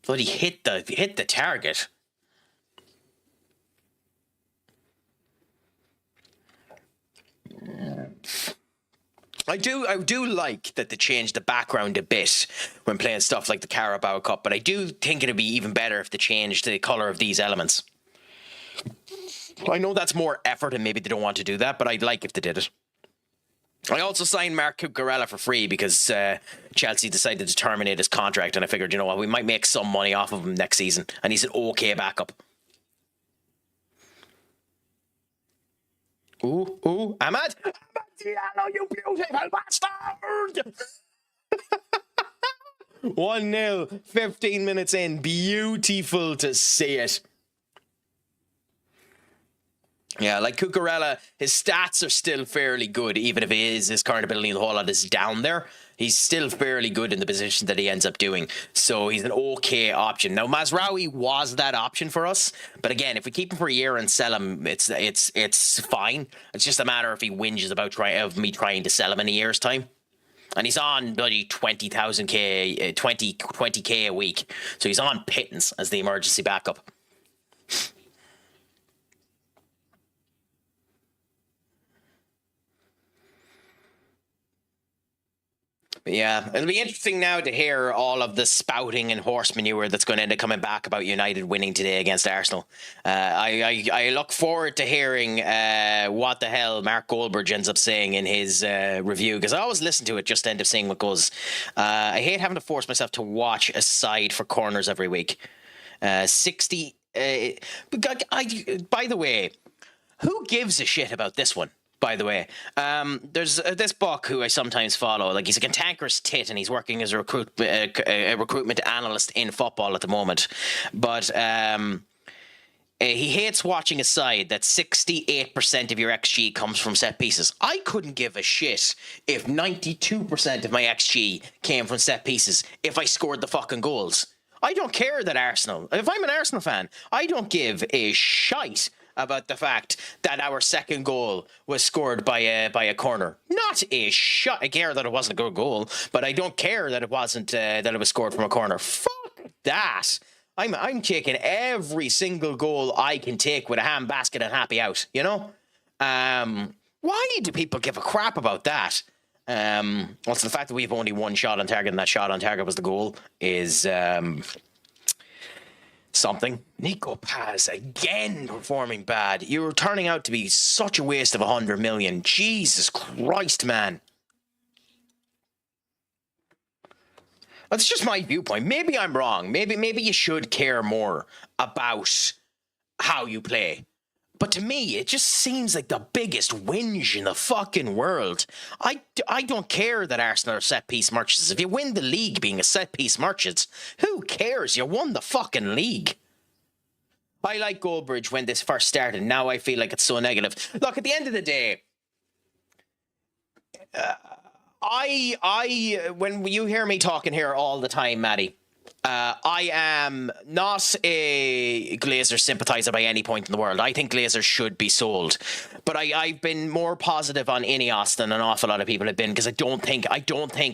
Bloody hit the target. I do like that they changed the background a bit when playing stuff like the Carabao Cup, but I do think it'd be even better if they changed the colour of these elements. I know that's more effort and maybe they don't want to do that, but I'd like if they did it. I also signed Marc Cucurella for free because Chelsea decided to terminate his contract, and I figured, you know what, we might make some money off of him next season, and he's an okay backup. Ooh, Ahmad Diallo, you beautiful bastard! 1-0, 15 minutes in. Beautiful to see it. Yeah, like Cucurella, his stats are still fairly good, even if his current ability in the whole lot is down there. He's still fairly good in the position that he ends up doing. So he's an okay option. Now, Mazraoui was that option for us. But again, if we keep him for a year and sell him, it's fine. It's just a matter if he whinges about me trying to sell him in a year's time. And he's on bloody 20k a week. So he's on pittance as the emergency backup. Yeah, it'll be interesting now to hear all of the spouting and horse manure that's going to end up coming back about United winning today against Arsenal. I look forward to hearing what the hell Mark Goldberg ends up saying in his review, because I always listen to it just to end up seeing what goes. I hate having to force myself to watch a side for corners every week. 60... by the way, who gives a shit about this one? By the way, there's this Buck who I sometimes follow. Like, he's a cantankerous tit, and he's working as a recruitment analyst in football at the moment. But he hates watching a side that 68% of your XG comes from set pieces. I couldn't give a shit if 92% of my XG came from set pieces if I scored the fucking goals. I don't care that Arsenal. If I'm an Arsenal fan, I don't give a shite about the fact that our second goal was scored by a corner. Not a shot. I care that it wasn't a good goal, but I don't care that it wasn't that it was scored from a corner. Fuck that. I'm taking every single goal I can take with a hand basket and happy out. You know. Why do people give a crap about that? Also, the fact that we have only one shot on target and that shot on target was the goal is something. Nico Paz again performing bad. You're turning out to be such a waste of 100 million. Jesus Christ, man. That's just my viewpoint. Maybe I'm wrong. Maybe you should care more about how you play. But to me, it just seems like the biggest whinge in the fucking world. I don't care that Arsenal are set-piece merchants. If you win the league being a set-piece merchant, who cares? You won the fucking league. I like Goldbridge when this first started. Now I feel like it's so negative. Look, at the end of the day, when you hear me talking here all the time, Maddie, I am not a Glazer sympathizer by any point in the world. I think Glazer should be sold, but I've been more positive on Ineos than an awful lot of people have been, because I don't think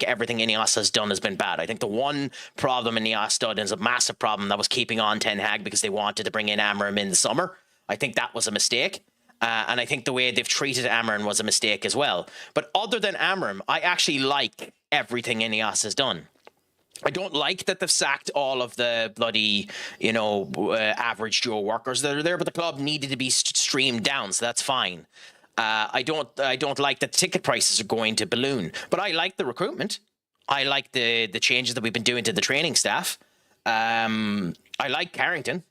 everything Ineos has done has been bad. I think the one problem Ineos done is a massive problem that was keeping on Ten Hag because they wanted to bring in Amarim in the summer. I think that was a mistake. And I think the way they've treated Amarim was a mistake as well. But other than Amarim, I actually like everything Ineos has done. I don't like that they've sacked all of the bloody, average Joe workers that are there, but the club needed to be streamed down, so that's fine. I don't like that ticket prices are going to balloon, but I like the recruitment. I like the changes that we've been doing to the training staff. I like Carrington.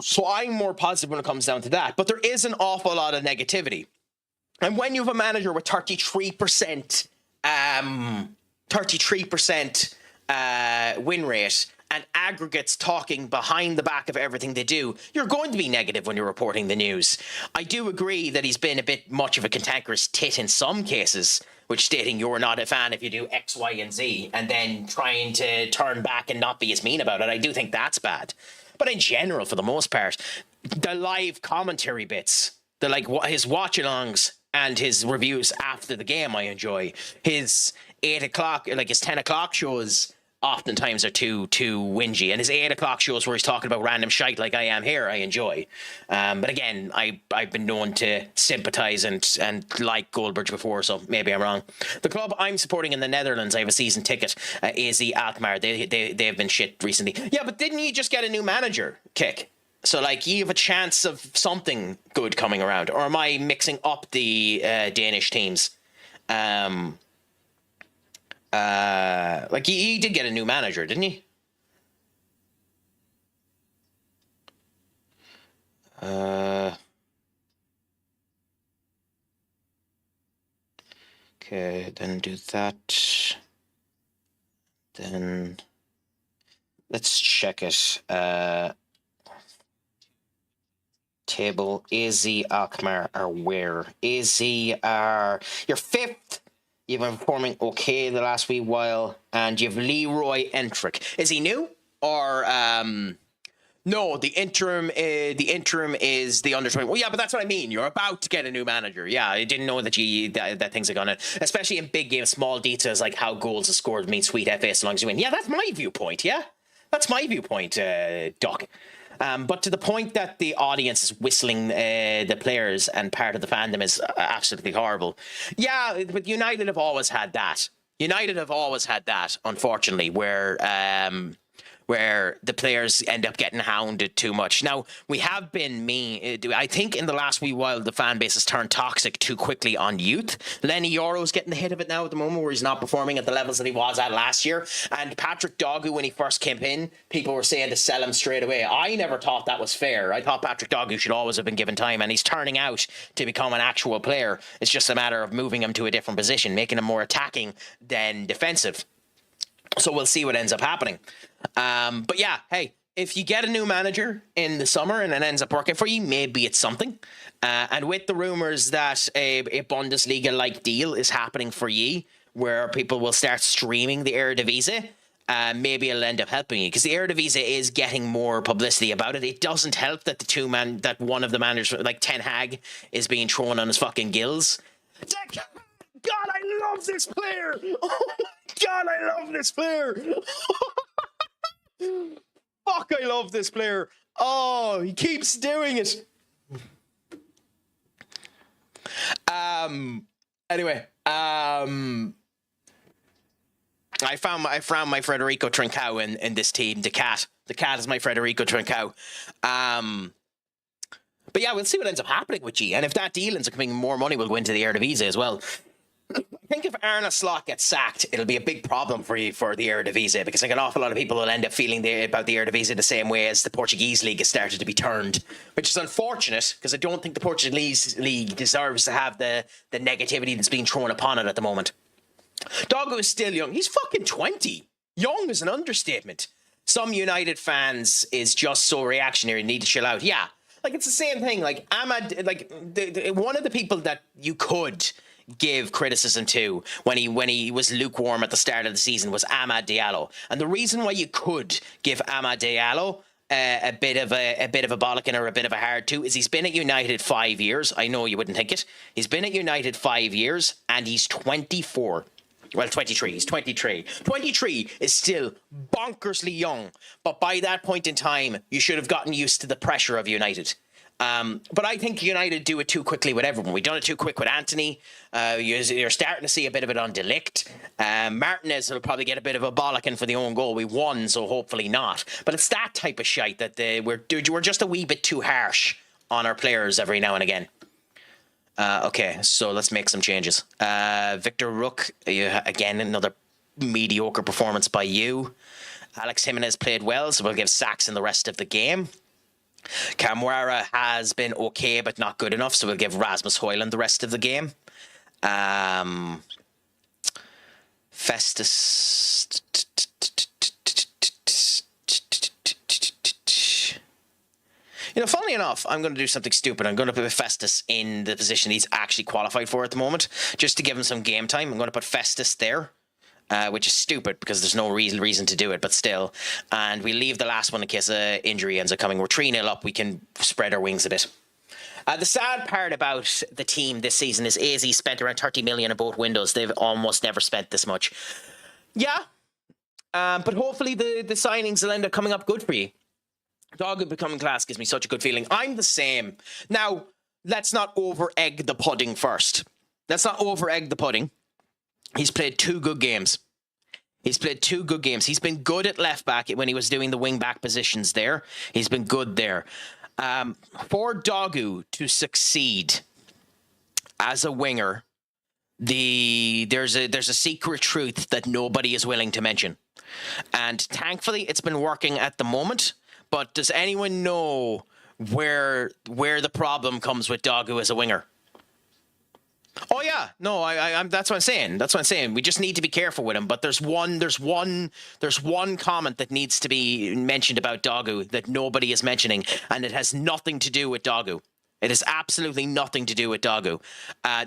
So I'm more positive when it comes down to that. But there is an awful lot of negativity. And when you have a manager with 33% win rate and aggregates talking behind the back of everything they do, you're going to be negative when you're reporting the news. I do agree that he's been a bit much of a cantankerous tit in some cases, which stating you're not a fan if you do X, Y, and Z, and then trying to turn back and not be as mean about it. I do think that's bad. But in general, for the most part, the live commentary bits, his watch-alongs and his reviews after the game, I enjoy. His 8 o'clock, his 10 o'clock shows oftentimes are too whingy, and his 8 o'clock shows where he's talking about random shite like I am here, I enjoy. But again, I've been known to sympathise and like Goldbridge before, so maybe I'm wrong. The club I'm supporting in the Netherlands, I have a season ticket, AZ Alkmaar. They've been shit recently. Yeah, but didn't you just get a new manager, Kick? So, you have a chance of something good coming around. Or am I mixing up the Danish teams? He did get a new manager, didn't he? Okay, then do that. Then let's check it. Table AZ Alkmaar are where? AZ are your 5th. You've been performing okay the last wee while, and you've Leroy Entrick. Is he new or no? The interim is the under 20. Well, yeah, but that's what I mean. You're about to get a new manager. Yeah, I didn't know that that things are gonna, especially in big games, small details like how goals are scored mean sweet FA as long as you win. Yeah, that's my viewpoint. Yeah, that's my viewpoint, Doc. But to the point that the audience is whistling the players and part of the fandom is absolutely horrible. Yeah, but United have always had that. Unfortunately, where the players end up getting hounded too much. Now, we have been I think in the last wee while, the fan base has turned toxic too quickly on youth. Lenny Yoro's getting the hit of it now at the moment, where he's not performing at the levels that he was at last year. And Patrick Dogu, when he first came in, people were saying to sell him straight away. I never thought that was fair. I thought Patrick Dogu should always have been given time, and he's turning out to become an actual player. It's just a matter of moving him to a different position, making him more attacking than defensive. So we'll see what ends up happening. But yeah, hey, if you get a new manager in the summer and it ends up working for you, maybe it's something. And with the rumors that a Bundesliga-like deal is happening for you, where people will start streaming the Eredivisie, maybe it'll end up helping you, because the Eredivisie is getting more publicity about it. It doesn't help that that one of the managers, like Ten Hag, is being thrown on his fucking gills. God, I love this player! Oh my God, I love this player! Fuck, I love this player. Oh, he keeps doing it. Anyway, I found my Frederico Trincao in this team, the cat. The cat is my Federico Trincao. But yeah, we'll see what ends up happening with G. And if that deal ends up coming more money, we'll go into the Eredivisie as well. I think if Arne Slot gets sacked, it'll be a big problem for the Eredivisie, because I think an awful lot of people will end up feeling about the Eredivisie the same way as the Portuguese league has started to be turned, which is unfortunate, because I don't think the Portuguese league deserves to have the negativity that's being thrown upon it at the moment. Doggo is still young. He's fucking 20. Young is an understatement. Some United fans is just so reactionary, need to chill out. Yeah, like it's the same thing. Like Ahmad, like one of the people that you could give criticism to when he was lukewarm at the start of the season was Amad Diallo, and the reason why you could give Amad Diallo a bit of a bollocking or a bit of a hard to is he's been at United 5 years. I know you wouldn't think it. He's been at United 5 years and he's 24. Well, 23. He's 23. 23 is still bonkersly young, but by that point in time, you should have gotten used to the pressure of United. But I think United do it too quickly with everyone. We've done it too quick with Anthony. You're starting to see a bit of it on De Ligt. Martinez will probably get a bit of a bollocking for the own goal. We won, so hopefully not. But it's that type of shite that we're just a wee bit too harsh on our players every now and again. Okay, so let's make some changes. Victor Rook, again, another mediocre performance by you. Alex Jimenez played well, so we'll give sacks in the rest of the game. Camara has been okay, but not good enough, so we'll give Rasmus Højlund the rest of the game. Festus. Funnily enough, I'm going to do something stupid. I'm going to put Festus in the position he's actually qualified for at the moment, just to give him some game time. I'm going to put Festus there. Which is stupid because there's no reason to do it, but still. And we leave the last one in case injury ends up coming. We're 3-0 up. We can spread our wings a bit. The sad part about the team this season is AZ spent around 30 million in both windows. They've almost never spent this much. Yeah. But hopefully the signings will end up coming up good for you. Doggo becoming class gives me such a good feeling. I'm the same. Now, let's not over-egg the pudding first. Let's not over-egg the pudding. He's played 2 good games. He's been good at left back when he was doing the wing back positions there. He's been good there. For Doggo to succeed as a winger, there's a secret truth that nobody is willing to mention. And thankfully, it's been working at the moment. But does anyone know where the problem comes with Doggo as a winger? Oh yeah, no, I'm. That's what I'm saying. We just need to be careful with him. But there's one comment that needs to be mentioned about Doggo that nobody is mentioning, and it has nothing to do with Doggo. It has absolutely nothing to do with Doggo.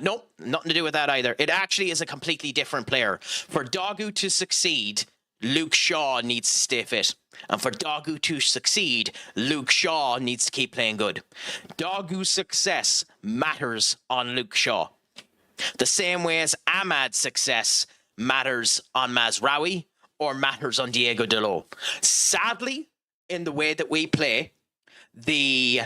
Nope, nothing to do with that either. It actually is a completely different player. For Doggo to succeed, Luke Shaw needs to stay fit. And for Doggo to succeed, Luke Shaw needs to keep playing good. Doggo's success matters on Luke Shaw. The same way as Ahmad's success matters on Mazraoui or matters on Diego Dalot. Sadly, in the way that we play, the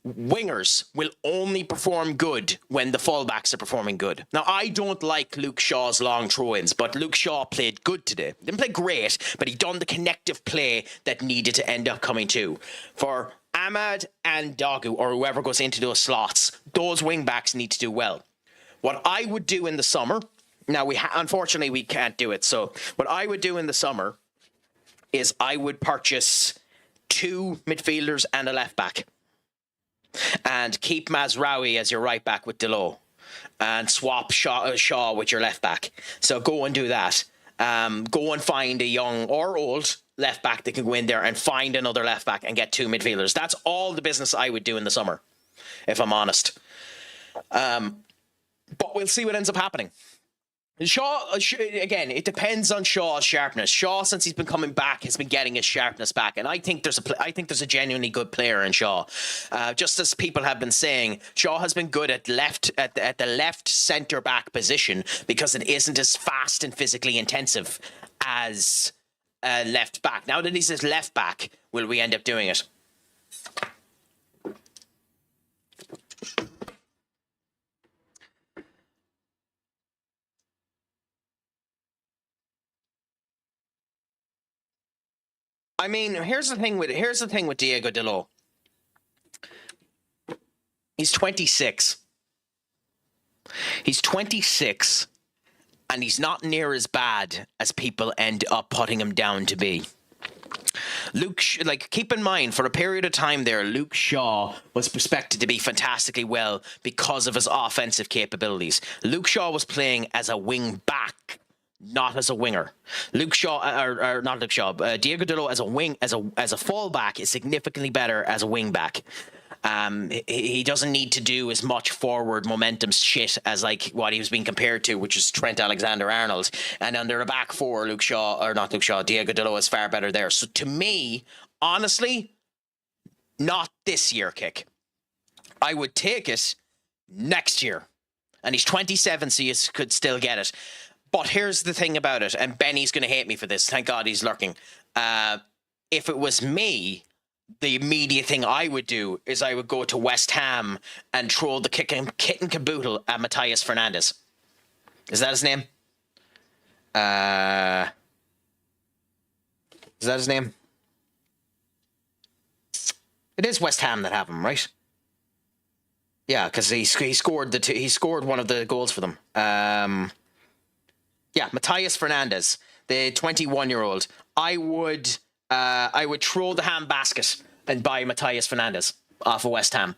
wingers will only perform good when the fullbacks are performing good. Now, I don't like Luke Shaw's long throw-ins, but Luke Shaw played good today. Didn't play great, but he done the connective play that needed to end up coming too. For Ahmad and Doggo, or whoever goes into those slots, those wing-backs need to do well. What I would do in the summer, now unfortunately we can't do it, so what I would do in the summer is I would purchase 2 midfielders and a left back and keep Mazraoui as your right back with Dalot and swap Shaw with your left back. So go and do that. Go and find a young or old left back that can go in there and find another left back and get 2 midfielders. That's all the business I would do in the summer, if I'm honest. But we'll see what ends up happening. Shaw, again, it depends on Shaw's sharpness. Shaw, since he's been coming back, has been getting his sharpness back, and I think there's a genuinely good player in Shaw. Just as people have been saying, Shaw has been good at the left centre back position because it isn't as fast and physically intensive as left back. Now that he's his left back, will we end up doing it? I mean, here's the thing with Diego Delo. He's 26. He's 26, and he's not near as bad as people end up putting him down to be. Keep in mind, for a period of time there, Luke Shaw was expected to be fantastically well because of his offensive capabilities. Luke Shaw was playing as a wing back, not as a winger. Diego Delo as a wing, as a fullback is significantly better as a wing back. He doesn't need to do as much forward momentum shit as like what he was being compared to, which is Trent Alexander-Arnold. And under a back four, Diego Delo is far better there. So to me, honestly, not this year, Kick. I would take it next year. And he's 27, so you could still get it. But here's the thing about it, and Benny's going to hate me for this. Thank God he's lurking. If it was me, the immediate thing I would do is I would go to West Ham and throw the kit and caboodle at Matthias Fernandes. Is that his name? Is that his name? It is West Ham that have him, right? Yeah, because he scored one of the goals for them. Yeah, Matthias Fernandes, the 21-year-old. I would throw the ham basket and buy Matthias Fernandes off of West Ham.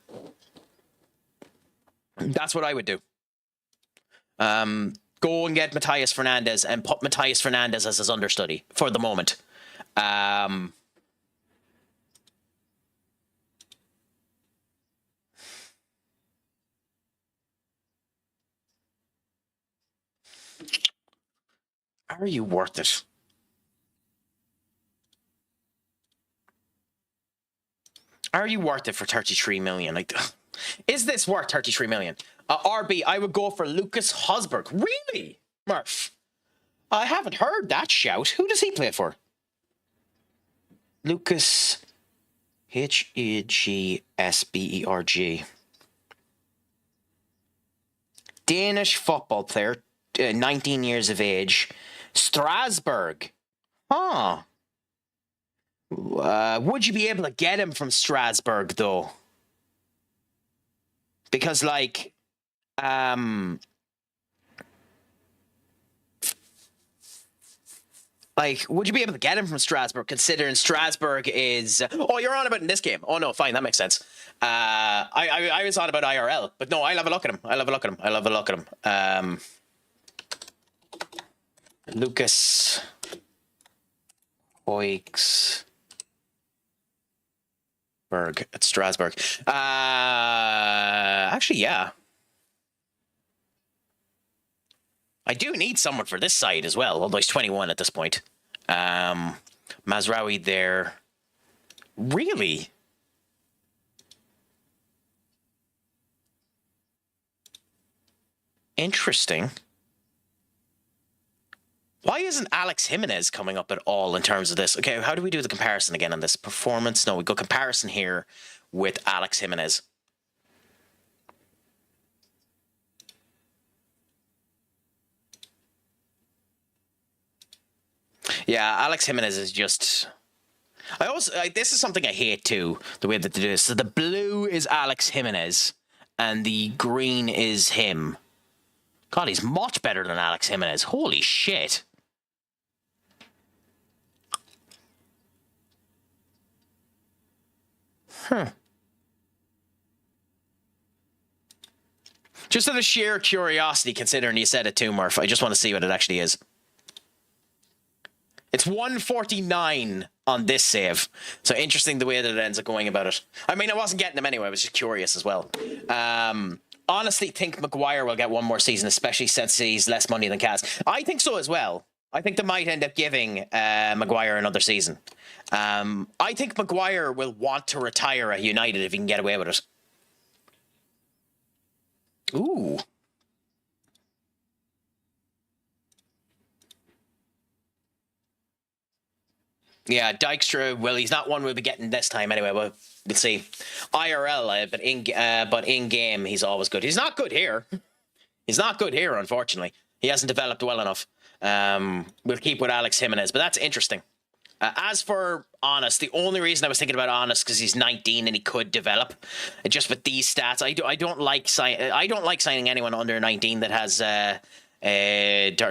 That's what I would do. Go and get Matthias Fernandes and put Matthias Fernandes as his understudy for the moment. Are you worth it? Are you worth it for 33 million? Like, is this worth 33 million? RB, I would go for Lucas Hosberg. Really? Murph? I haven't heard that shout. Who does he play for? Lucas Haggsberg. Danish football player, 19 years of age. Strasbourg. Huh. Would you be able to get him from Strasbourg, though? Because, like, would you be able to get him from Strasbourg, considering Strasbourg is... Oh, you're on about in this game. Oh, no, fine, that makes sense. I was on about IRL, but no, I'll have a look at him. Lucas Haggsberg at Strasbourg. Actually, yeah. I do need someone for this side as well, although he's 21 at this point. Mazraoui there. Really? Interesting. Why isn't Alex Jimenez coming up at all in terms of this? Okay, how do we do the comparison again on this? Performance? No, we go comparison here with Alex Jimenez. Yeah, Alex Jimenez is just... this is something I hate too, the way that they do this. So the blue is Alex Jimenez, and the green is him. God, he's much better than Alex Jimenez. Holy shit. Just out of sheer curiosity, considering you said it too, Murph, I just want to see what it actually is. It's 149 on this save. So interesting the way that it ends up going about it. I mean, I wasn't getting them anyway. I was just curious as well. Honestly think Maguire will get one more season, especially since he's less money than Kaz. I think so as well. I think they might end up giving Maguire another season. I think Maguire will want to retire at United if he can get away with it. Ooh. Yeah, Dijkstra, well, he's not one we'll be getting this time anyway, but we'll see. IRL, but in-game, he's always good. He's not good here. He's not good here, unfortunately. He hasn't developed well enough. We'll keep with Alex Jimenez, but that's interesting. As for Honest, the only reason I was thinking about Honest because he's 19 and he could develop. Just with these stats, I don't like signing anyone under 19 that has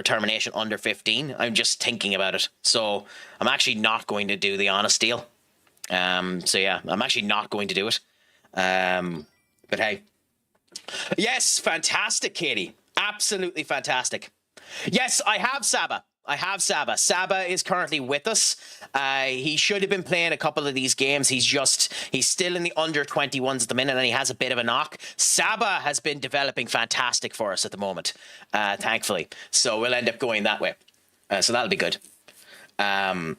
termination under 15. I'm just thinking about it, so I'm actually not going to do the Honest deal. So yeah, I'm actually not going to do it. But hey, yes, fantastic, Katie, absolutely fantastic. Yes, I have Saba. Saba is currently with us. He should have been playing a couple of these games. He's still in the under 21s at the minute, and he has a bit of a knock. Saba has been developing fantastic for us at the moment, thankfully. So we'll end up going that way. So that'll be good. Yeah,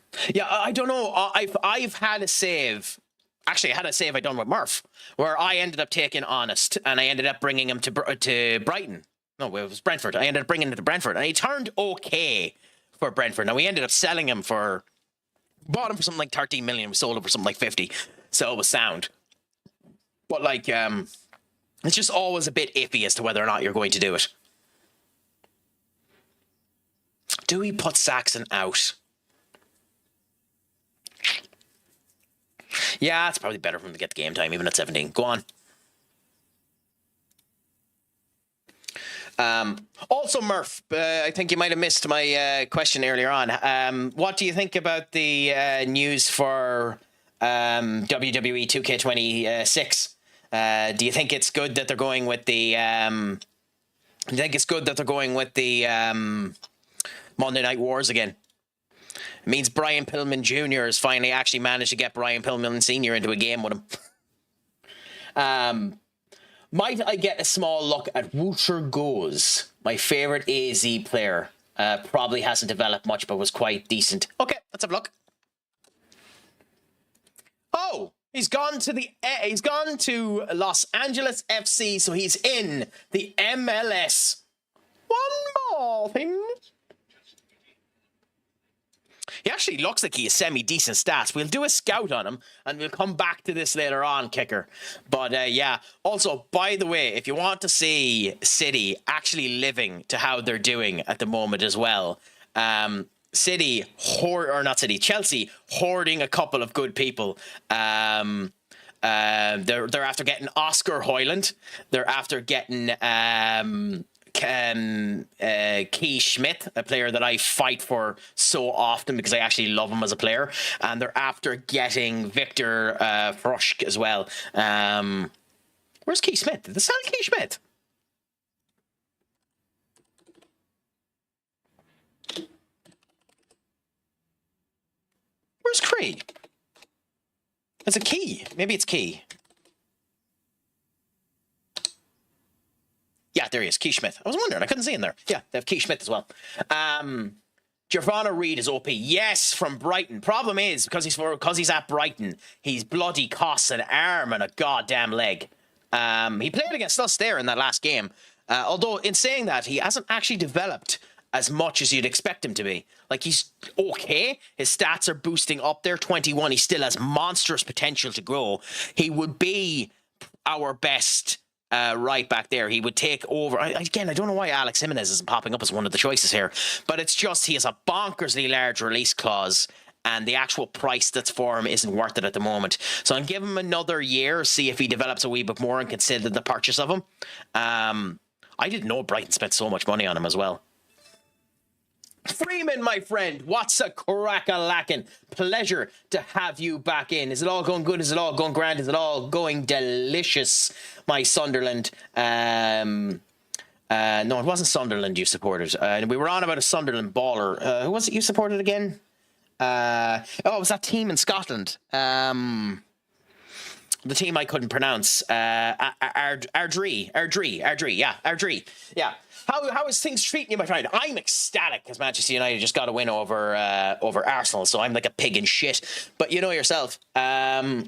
I don't know. I've had a save. Actually, I had a save I done with Murph, where I ended up taking Honest, and I ended up bringing him to Brighton. No, it was Brentford. I ended up bringing him to Brentford, and he turned okay for Brentford. Now, we ended up selling him bought him for something like 13 million. We sold him for something like 50. So it was sound. But, like, it's just always a bit iffy as to whether or not you're going to do it. Do we put Saxon out? Yeah, it's probably better for him to get the game time, even at 17. Go on. Also, Murph, I think you might have missed my question earlier on. What do you think about the news for WWE 2K26? Do you think it's good that they're going with the? Do you think it's good that they're going with the Monday Night Wars again? It means Brian Pillman Jr. has finally actually managed to get Brian Pillman Sr. into a game with him. Might I get a small look at Wouter Goes, my favorite AZ player? Probably hasn't developed much, but was quite decent. Okay, let's have a look. Oh, he's gone to Los Angeles FC, so he's in the MLS. One more thing. He actually looks like he has semi-decent stats. We'll do a scout on him, and we'll come back to this later on, Kicker. But, yeah. Also, by the way, if you want to see City actually living to how they're doing at the moment as well, Chelsea hoarding a couple of good people. They're after getting Oscar Højlund. They're after getting Key Schmidt, a player that I fight for so often because I actually love him as a player, and they're after getting Victor Froschk as well. Where's Key Schmidt? Did they sell Key Schmidt? Where's Craic? It's a Key. Maybe it's Key. Yeah, there he is, Key Schmidt. I was wondering, I couldn't see him there. Yeah, they have Key Schmidt as well. Giovanna Reid is OP. Yes, from Brighton. Problem is, because he's at Brighton, he's bloody costs an arm and a goddamn leg. He played against us there in that last game. Although, in saying that, he hasn't actually developed as much as you'd expect him to be. Like, he's okay. His stats are boosting up there. 21, he still has monstrous potential to grow. He would be our best right back there. He would take over. Again, I don't know why Alex Jimenez isn't popping up as one of the choices here, but it's just he has a bonkersly large release clause, and the actual price that's for him isn't worth it at the moment. So I'll give him another year, see if he develops a wee bit more and consider the purchase of him. I didn't know Brighton spent so much money on him as well. Freeman, my friend, what's a crack-a-lackin'? Pleasure to have you back in. Is it all going good? Is it all going grand? Is it all going delicious, my Sunderland? No, it wasn't Sunderland you supported. We were on about a Sunderland baller. Who was it you supported again? It was that team in Scotland. The team I couldn't pronounce. Ardree. Yeah, Ardree. Yeah. How is things treating you, my friend? I'm ecstatic because Manchester United just got a win over Arsenal, so I'm like a pig in shit. But you know yourself. Yeah,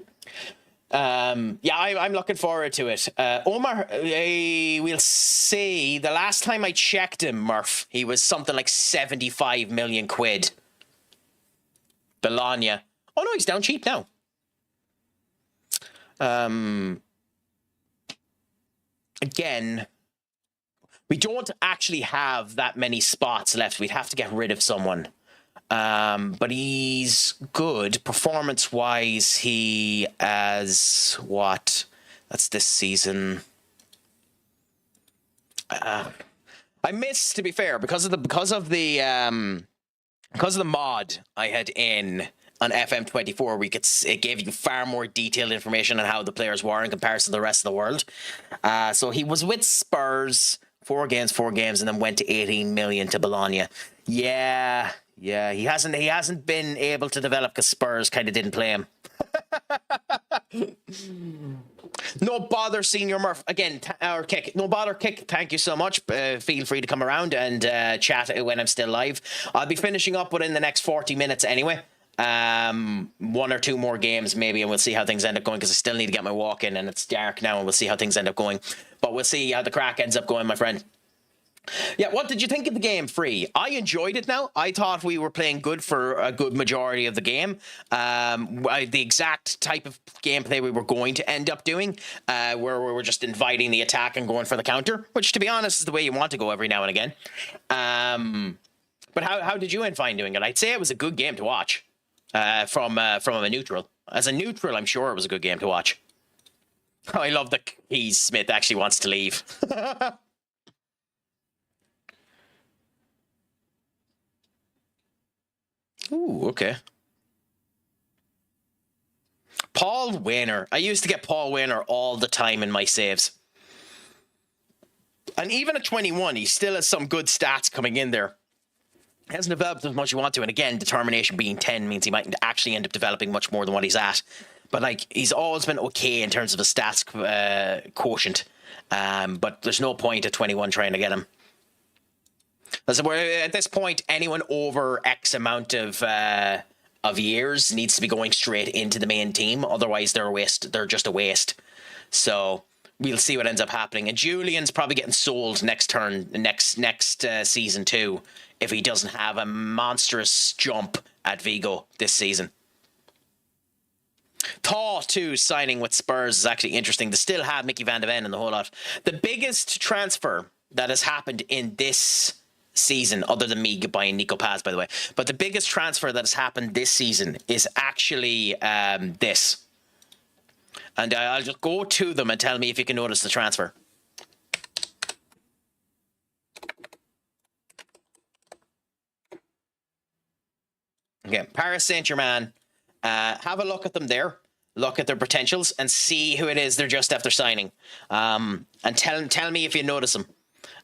I'm looking forward to it. Omar, we'll see. The last time I checked him, Murph, he was something like 75 million quid. Bologna. Oh no, he's down cheap now. Again, we don't actually have that many spots left. We'd have to get rid of someone. But he's good performance-wise. He has what? That's this season. I missed, to be fair, because of the mod I had in on FM24. It gave you far more detailed information on how the players were in comparison to the rest of the world. So he was with Spurs 4 games, and then went to 18 million to Bologna. Yeah, he hasn't been able to develop because Spurs kind of didn't play him. No bother, Senior Murph. Again, or Kick. No bother, Kick. Thank you so much. Feel free to come around and chat when I'm still live. I'll be finishing up within the next 40 minutes anyway. 1 or 2 more games maybe, and we'll see how things end up going, because I still need to get my walk in, and it's dark now, and we'll see how things end up going. But we'll see how the Craic ends up going, my friend. Yeah, what did you think of the game, Free? I enjoyed it now. I thought we were playing good for a good majority of the game. The exact type of gameplay we were going to end up doing, where we were just inviting the attack and going for the counter, which, to be honest, is the way you want to go every now and again. But how did you find doing it? I'd say it was a good game to watch from a neutral. As a neutral, I'm sure it was a good game to watch. Oh, I love that Keys Smith actually wants to leave. Ooh, okay. Paul Wayner. I used to get Paul Wayner all the time in my saves. And even at 21, he still has some good stats coming in there. He hasn't developed as much as you want to. And again, determination being 10 means he might actually end up developing much more than what he's at. But like, he's always been okay in terms of a stats quotient. But there's no point at 21 trying to get him. At this point, anyone over X amount of years needs to be going straight into the main team. Otherwise, they're a waste. They're just a waste. So we'll see what ends up happening. And Julian's probably getting sold next season too, if he doesn't have a monstrous jump at Vigo this season. Thaw, too, signing with Spurs is actually interesting. They still have Mickey van de Ven and the whole lot. The biggest transfer that has happened in this season, other than me buying Nico Paz, by the way, but the biggest transfer that has happened this season is actually this. And I'll just go to them and tell me if you can notice the transfer. Okay, Paris Saint-Germain. Have a look at them there. Look at their potentials and see who it is they're just after signing. And tell me if you notice them.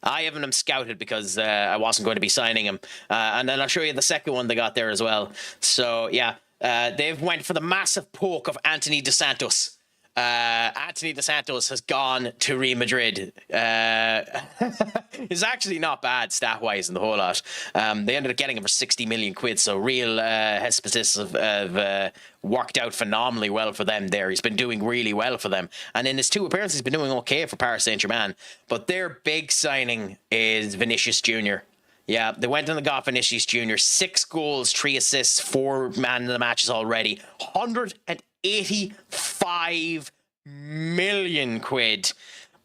I haven't them scouted because I wasn't going to be signing him. And then I'll show you the second one they got there as well. So, yeah, they've went for the massive poke of Anthony Dos Santos. Anthony Dos Santos has gone to Real Madrid. It's actually not bad stat-wise in the whole lot. They ended up getting him for 60 million quid, so Real Hespesis have worked out phenomenally well for them there. He's been doing really well for them. And in his 2 appearances, he's been doing okay for Paris Saint-Germain. But their big signing is Vinicius Jr. Yeah, they went and got Vinicius Jr. 6 goals, 3 assists, 4 man of the matches already. 185 million quid.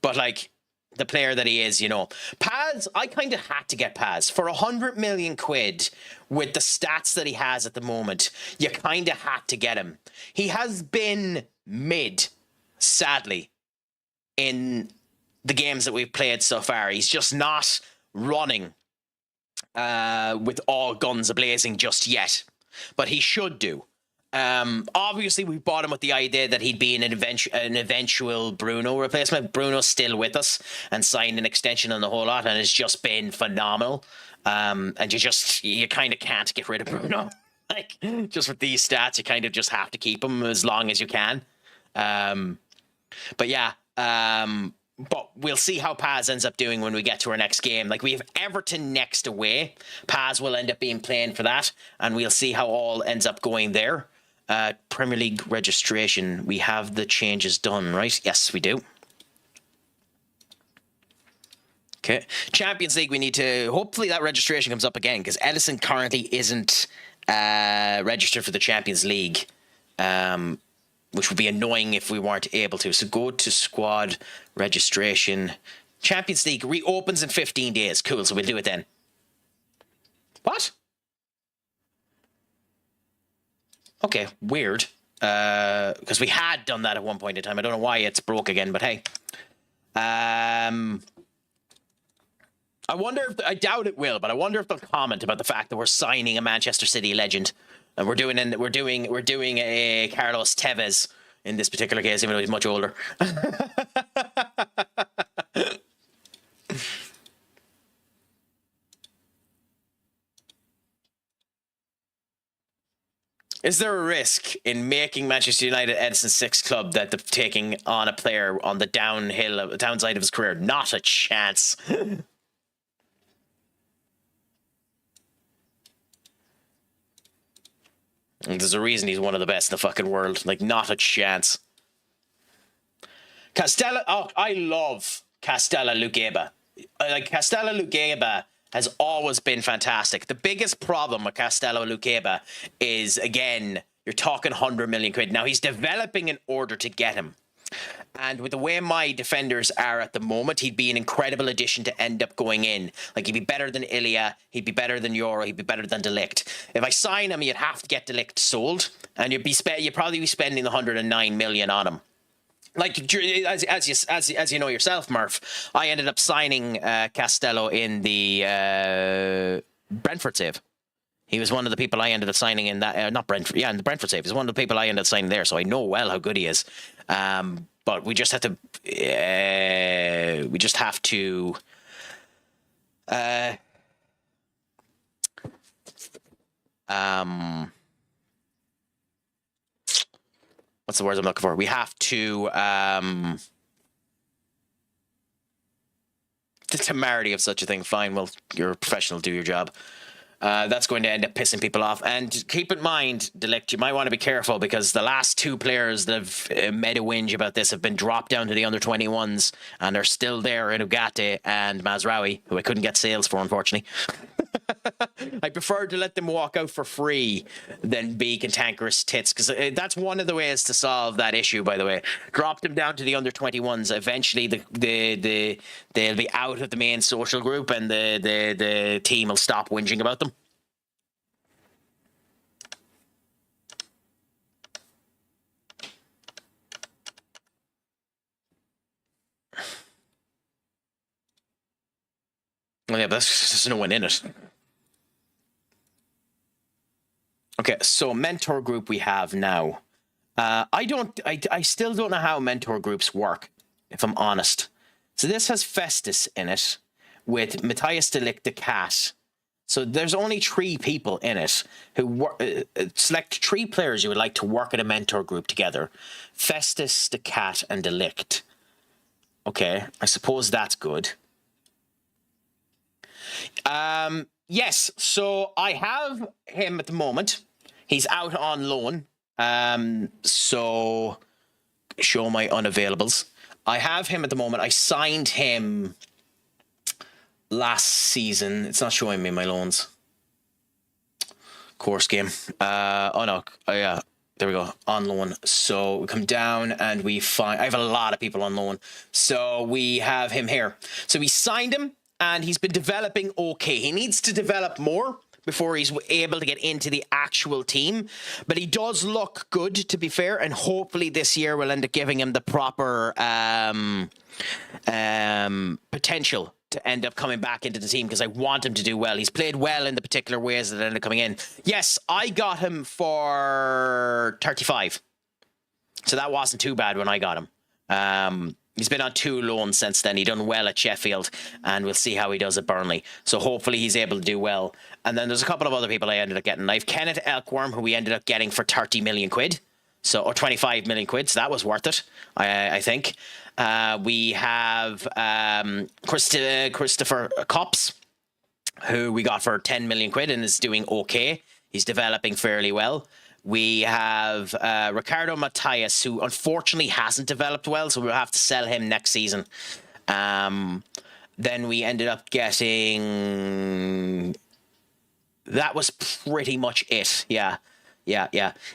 But like, the player that he is, you know. Paz, I kind of had to get Paz. For 100 million quid, with the stats that he has at the moment, you kind of had to get him. He has been mid, sadly, in the games that we've played so far. He's just not running with all guns a-blazing just yet. But he should do. Obviously, we bought him with the idea that he'd be an eventual Bruno replacement. Bruno's still with us and signed an extension on the whole lot, and it's just been phenomenal. And you kind of can't get rid of Bruno. Like, just with these stats, you kind of just have to keep him as long as you can. But yeah, but we'll see how Paz ends up doing when we get to our next game. Like, we have Everton next away. Paz will end up being playing for that, and we'll see how all ends up going there. Premier League registration. We have the changes done, right? Yes, we do. Okay. Champions League, we need to... Hopefully that registration comes up again, because Edison currently isn't registered for the Champions League, which would be annoying if we weren't able to. So go to squad registration. Champions League reopens in 15 days. Cool, so we'll do it then. What? Okay, weird. Because we had done that at one point in time. I don't know why it's broke again, but hey. I wonder if I doubt it will, but I wonder if they'll comment about the fact that we're signing a Manchester City legend, and we're doing a Carlos Tevez in this particular case, even though he's much older. Is there a risk in making Manchester United Edison's sixth club that they're taking on a player on the downside of his career? Not a chance. There's a reason he's one of the best in the fucking world. Like, not a chance. I love Castella Lugeba. Like, Castella Lugeba has always been fantastic. The biggest problem with Castella Lugeba is, again, you're talking 100 million quid. Now, he's developing in order to get him. And with the way my defenders are at the moment, he'd be an incredible addition to end up going in. Like, he'd be better than Ilya, he'd be better than Euro, he'd be better than De Ligt. If I sign him, you'd have to get De Ligt sold, and you'd probably be spending the 109 million on him. Like, as you know yourself, Murph, I ended up signing Castello in the Brentford save. He was one of the people I ended up signing in that, not Brentford, yeah, in the Brentford save. He's one of the people I ended up signing there, so I know well how good he is. But we just have to, what's the words I'm looking for? We have to, the temerity of such a thing. Fine, well, you're a professional, do your job. That's going to end up pissing people off. And keep in mind, De Ligt, you might want to be careful, because the last two players that have made a whinge about this have been dropped down to the under-21s, and they're still there in Ugarte and Mazraoui, who I couldn't get sales for, unfortunately. I prefer to let them walk out for free than be cantankerous tits, because that's one of the ways to solve that issue, by the way. Drop them down to the under-21s. Eventually, they'll be out of the main social group, and the team will stop whinging about them. Well, yeah, but there's no one in it. Okay, so mentor group we have now. I still don't know how mentor groups work, if I'm honest. So this has Festus in it, with Matthias de Ligt, the cat. So there's only 3 people in it who select 3 players you would like to work at a mentor group together. Festus, the cat, and de Ligt. Okay, I suppose that's good. Yes, so I have him at the moment. He's out on loan. So show my unavailables. I have him at the moment. I signed him last season. It's not showing me my loans. Course game. Oh no. Oh yeah. There we go. On loan. So we come down and we find, I have a lot of people on loan. So we have him here. So we signed him, and he's been developing okay. He needs to develop more before he's able to get into the actual team. But he does look good, to be fair, and hopefully this year we'll end up giving him the proper potential to end up coming back into the team, because I want him to do well. He's played well in the particular ways that ended up coming in. Yes, I got him for 35. So that wasn't too bad when I got him. He's been on 2 loans since then. He done well at Sheffield, and we'll see how he does at Burnley. So hopefully he's able to do well. And then there's a couple of other people I ended up getting. I've Kenneth Elkworm, who we ended up getting for 30 million quid. So, or 25 million quid. So that was worth it, I think. We have Christopher Copps, who we got for 10 million quid and is doing okay. He's developing fairly well. We have Ricardo Matthias, who unfortunately hasn't developed well, so we'll have to sell him next season. Then we ended up getting... That was pretty much it, yeah.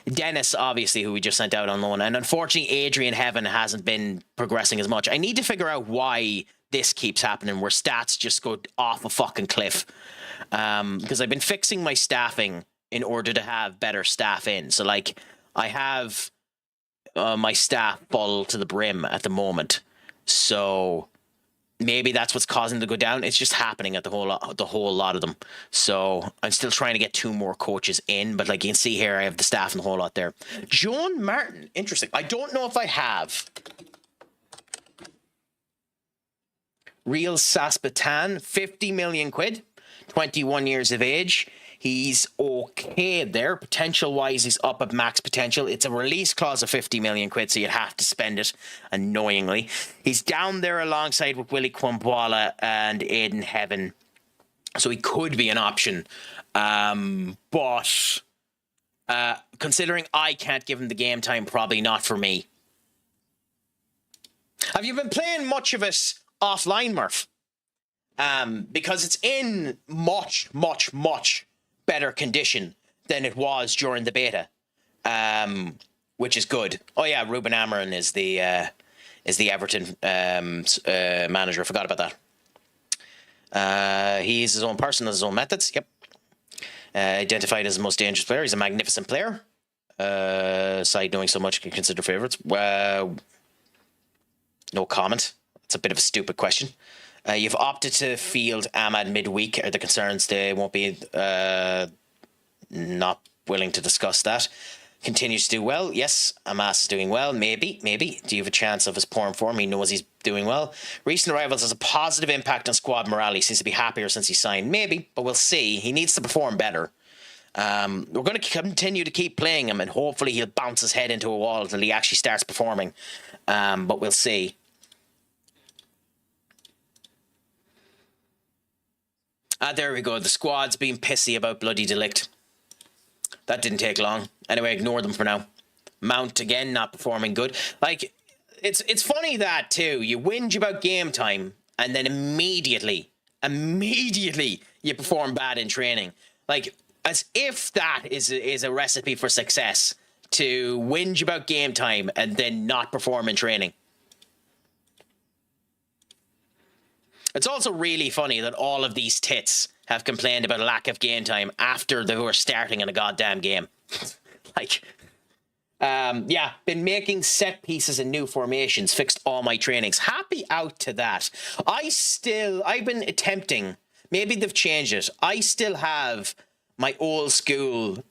Dennis, obviously, who we just sent out on loan. And unfortunately, Adrian Heaven hasn't been progressing as much. I need to figure out why this keeps happening, where stats just go off a fucking cliff. Because I've been fixing my staffing in order to have better staff in. So like I have my staff full to the brim at the moment. So maybe that's what's causing them to go down. It's just happening at the whole lot of them. So I'm still trying to get 2 more coaches in, but like you can see here, I have the staff and the whole lot there. John Martin, interesting. I don't know if I have. Real Saspatan, 50 million quid, 21 years of age. He's okay there. Potential-wise, he's up at max potential. It's a release clause of 50 million quid, so you'd have to spend it, annoyingly. He's down there alongside with Willie Kwambwala and Aiden Heaven, so he could be an option. But considering I can't give him the game time, probably not for me. Have you been playing much of it offline, Murph? Because it's in much better condition than it was during the beta, which is good. Oh yeah, Ruben Amorim is the Everton manager. I forgot about that. He's his own person, has his own methods. Yep. Identified as the most dangerous player. He's a magnificent player. Side knowing so much can consider favourites. No comment. It's a bit of a stupid question. You've opted to field Ahmad midweek. Are the concerns they won't be not willing to discuss that? Continues to do well. Yes, Amas is doing well. Maybe. Do you have a chance of his poor form? He knows he's doing well. Recent arrivals has a positive impact on squad morale. He seems to be happier since he signed. Maybe, but we'll see. He needs to perform better. We're going to continue to keep playing him, and hopefully he'll bounce his head into a wall until he actually starts performing. But we'll see. There we go. The squad's being pissy about bloody Delict. That didn't take long. Anyway, ignore them for now. Mount, again, not performing good. Like, it's funny that, too. You whinge about game time, and then immediately, you perform bad in training. Like, as if that is a recipe for success, to whinge about game time and then not perform in training. It's also really funny that all of these tits have complained about a lack of game time after they were starting in a goddamn game. Like, yeah, been making set pieces and new formations, fixed all my trainings. Happy out to that. I've been attempting, maybe they've changed it. I still have my old school,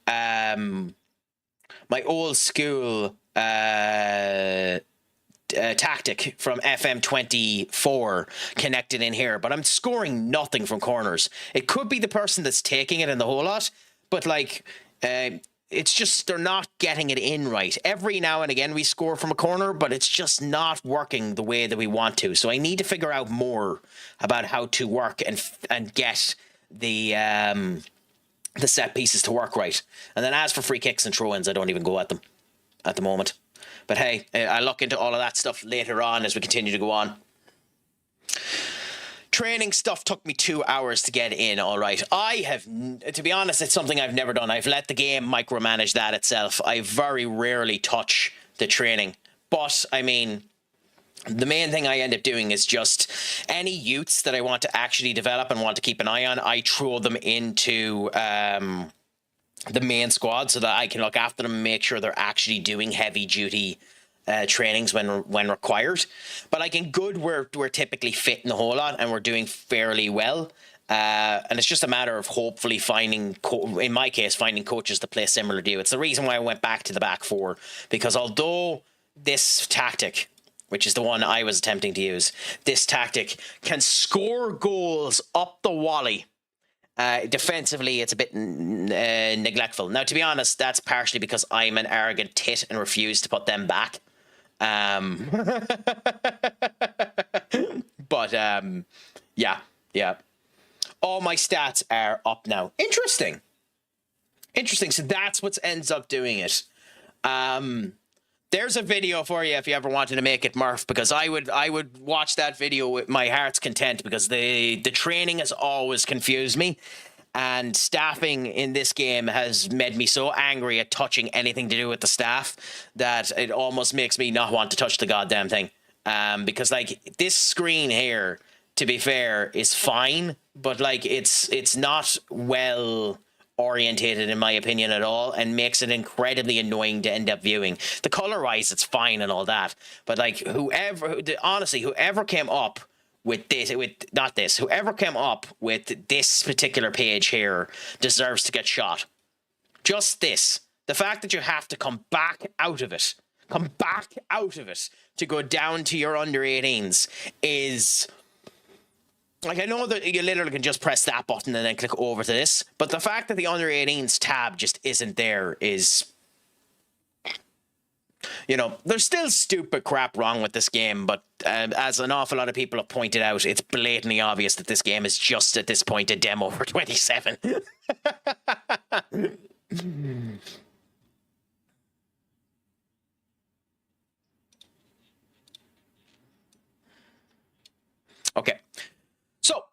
tactic from FM24 connected in here, but I'm scoring nothing from corners. It could be the person that's taking it in the whole lot, but like it's just they're not getting it in right. Every now and again we score from a corner, but it's just not working the way that we want to. So I need to figure out more about how to work and get the set pieces to work right. And then as for free kicks and throw-ins, I don't even go at them at the moment. But hey, I'll look into all of that stuff later on as we continue to go on. Training stuff took me 2 hours to get in, all right. I have, to be honest, it's something I've never done. I've let the game micromanage that itself. I very rarely touch the training. But, I mean, the main thing I end up doing is just any youths that I want to actually develop and want to keep an eye on, I throw them into the main squad so that I can look after them and make sure they're actually doing heavy duty trainings when required. But like in good, we're typically fit in the whole lot and we're doing fairly well. And it's just a matter of hopefully finding, in my case, finding coaches that play similar to you. It's the reason why I went back to the back four, because although this tactic, which is the one I was attempting to use, this tactic can score goals up the wally, defensively, it's a bit neglectful. Now, to be honest, that's partially because I'm an arrogant tit and refuse to put them back. But yeah. All my stats are up now. Interesting. So that's what ends up doing it. There's a video for you if you ever wanted to make it, Murph, because I would watch that video with my heart's content, because the training has always confused me, and staffing in this game has made me so angry at touching anything to do with the staff that it almost makes me not want to touch the goddamn thing. Because like this screen here, to be fair, is fine, but like it's not well orientated, in my opinion, at all, and makes it incredibly annoying to end up viewing. The color-wise, it's fine and all that, but like whoever came up with this, whoever came up with this particular page here deserves to get shot. Just this. The fact that you have to come back out of it to go down to your under 18s is... Like, I know that you literally can just press that button and then click over to this, but the fact that the under 18s tab just isn't there is... You know, there's still stupid crap wrong with this game, but as an awful lot of people have pointed out, it's blatantly obvious that this game is just, at this point, a demo for 27. Okay, so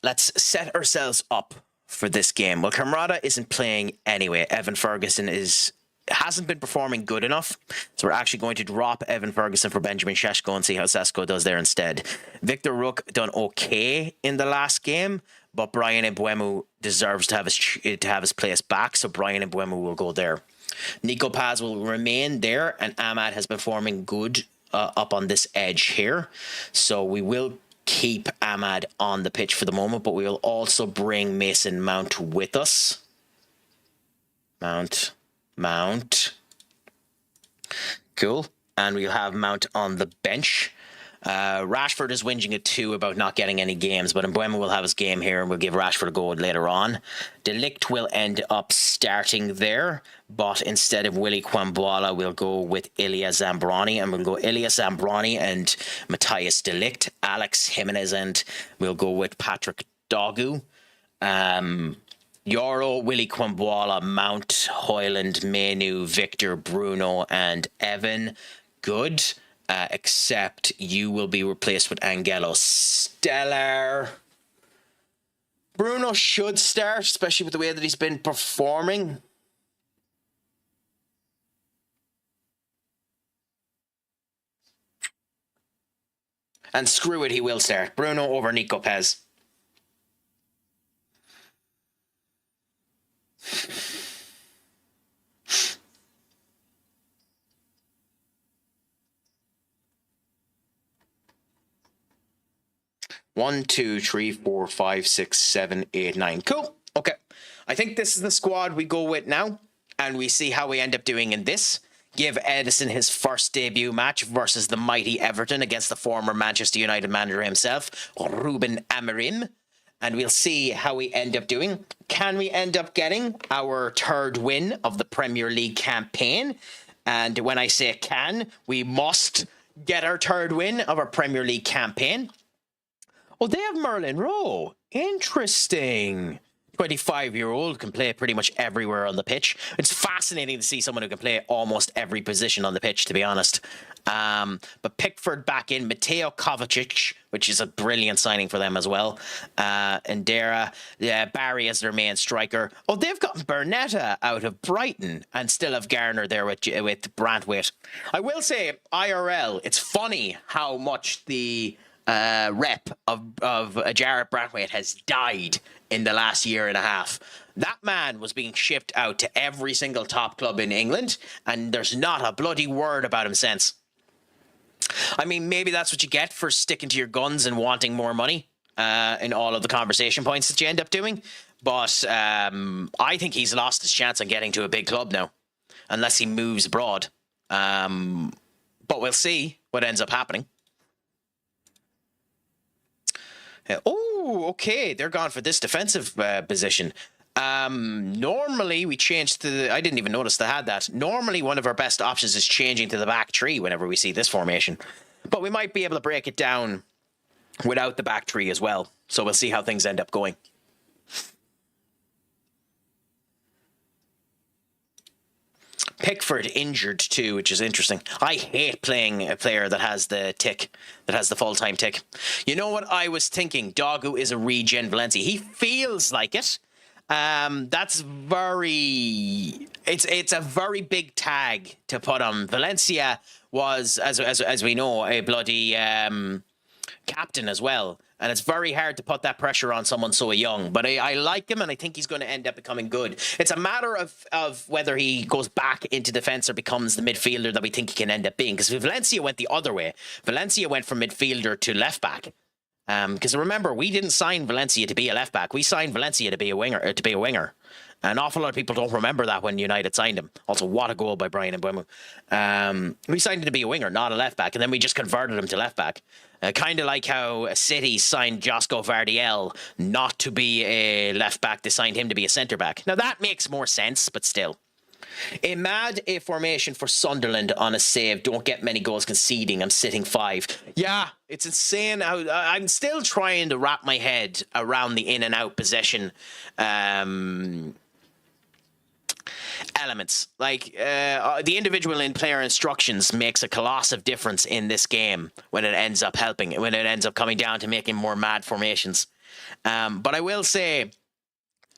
let's set ourselves up for this game. Well, Camarada isn't playing anyway. Evan Ferguson hasn't been performing good enough, so we're actually going to drop Evan Ferguson for Benjamin Sheshko and see how Sesko does there instead. Victor Rook done okay in the last game, but Brian Mbeumo deserves to have his place back, so Brian Mbeumo will go there. Nico Paz will remain there, and Ahmad has been performing good up on this edge here, so we will keep Ahmad on the pitch for the moment, but we will also bring Mason Mount with us. Mount. Cool. And we'll have Mount on the bench. Rashford is whinging at 2 about not getting any games, but Mbeumo will have his game here and we'll give Rashford a go later on. De Ligt will end up starting there, but instead of Willy Kwamboala, we'll go with Ilya Zambrani, and we'll go Ilya Zambrani and Matthias De Ligt, Alex Jimenez, and we'll go with Patrick Dogu. Yoro, Willy Kwamboala, Mount, Hoyland, Menu, Victor, Bruno, and Evan. Good. Except you will be replaced with Angelo. Stellar. Bruno should start, especially with the way that he's been performing. And screw it, he will start. Bruno over Nico Pez. One, two, three, 4, 5, 6, 7, 8, 9. Cool. Okay. I think this is the squad we go with now, and we see how we end up doing in this. Give Edison his first debut match versus the mighty Everton against the former Manchester United manager himself, Ruben Amorim. And we'll see how we end up doing. Can we end up getting our 3rd win of the Premier League campaign? And when I say can, we must get our 3rd win of our Premier League campaign. Oh, they have Merlin Rowe. Interesting. 25-year-old can play pretty much everywhere on the pitch. It's fascinating to see someone who can play almost every position on the pitch, to be honest. But Pickford back in, Mateo Kovacic, which is a brilliant signing for them as well. And Barry as their main striker. Oh, they've gotten Bernetta out of Brighton and still have Garner there with Brantwaite. I will say, IRL, it's funny how much the rep of Jarrett Brantwaite has died in the last year and a half. That man was being shipped out to every single top club in England, and there's not a bloody word about him since. I mean, maybe that's what you get for sticking to your guns and wanting more money in all of the conversation points that you end up doing. But I think he's lost his chance on getting to a big club now, unless he moves abroad. But we'll see what ends up happening. Oh, okay. They're gone for this defensive position. Normally we change to I didn't even notice they had that. Normally one of our best options is changing to the back 3 whenever we see this formation. But we might be able to break it down without the back 3 as well. So we'll see how things end up going. Pickford injured too, which is interesting. I hate playing a player that has the tick, that has the full-time tick. You know what I was thinking? Dogu is a regen Valencia. He feels like it. That's very... It's a very big tag to put on. Valencia was, as we know, a bloody captain as well. And it's very hard to put that pressure on someone so young. But I like him, and I think he's going to end up becoming good. It's a matter of whether he goes back into defence or becomes the midfielder that we think he can end up being. Because Valencia went the other way. Valencia went from midfielder to left back. Because remember, we didn't sign Valencia to be a left back. We signed Valencia to be a winger. An awful lot of people don't remember that when United signed him. Also, what a goal by Brian Mbeumo. We signed him to be a winger, not a left back, and then we just converted him to left back. Kind of like how City signed Josko Vardiel not to be a left back. They signed him to be a centre back. Now, that makes more sense, but still. A mad A formation for Sunderland on a save. Don't get many goals conceding. I'm sitting 5. Yeah, it's insane. I'm still trying to wrap my head around the in and out possession elements. Like the individual in player instructions makes a colossal difference in this game when it ends up helping, when it ends up coming down to making more mad formations. But I will say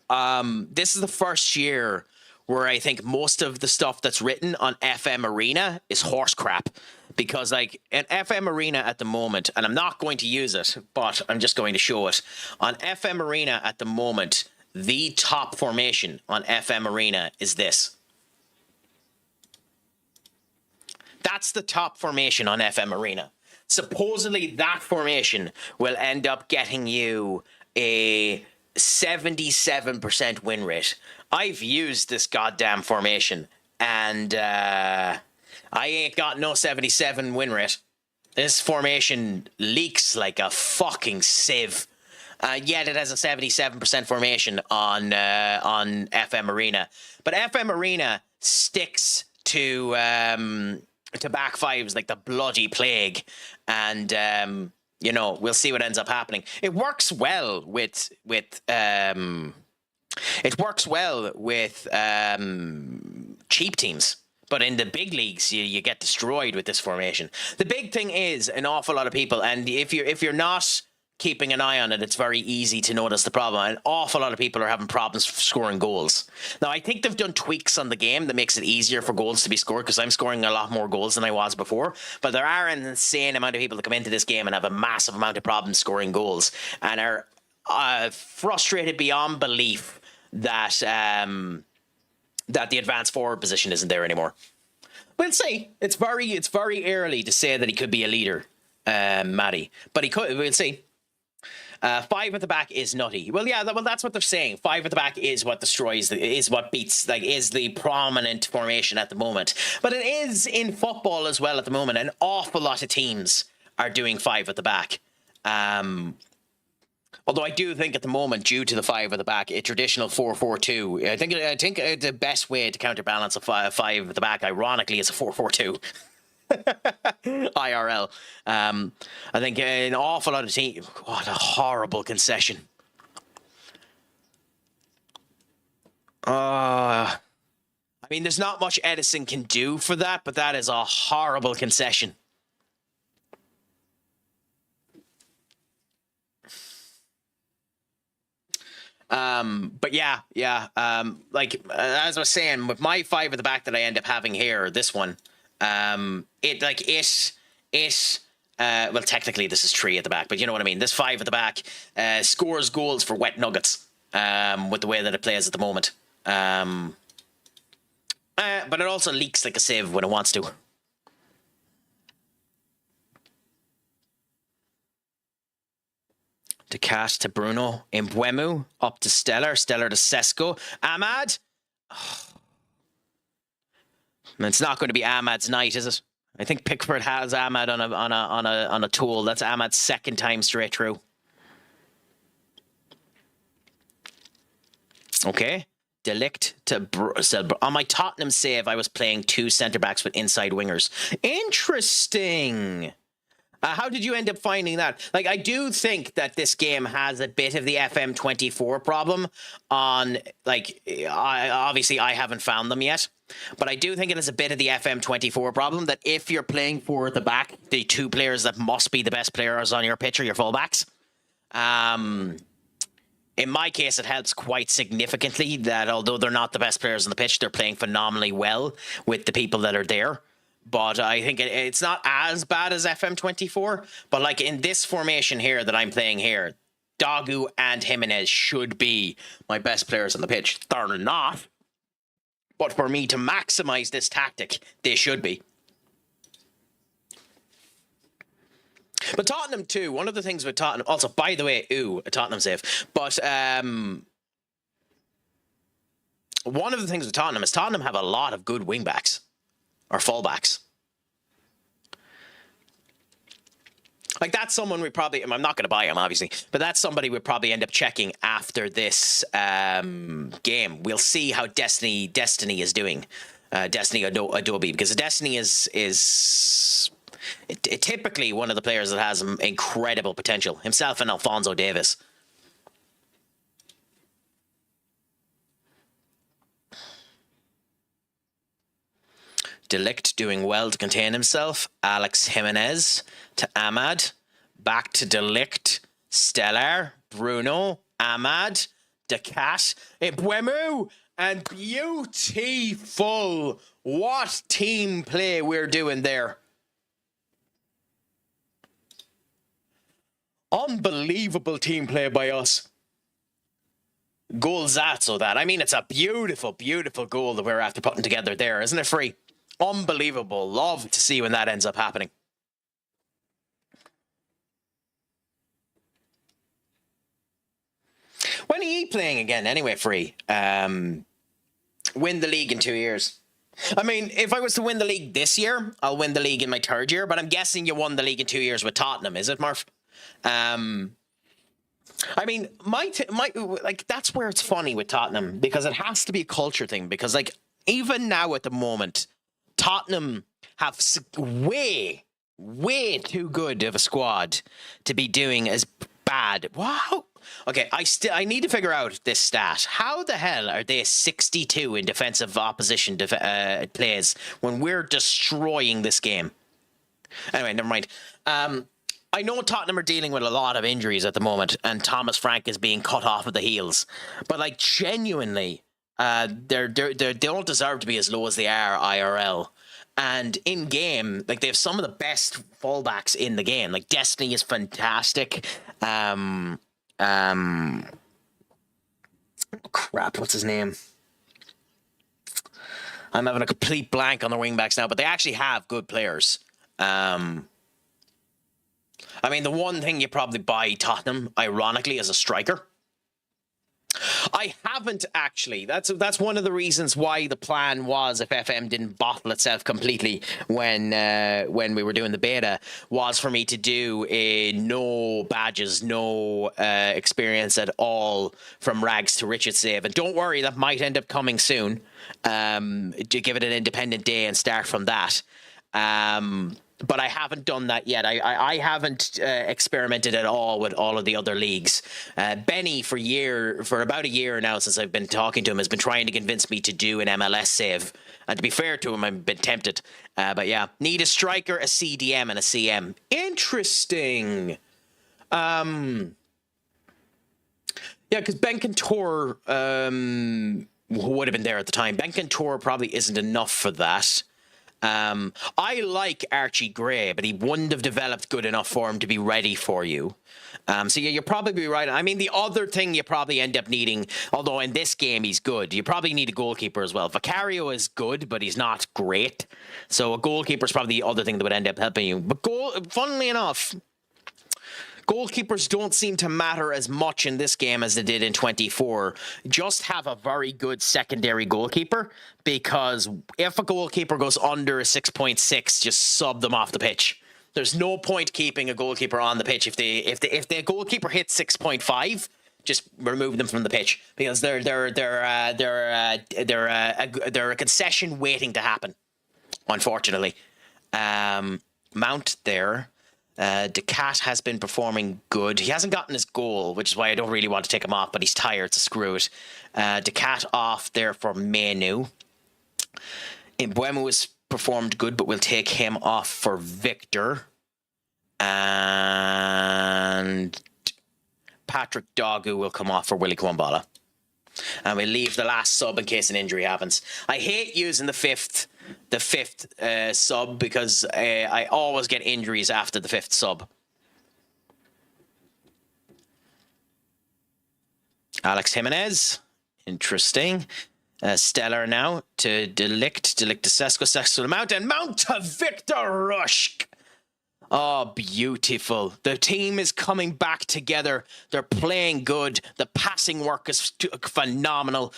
this is the first year where I think most of the stuff that's written on FM Arena is horse crap. Because like an FM Arena at the moment, and I'm not going to use it, but I'm just going to show it. On FM Arena at the moment, the top formation on FM Arena is this. That's the top formation on FM Arena. Supposedly that formation will end up getting you a 77% win rate. I've used this goddamn formation, and I ain't got no 77 win rate. This formation leaks like a fucking sieve. Yet it has a 77% formation on FM Arena. But FM Arena sticks to back fives like the bloody plague. And, you know, we'll see what ends up happening. It works well with cheap teams. But in the big leagues, you get destroyed with this formation. The big thing is an awful lot of people, and if you're not keeping an eye on it, it's very easy to notice the problem. An awful lot of people are having problems scoring goals. Now, I think they've done tweaks on the game that makes it easier for goals to be scored, because I'm scoring a lot more goals than I was before. But there are an insane amount of people that come into this game and have a massive amount of problems scoring goals and are frustrated beyond belief that that the advanced forward position isn't there anymore. We'll see. It's very early to say that he could be a leader, Matty. But he could. We'll see. 5 at the back is nutty. Well, yeah, that's what they're saying. 5 at the back is what destroys, is what beats, like, is the prominent formation at the moment. But it is in football as well at the moment. An awful lot of teams are doing 5 at the back. Although I do think at the moment, due to the 5 at the back, a traditional 4-4-2, I think the best way to counterbalance a 5 at the back, ironically, is a 4-4-2. IRL. I think an awful lot of teams. What a horrible concession. I mean, there's not much Edison can do for that, but that is a horrible concession. But yeah. Like, as I was saying, with my 5 at the back that I end up having here, this one, well, technically this is 3 at the back, but you know what I mean. This 5 at the back scores goals for wet nuggets with the way that it plays at the moment. But it also leaks like a sieve when it wants to. De Cat to Bruno, Mbeumo up to Stellar to Sesko, Ahmad. Oh. It's not going to be Ahmad's night, is it? I think Pickford has Ahmad on a tool. That's Ahmad's second time straight through. Okay. Delict to on my Tottenham save, I was playing 2 centre backs with inside wingers. Interesting. How did you end up finding that? Like, I do think that this game has a bit of the FM24 problem on, like, obviously I haven't found them yet, but I do think it has a bit of the FM24 problem that if you're playing 4 at the back, the 2 players that must be the best players on your pitch are your fullbacks. In my case, it helps quite significantly that although they're not the best players on the pitch, they're playing phenomenally well with the people that are there. but I think it's not as bad as FM24. But like in this formation here that I'm playing here, Dagu and Jimenez should be my best players on the pitch. They're not. But for me to maximize this tactic, they should be. But Tottenham too, one of the things with Tottenham, also, by the way, a Tottenham save. But one of the things with Tottenham is Tottenham have a lot of good wingbacks or fullbacks. Like, that's someone we probably, I'm not going to buy him, obviously, but that's somebody we'll probably end up checking after this game. We'll see how Destiny is doing. Destiny Adobe, because Destiny is typically one of the players that has incredible potential. Himself and Alphonso Davies. De Ligt doing well to contain himself. Alex Jimenez to Ahmad. Back to De Ligt. Stellar. Bruno. Ahmad. De Cat. Ibuemu. And beautiful. What team play we're doing there. Unbelievable team play by us. Goalzazzo that. I mean, it's a beautiful, beautiful goal that we're after putting together there, isn't it, Free? Unbelievable. Love to see when that ends up happening. When are you playing again anyway, Free? Win the league in 2 years. I mean, if I was to win the league this year, I'll win the league in my 3rd year, but I'm guessing you won the league in 2 years with Tottenham, is it, Murph? I mean, like, that's where it's funny with Tottenham, because it has to be a culture thing, because, like, even now at the moment, Tottenham have way too good of a squad to be doing as bad. Wow. Okay, I need to figure out this stat. How the hell are they 62 in defensive opposition plays when we're destroying this game? Anyway, never mind. I know Tottenham are dealing with a lot of injuries at the moment, and Thomas Frank is being cut off at the heels. But, like, genuinely, they don't deserve to be as low as they are IRL. And in game, like, they have some of the best fullbacks in the game. Like, Destiny is fantastic. Crap, what's his name? I'm having a complete blank on the wingbacks now, but they actually have good players. I mean, the one thing you probably buy Tottenham, ironically, is a striker. I haven't actually. That's one of the reasons why the plan was, if FM didn't bottle itself completely when we were doing the beta, was for me to do no badges, no experience at all from rags to riches save. And don't worry, that might end up coming soon. To give it an independent day and start from that. But I haven't done that yet. I haven't experimented at all with all of the other leagues. Benny, for about a year now, since I've been talking to him, has been trying to convince me to do an MLS save. And to be fair to him, I've been tempted. But yeah, need a striker, a CDM, and a CM. Interesting. Yeah, because Bencantor would have been there at the time. Bencantor probably isn't enough for that. I like Archie Gray, but he wouldn't have developed good enough for him to be ready for you. So yeah, you're probably right. I mean, the other thing you probably end up needing, although in this game he's good, you probably need a goalkeeper as well. Vicario is good, but he's not great. So a goalkeeper is probably the other thing that would end up helping you. But funnily enough, goalkeepers don't seem to matter as much in this game as they did in 24. Just have a very good secondary goalkeeper, because if a goalkeeper goes under a 6.6, just sub them off the pitch. There's no point keeping a goalkeeper on the pitch. If the goalkeeper hits 6.5, just remove them from the pitch, because they're a concession waiting to happen. Unfortunately, Mount there. De Cat has been performing good. He hasn't gotten his goal, which is why I don't really want to take him off, but he's tired, so screw it. De Cat off there for Menu. Ibuemu has performed good, but we'll take him off for Victor. And Patrick Dogu will come off for Willie Kwambala. And we leave the last sub in case an injury happens. I hate using the fifth sub because I always get injuries after the fifth sub. Alex Jimenez, interesting. Stellar now to Delict to Sesko, Sesko to Mount, and Mount to Victor Rush. Oh, beautiful. The team is coming back together. They're playing good. The passing work is phenomenal.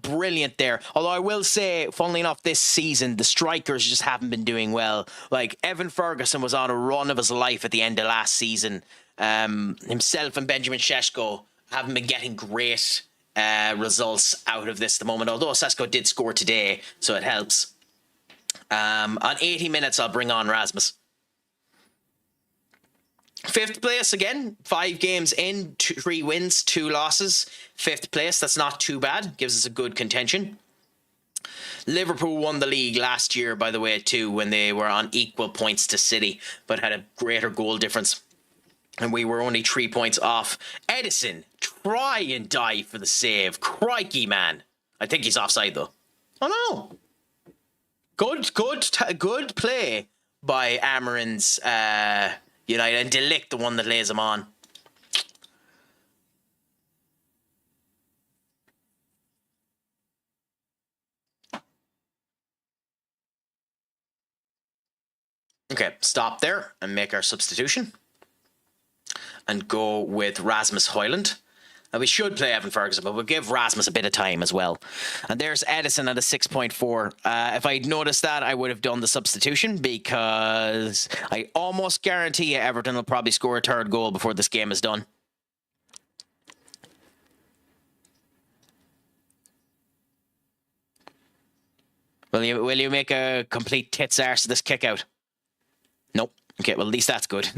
Brilliant there. Although I will say, funnily enough, this season, the strikers just haven't been doing well. Like, Evan Ferguson was on a run of his life at the end of last season. Himself and Benjamin Šeško haven't been getting great results out of this at the moment, although Sesko did score today, so it helps. On 80 minutes, I'll bring on Rasmus. Fifth place again, 5 games in, 3 wins, 2 losses. Fifth place, that's not too bad. Gives us a good contention. Liverpool won the league last year, by the way, too, when they were on equal points to City, but had a greater goal difference. And we were only 3 points off. Edison, try and die for the save. Crikey, man. I think he's offside, though. Oh, no. Good play by Amarin's United. And Delict, the one that lays him on. Okay, stop there and make our substitution. And go with Rasmus Højlund. Now, we should play Evan Ferguson, but we'll give Rasmus a bit of time as well. And there's Edison at a 6.4. If I'd noticed that, I would have done the substitution because I almost guarantee you Everton will probably score a third goal before this game is done. Will you make a complete tits arse of this kick out? Nope. Okay, well, at least that's good.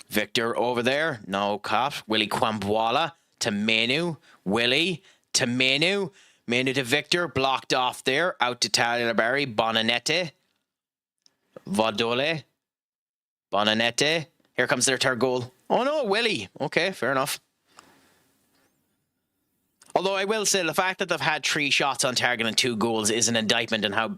Victor over there. No cop. Willie Kwambwala to Menu. Willie to Menu. Menu to Victor. Blocked off there. Out to Taylor Barry. Bonanete. Vodole. Bonanete. Here comes their third goal. Oh no, Willie. Okay, fair enough. Although I will say the fact that they've had 3 shots on target and 2 goals is an indictment on how,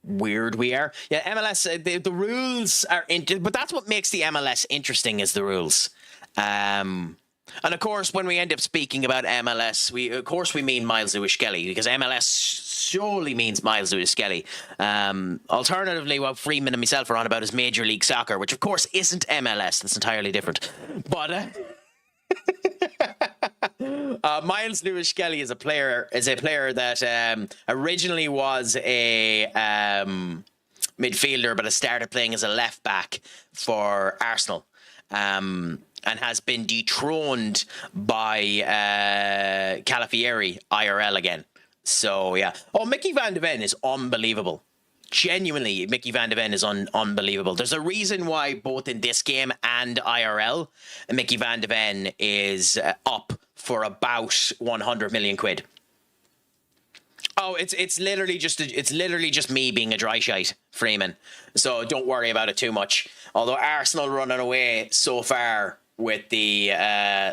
weird we are. Yeah, MLS, the rules are, but that's what makes the MLS interesting is the rules. And of course, when we end up speaking about MLS, we mean Miles Lewis-Skelly because MLS surely means Miles Lewis-Skelly. Alternatively, what Freeman and myself are on about is Major League Soccer, which of course isn't MLS. That's entirely different. But Miles Lewis-Skelly is a player that originally was a midfielder, but has started playing as a left back for Arsenal, and has been dethroned by Calafieri IRL again. So yeah. Oh, Mickey Van de Ven is unbelievable. Genuinely, Mickey Van de Ven is unbelievable. There's a reason why both in this game and IRL, Mickey Van de Ven is up for about 100 million quid. Oh, it's literally just me being a dry shite, Freeman. So don't worry about it too much. Although Arsenal running away so far with the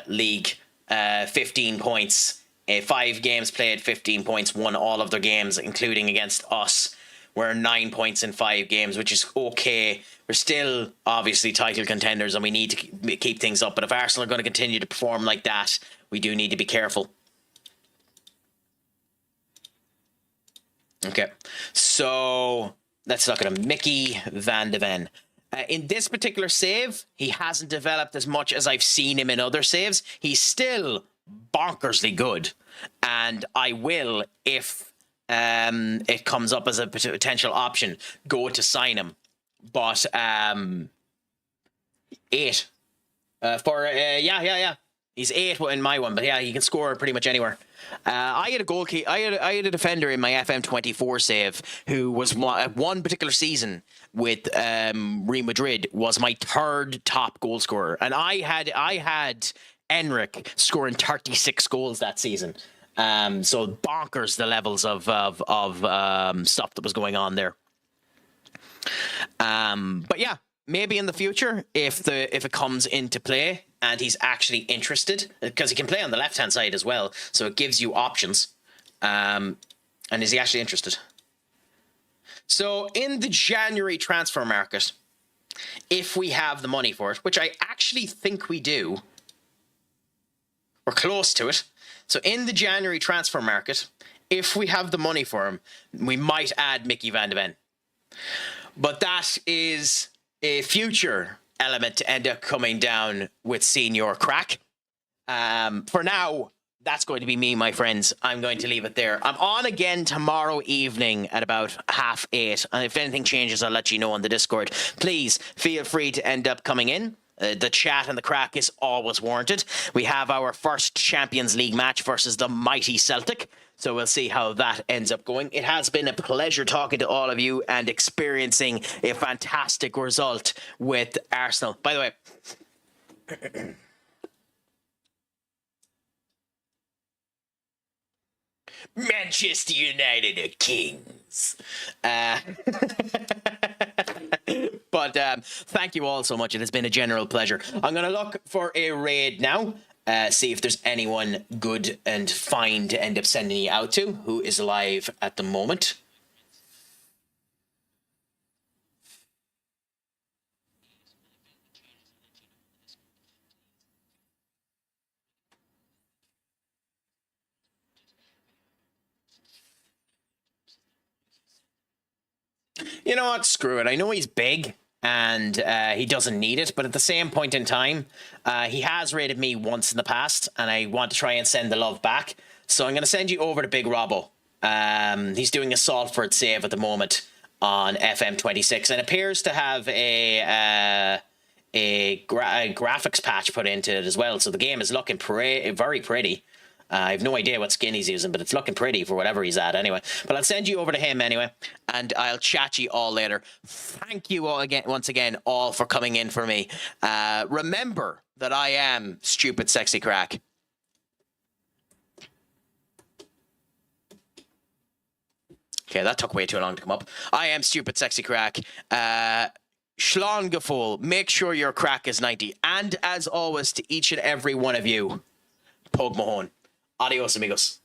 league, 15 points, 5 games played, 15 points, won all of their games, including against us. We're 9 points in 5 games, which is okay. We're still obviously title contenders and we need to keep things up. But if Arsenal are going to continue to perform like that, we do need to be careful. Okay, so let's look at him. Mickey Van de Ven. In this particular save, he hasn't developed as much as I've seen him in other saves. He's still bonkersly good. And I will, if it comes up as a potential option, go to sign him. But 8 yeah, he's 8 in my one, but yeah, he can score pretty much anywhere. I had a goalkeeper. I had a defender in my FM24 save who was one particular season with Real Madrid was my 3rd top goal scorer, and I had Enric scoring 36 goals that season. So bonkers the levels of stuff that was going on there. But yeah, maybe in the future, if it comes into play and he's actually interested, because he can play on the left-hand side as well, so it gives you options. And is he actually interested? So in the January transfer market, if we have the money for it, which I actually think we do, we're close to it. So in the January transfer market, if we have the money for him, we might add Mickey van de Ven. But that is a future element to end up coming down with Senior Craic. For now, that's going to be me, my friends. I'm going to leave it there. I'm on again tomorrow evening at about 8:30. And if anything changes, I'll let you know on the Discord. Please feel free to end up coming in. The chat and the crack is always warranted. We have our first Champions League match versus the mighty Celtic. So we'll see how that ends up going. It has been a pleasure talking to all of you and experiencing a fantastic result with Arsenal. By the way... Manchester United are kings. But thank you all so much. It has been a general pleasure. I'm going to look for a raid now. See if there's anyone good and fine to end up sending you out to who is alive at the moment. You know what? Screw it. I know he's big and he doesn't need it, but at the same point in time, he has rated me once in the past, and I want to try and send the love back. So I'm going to send you over to Big Robbo. He's doing a Salford save at the moment on FM26 and appears to have a graphics patch put into it as well. So the game is looking very pretty. I have no idea what skin he's using, but it's looking pretty for whatever he's at anyway. But I'll send you over to him anyway, and I'll chat to you all later. Thank you all again, once again, all for coming in for me. Remember that I am Stupid Sexy Craic. Okay, that took way too long to come up. I am Stupid Sexy Craic. Shlán Gafol, make sure your crack is 90. And as always, to each and every one of you, Pog Mahone. Adios, amigos.